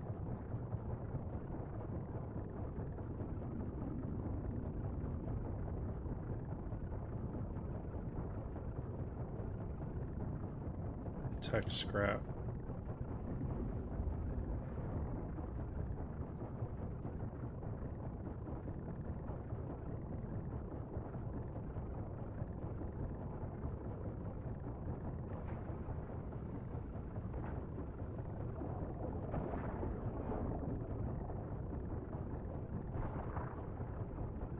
Tech scrap.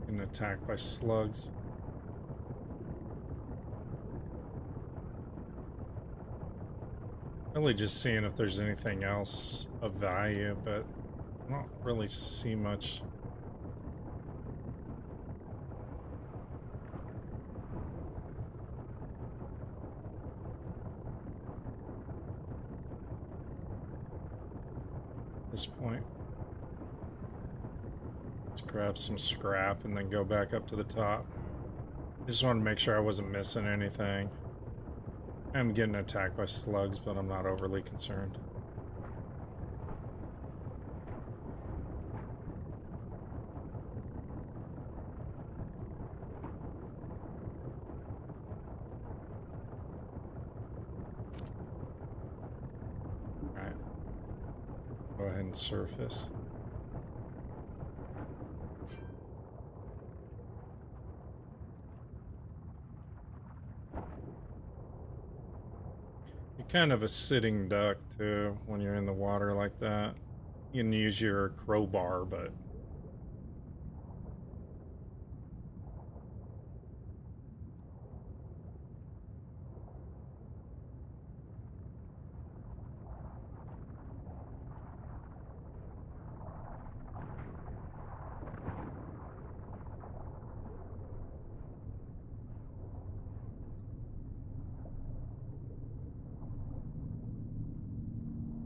Getting attacked by slugs. Really just seeing if there's anything else of value, but I don't really see much. At this point. Let's grab some scrap and then go back up to the top. Just wanted to make sure I wasn't missing anything. I'm getting attacked by slugs, but I'm not overly concerned. Alright. Go ahead and surface. Kind of a sitting duck too when you're in the water like that. You can use your crowbar, but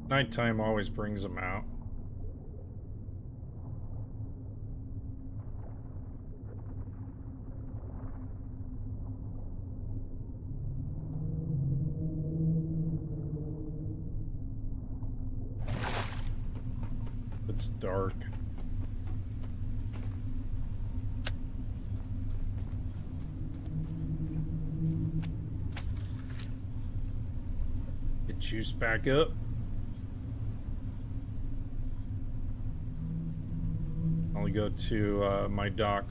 nighttime always brings them out. It's dark. Get juice back up. I'll go to my dock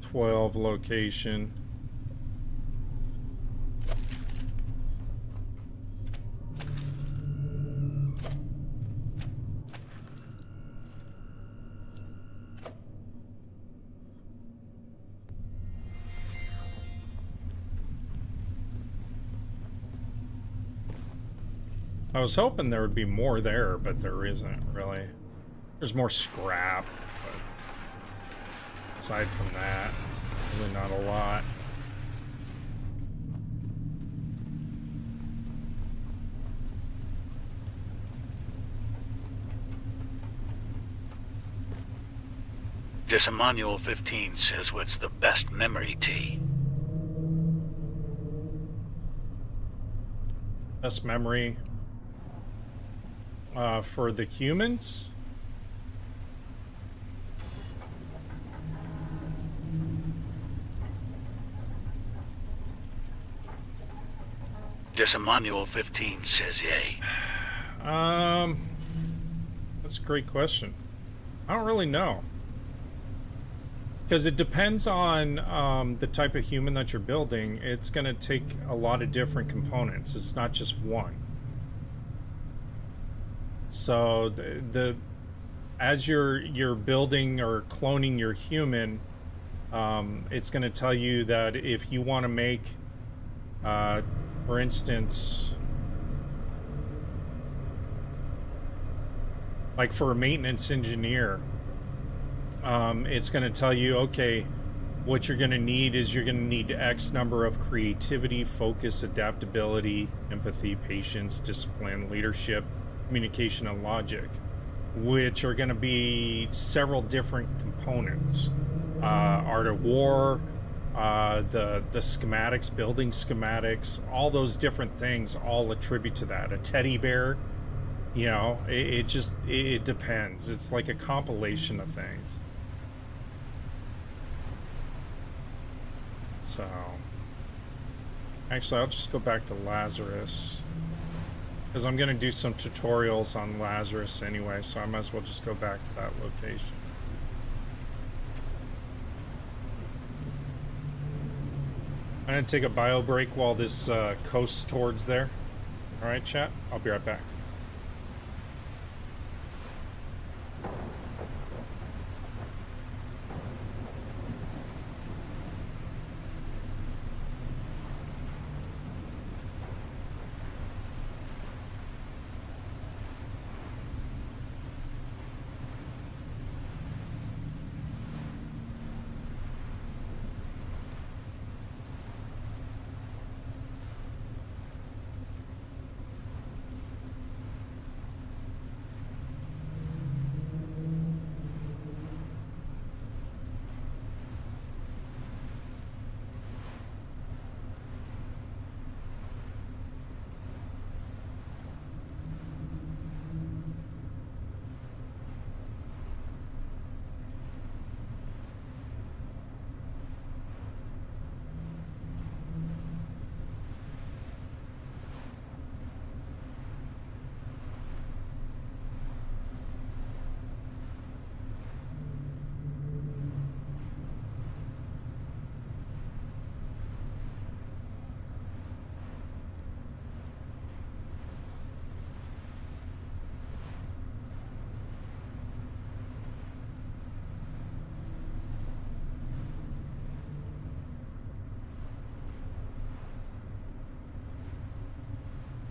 12 location. I was hoping there would be more there, but there isn't really. There's more scrap. Aside from that, really not a lot. This Manual 15 says what's the best memory tea. Best memory. For the humans, Decimanual 15 says yay. that's a great question. I don't really know. Because it depends on the type of human that you're building. It's going to take a lot of different components. It's not just one. So as you're building or cloning your human, it's going to tell you that if you want to make, for instance, like for a maintenance engineer, it's going to tell you, okay, what you're going to need is you're going to need X number of creativity, focus, adaptability, empathy, patience, discipline, leadership, communication, and logic, which are going to be several different components. Art of war, the schematics, building schematics, all those different things all attribute to that. A teddy bear, you know, it depends. It's like a compilation of things. So, actually, I'll just go back to Lazarus, because I'm going to do some tutorials on Lazarus anyway, so I might as well just go back to that location. I'm going to take a bio break while this coasts towards there. Alright, chat? I'll be right back.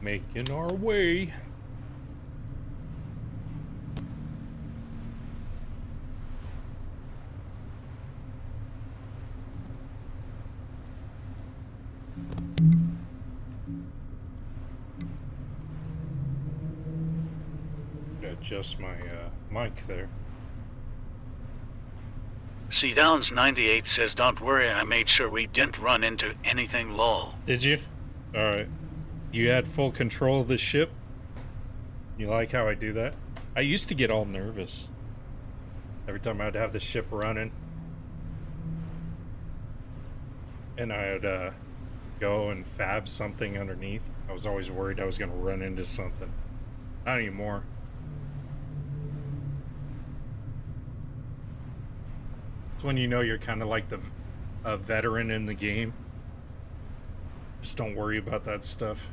Making our way. Adjust my mic there. C Downs 98 says, don't worry, I made sure we didn't run into anything low. Did you? Alright. You had full control of the ship? You like how I do that? I used to get all nervous every time I'd have the ship running. And I'd go and fab something underneath. I was always worried I was going to run into something. Not anymore. It's when you know you're kind of like a veteran in the game. Just don't worry about that stuff.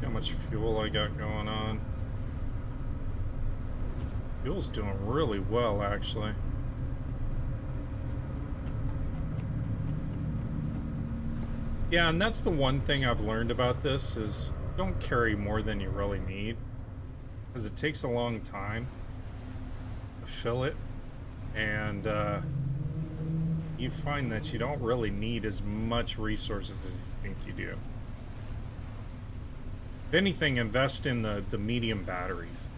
How much fuel I got going on. Fuel's doing really well, actually. Yeah, and that's the one thing I've learned about this is don't carry more than you really need, because it takes a long time to fill it, and you find that you don't really need as much resources as you think you do. If anything, invest in the medium batteries.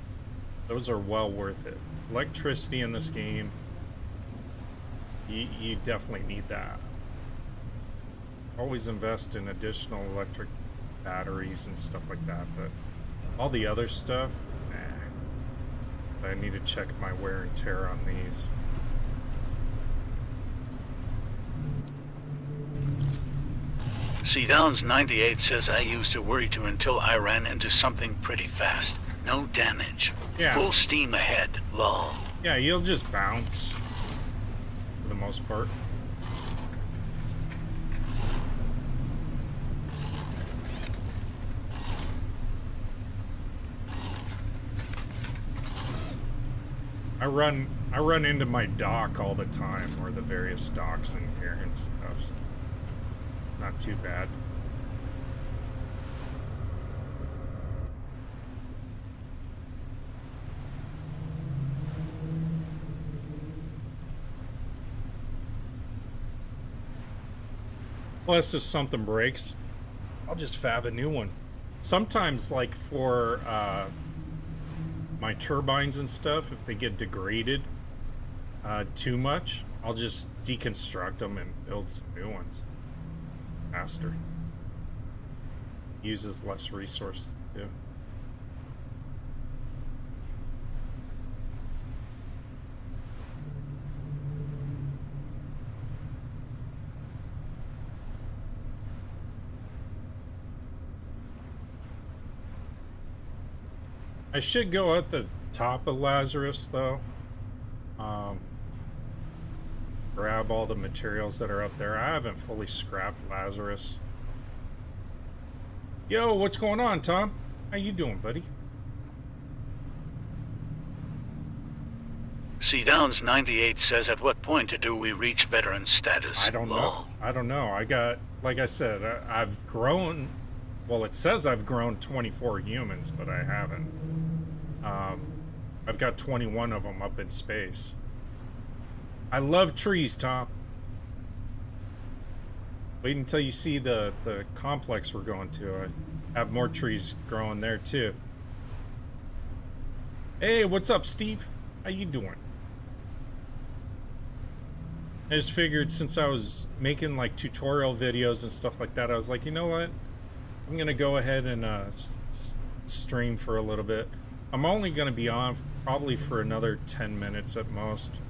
Those are well worth it. Electricity in this game, you definitely need that. always invest in additional electric batteries and stuff like that, but all the other stuff, nah. I need to check my wear and tear on these. See, Downs 98 says I used to worry too until I ran into something pretty fast. No damage. Yeah. Full steam ahead, lol. Yeah, you'll just bounce for the most part. I run into my dock all the time, or the various docks in here and stuff. So it's not too bad. Plus, if something breaks, I'll just fab a new one. Sometimes, like for my turbines and stuff, if they get degraded too much, I'll just deconstruct them and build some new ones faster. Uses less resources to do. I should go at the top of Lazarus, though. Grab all the materials that are up there. I haven't fully scrapped Lazarus. Yo, what's going on, Tom? How you doing, buddy? See, Downs 98 says at what point do we reach veteran status? I don't know. Lol. I don't know. I got, like I said, I've grown. Well, it says I've grown 24 humans, but I haven't. I've got 21 of them up in space. I love trees, Tom. Wait until you see the complex we're going to. I have more trees growing there, too. Hey, what's up, Steve? How you doing? I just figured since I was making, like, tutorial videos and stuff like that, I was like, you know what? I'm going to go ahead and stream for a little bit. I'm only going to be on probably for another 10 minutes at most.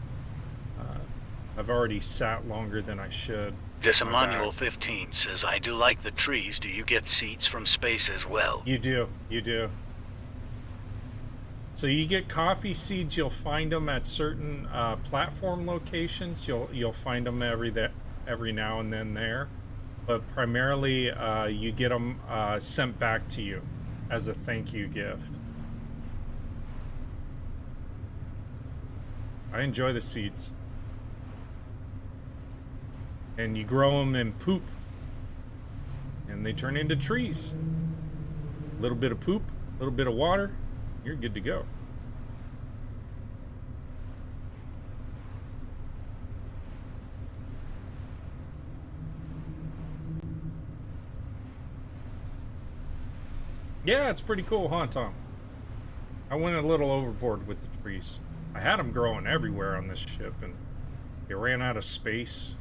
I've already sat longer than I should. Decimanual 15 says I do like the trees. Do you get seeds from space as well? You do. You do. So you get coffee seeds. You'll find them at certain platform locations. You'll find them every now and then there. But primarily, you get them sent back to you as a thank you gift. I enjoy the seeds. And you grow them in poop. And they turn into trees. A little bit of poop, a little bit of water, you're good to go. Yeah, it's pretty cool, huh, Tom? I went a little overboard with the trees. I had them growing everywhere on this ship, and they ran out of space.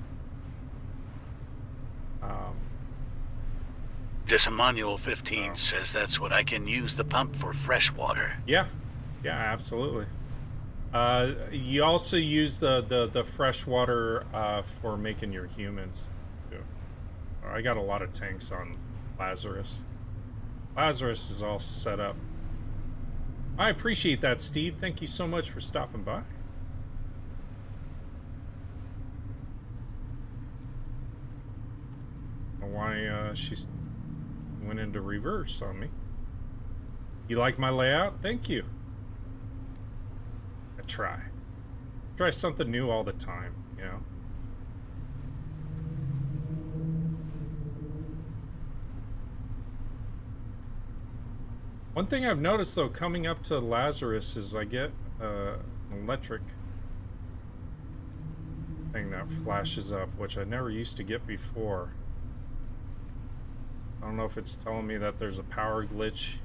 Decimanual 15 says that's what I can use the pump for fresh water. Yeah, absolutely. You also use the fresh water for making your humans. Too. I got a lot of tanks on Lazarus. Lazarus is all set up. I appreciate that, Steve. Thank you so much for stopping by. Why she's went into reverse on me. You like my layout? Thank you. I try something new all the time, you know. One thing I've noticed though coming up to Lazarus is I get an electric thing that flashes up, which I never used to get before. I don't know if it's telling me that there's a power glitch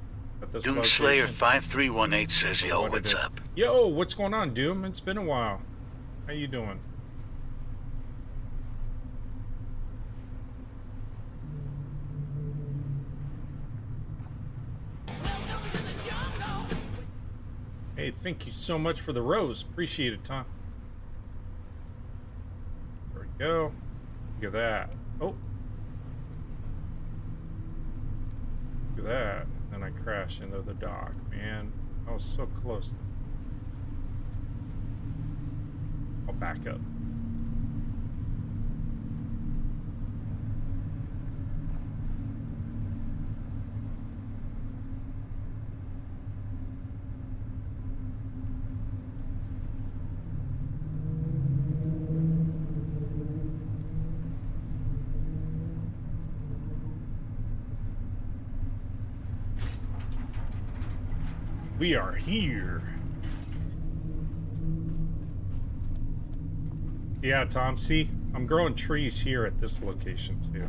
at this location. Doomslayer 5318 says, yo, what's up? Yo, what's going on, Doom? It's been a while. How you doing? Hey, thank you so much for the rose. Appreciate it, Tom. There we go. Look at that. Oh. Look at that. And then I crash into the dock. Man, I was so close. I'll back up. We are here. Yeah, Tom, see? I'm growing trees here at this location, too.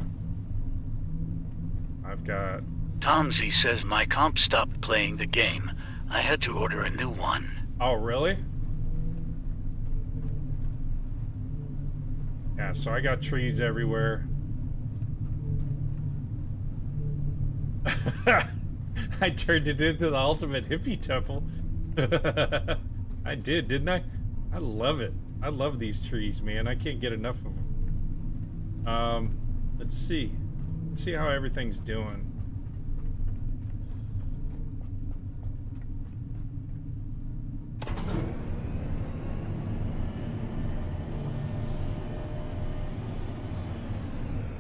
I've got... Tomsy says my comp stopped playing the game. I had to order a new one. Oh, really? Yeah, so I got trees everywhere. I turned it into the ultimate hippie temple. I did, didn't I? I love it. I love these trees, man. I can't get enough of them. Let's see. Let's see how everything's doing.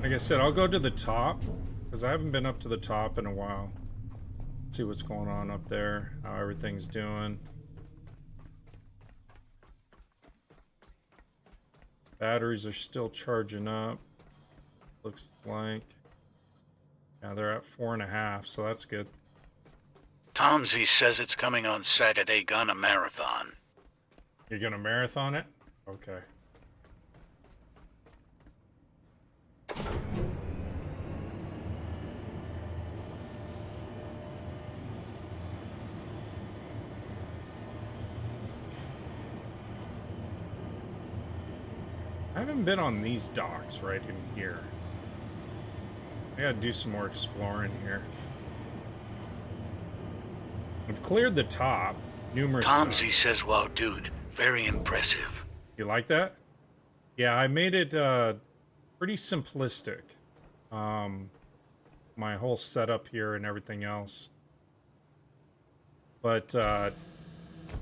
Like I said, I'll go to the top, because I haven't been up to the top in a while. See what's going on up there, how everything's doing. Batteries are still charging up, looks like. Yeah, they're at 4.5, so that's good. Tomsy says it's coming on Saturday, gonna marathon. You're gonna marathon it? Okay. I haven't been on these docks right in here. I gotta do some more exploring here. I've cleared the top numerous times. Tomsy says, wow, dude, very impressive. You like that? Yeah, I made it pretty simplistic. My whole setup here and everything else. But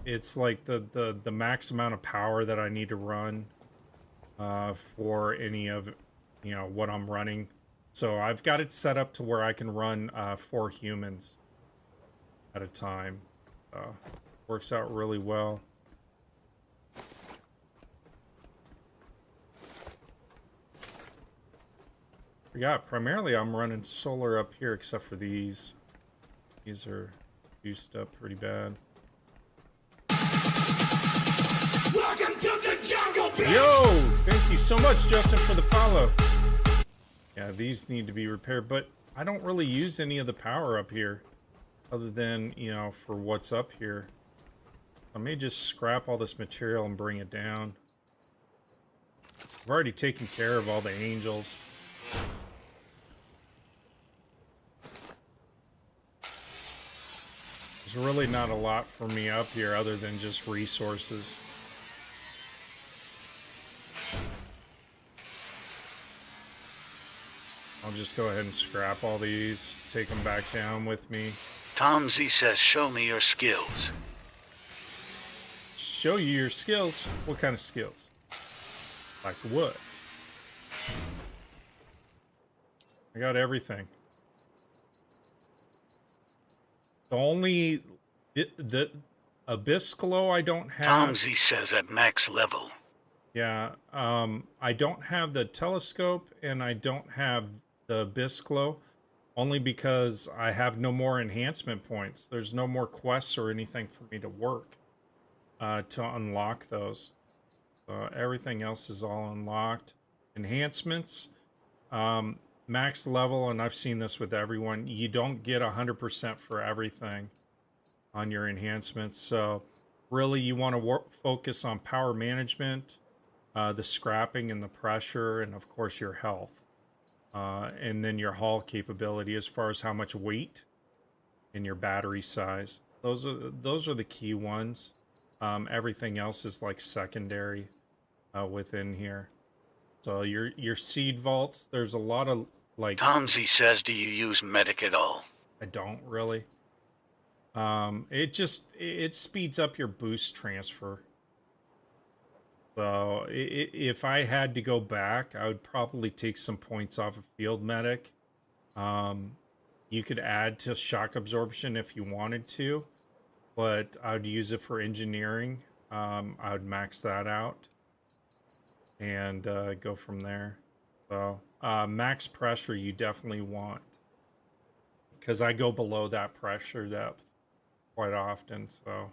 it's like the max amount of power that I need to run for any of, you know, what I'm running. So I've got it set up to where I can run 4 humans at a time. Works out really well. Yeah, primarily I'm running solar up here, except for these. These are juiced up pretty bad. Welcome to the jungle, bitch! Yo! Thank you so much, Justin, for the follow. Yeah, these need to be repaired, but I don't really use any of the power up here, other than, you know, for what's up here. I may just scrap all this material and bring it down. I've already taken care of all the angels. There's really not a lot for me up here other than just resources. I'll just go ahead and scrap all these, take them back down with me. Tomsy says, show me your skills. Show you your skills? What kind of skills? Like what? I got everything. The only... the Abyss Glow I don't have... Tomsy says at max level. Yeah, I don't have the telescope and I don't have the Abyss Glow, only because I have no more enhancement points. There's no more quests or anything for me to work to unlock those. Everything else is all unlocked. Enhancements, max level, and I've seen this with everyone, you don't get 100% for everything on your enhancements. So really you want to focus on power management, the scrapping and the pressure, and of course your health. And then your haul capability as far as how much weight and your battery size. Those are the key ones. Everything else is like secondary within here. So your seed vaults, there's a lot of like Tomsy says, do you use medic at all? I don't really. It speeds up your boost transfer. So if I had to go back, I would probably take some points off of field medic. You could add to shock absorption if you wanted to, but I would use it for engineering. I would max that out and go from there. So max pressure you definitely want, because I go below that pressure depth quite often. So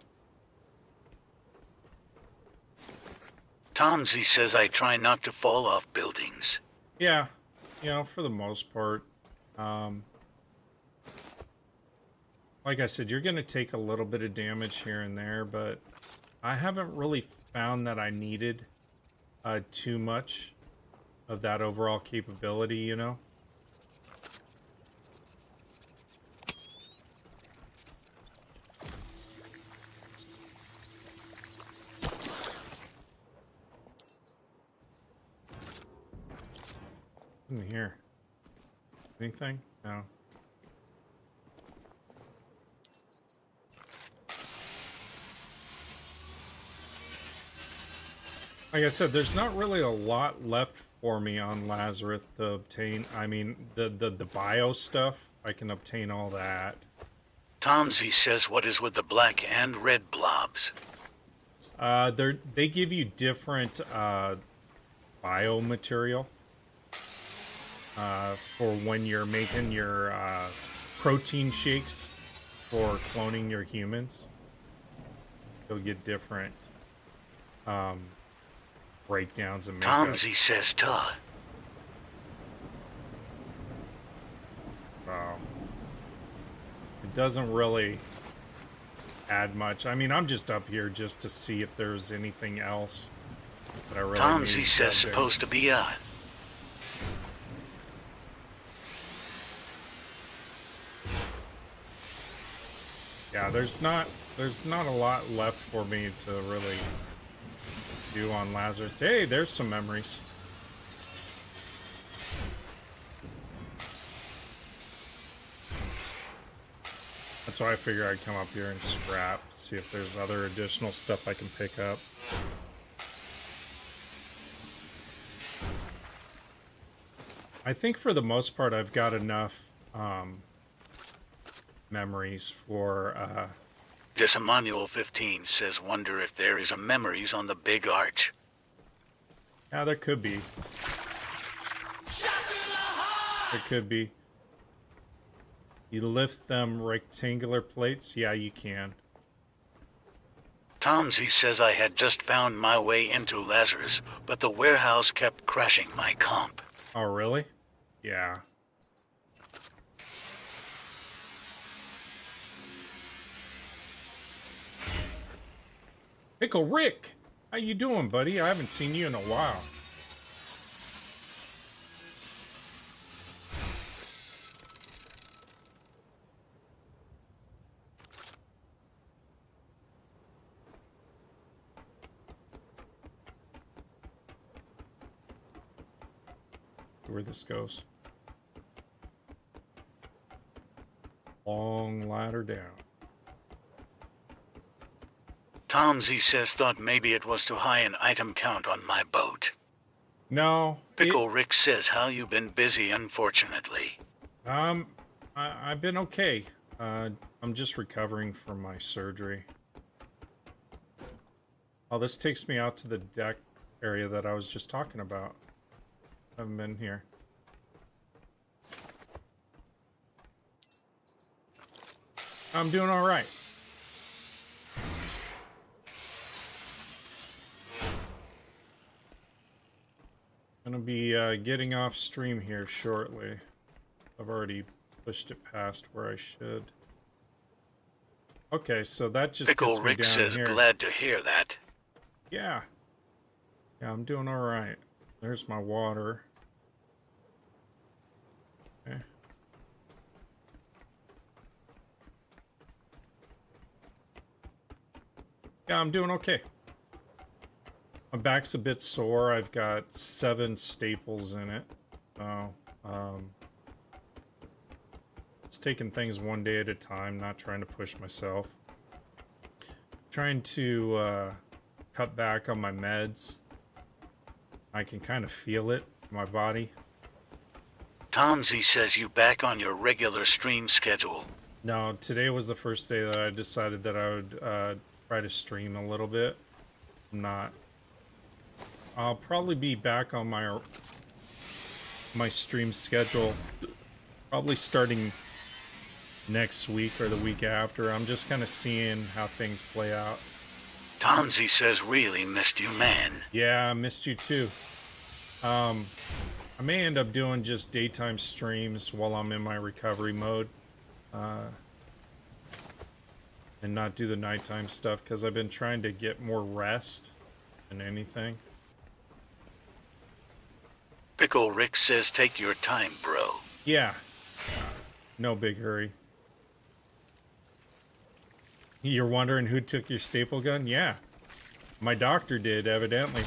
Tomsy says I try not to fall off buildings. yeah, for the most part. Like I said, you're going to take a little bit of damage here and there, but I haven't really found that I needed too much of that overall capability, you know? In here. Anything? No. Like I said, there's not really a lot left for me on Lazarus to obtain. I mean, the bio stuff, I can obtain all that. Tomsy says, what is with the black and red blobs? They give you different bio material for when you're making your protein shakes for cloning your humans. You'll get different breakdowns and makeups. Tomsy says, tuh. Wow. It doesn't really add much. I mean, I'm just up here just to see if there's anything else that I really Tomsy need says up there. supposed to be on. Yeah, there's not a lot left for me to really do on Lazarus. Hey, there's some memories. That's why I figure I'd come up here and scrap, see if there's other additional stuff I can pick up. I think for the most part I've got enough memories for This Emmanuel 15 says, wonder if there is a memories on the big arch. yeah, there could be. There could be. You lift them rectangular plates? Yeah, you can. Tomsy says I had just found my way into Lazarus, but the warehouse kept crashing my comp. Oh, really? Yeah. Pickle Rick! How you doing, buddy? I haven't seen you in a while. Where this goes. Long ladder down. Tomsy says thought maybe it was too high an item count on my boat. No. Pickle Rick says how you been busy, unfortunately. I've been okay. I'm just recovering from my surgery. Oh, this takes me out to the deck area that I was just talking about. Haven't been here. I'm doing all right. Gonna be getting off stream here shortly. I've already pushed it past where I should. Okay, so that just Pickle gets me Rick down says here. glad to hear that. Yeah. Yeah, I'm doing all right. There's my water. Okay. Yeah, I'm doing okay. My back's a bit sore. I've got 7 staples in it. So, just taking things one day at a time, not trying to push myself. Trying to cut back on my meds. I can kind of feel it in my body. Tomsy says you back on your regular stream schedule. No, today was the first day that I decided that I would try to stream a little bit. I'm not. I'll probably be back on my stream schedule probably starting next week or the week after. I'm just kind of seeing how things play out. Tomsy says really missed you, man. Yeah, I missed you too. I may end up doing just daytime streams while I'm in my recovery mode. And not do the nighttime stuff because I've been trying to get more rest than anything. Pickle Rick says take your time, bro. Yeah. No big hurry. You're wondering who took your staple gun? Yeah. My doctor did, evidently.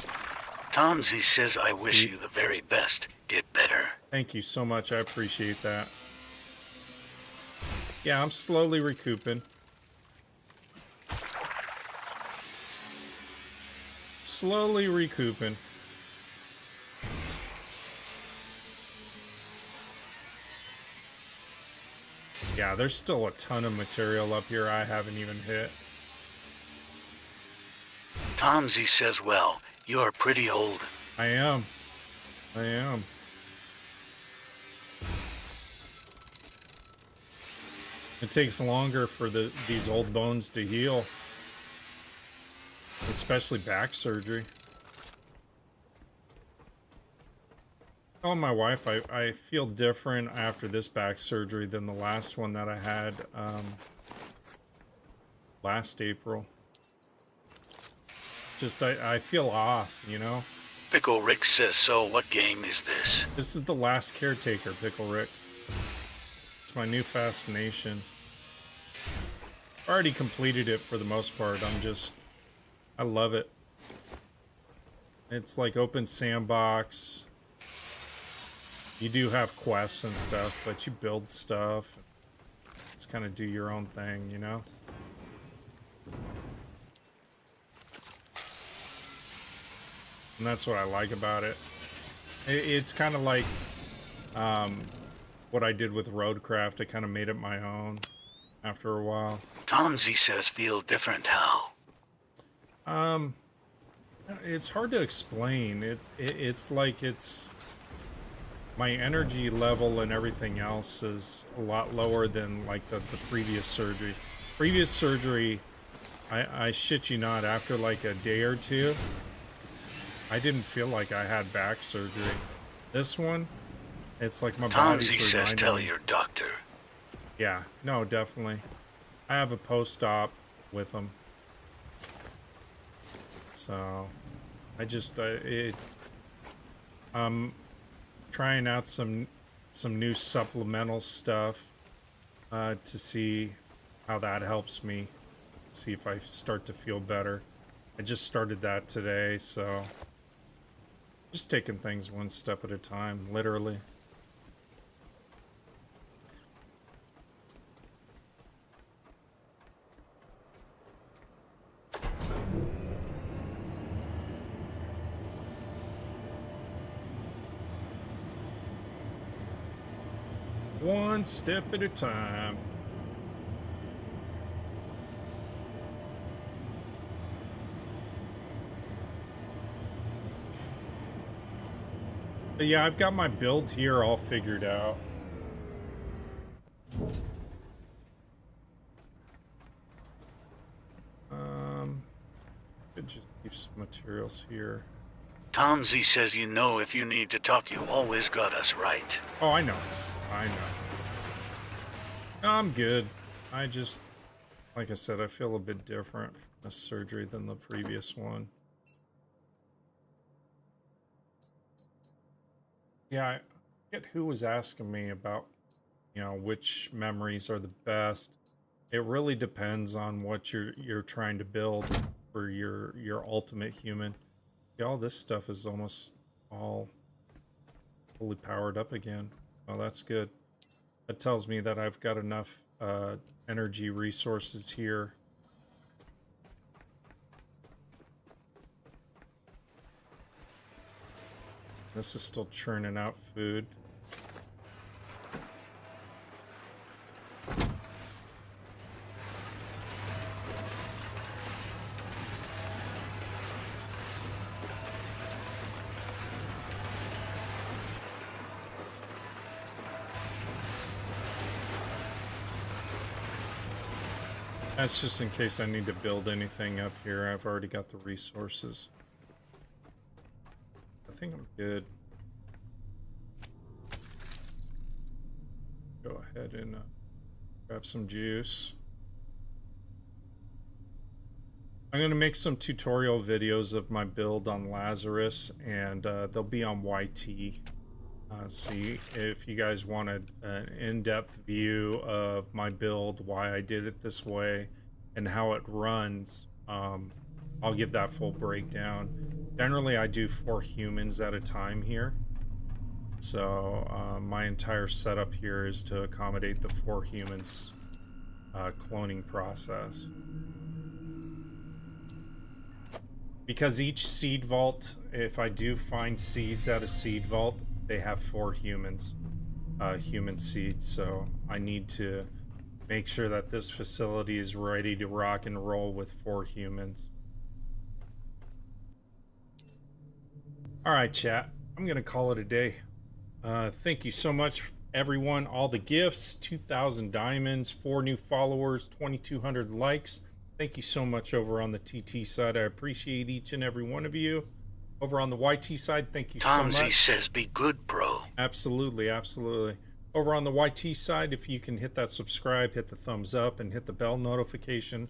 Tomsy says I wish Steve. you the very best. Get better. Thank you so much. I appreciate that. Yeah, I'm slowly recouping. Slowly recouping. Yeah, there's still a ton of material up here I haven't even hit. Tomsy says, well, you're pretty old. I am. I am. It takes longer for these old bones to heal. Especially back surgery. Telling my wife I feel different after this back surgery than the last one that I had last April. Just I feel off, you know? Pickle Rick says, so what game is this? This is the last Caretaker, Pickle Rick. It's my new fascination. Already completed it for the most part. I love it. It's like open sandbox. You do have quests and stuff, but you build stuff. Just kind of do your own thing, you know? And that's what I like about it. It's kind of like what I did with Roadcraft. I kind of made it my own after a while. Tomsy says feel different how? It's hard to explain. It's like my energy level and everything else is a lot lower than like the previous surgery. Previous surgery, I shit you not, after like a day or two, I didn't feel like I had back surgery. This one, it's like my body's Tomsy says reminding tell me. your doctor. Yeah, no, definitely. I have a post-op with them. So, I'm trying out some new supplemental stuff to see how that helps me. See if I start to feel better. I just started that today, so just taking things one step at a time, literally. One step at a time. But yeah, I've got my build here all figured out. Could just leave some materials here. Tomsy says you know if you need to talk, you always got us right. Oh, I know. I know. No, I'm good. I just, like I said, I feel a bit different from this surgery than the previous one. Yeah, I forget who was asking me about, which memories are the best. It really depends on what you're trying to build. for your ultimate human. Yeah, all this stuff is almost all fully powered up again. Oh, that's good. That tells me that I've got enough energy resources here. This is still churning out food. That's just in case I need to build anything up here. I've already got the resources. I think I'm good. Go ahead and grab some juice. I'm going to make some tutorial videos of my build on Lazarus, and they'll be on YT. See, if you guys wanted an in-depth view of my build, why I did it this way, and how it runs, I'll give that full breakdown. Generally, I do 4 humans at a time here. So my entire setup here is to accommodate the 4 humans cloning process. Because each seed vault, if I do find seeds at a seed vault, they have 4 humans, human seeds. So I need to make sure that this facility is ready to rock and roll with 4 humans. All right, chat. I'm going to call it a day. Thank you so much, everyone. All the gifts, 2,000 diamonds, 4 new followers, 2,200 likes. Thank you so much over on the TT side. I appreciate each and every one of you. Over on the YT side, thank you so much. Tomsy says be good, bro. Absolutely, absolutely. Over on the YT side, if you can hit that subscribe, hit the thumbs up, and hit the bell notification,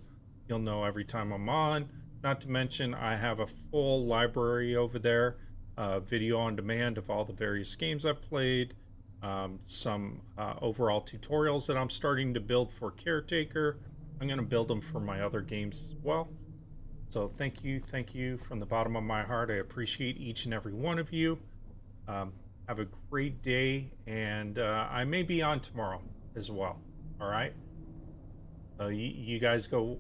you'll know every time I'm on. Not to mention, I have a full library over there, video on demand of all the various games I've played, some overall tutorials that I'm starting to build for Caretaker. I'm going to build them for my other games as well. So thank you from the bottom of my heart. I appreciate each and every one of you. Have a great day, and I may be on tomorrow as well. All right. You guys go.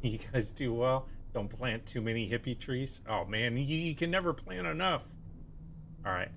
You guys do well. Don't plant too many hippie trees. Oh man, you can never plant enough. All right.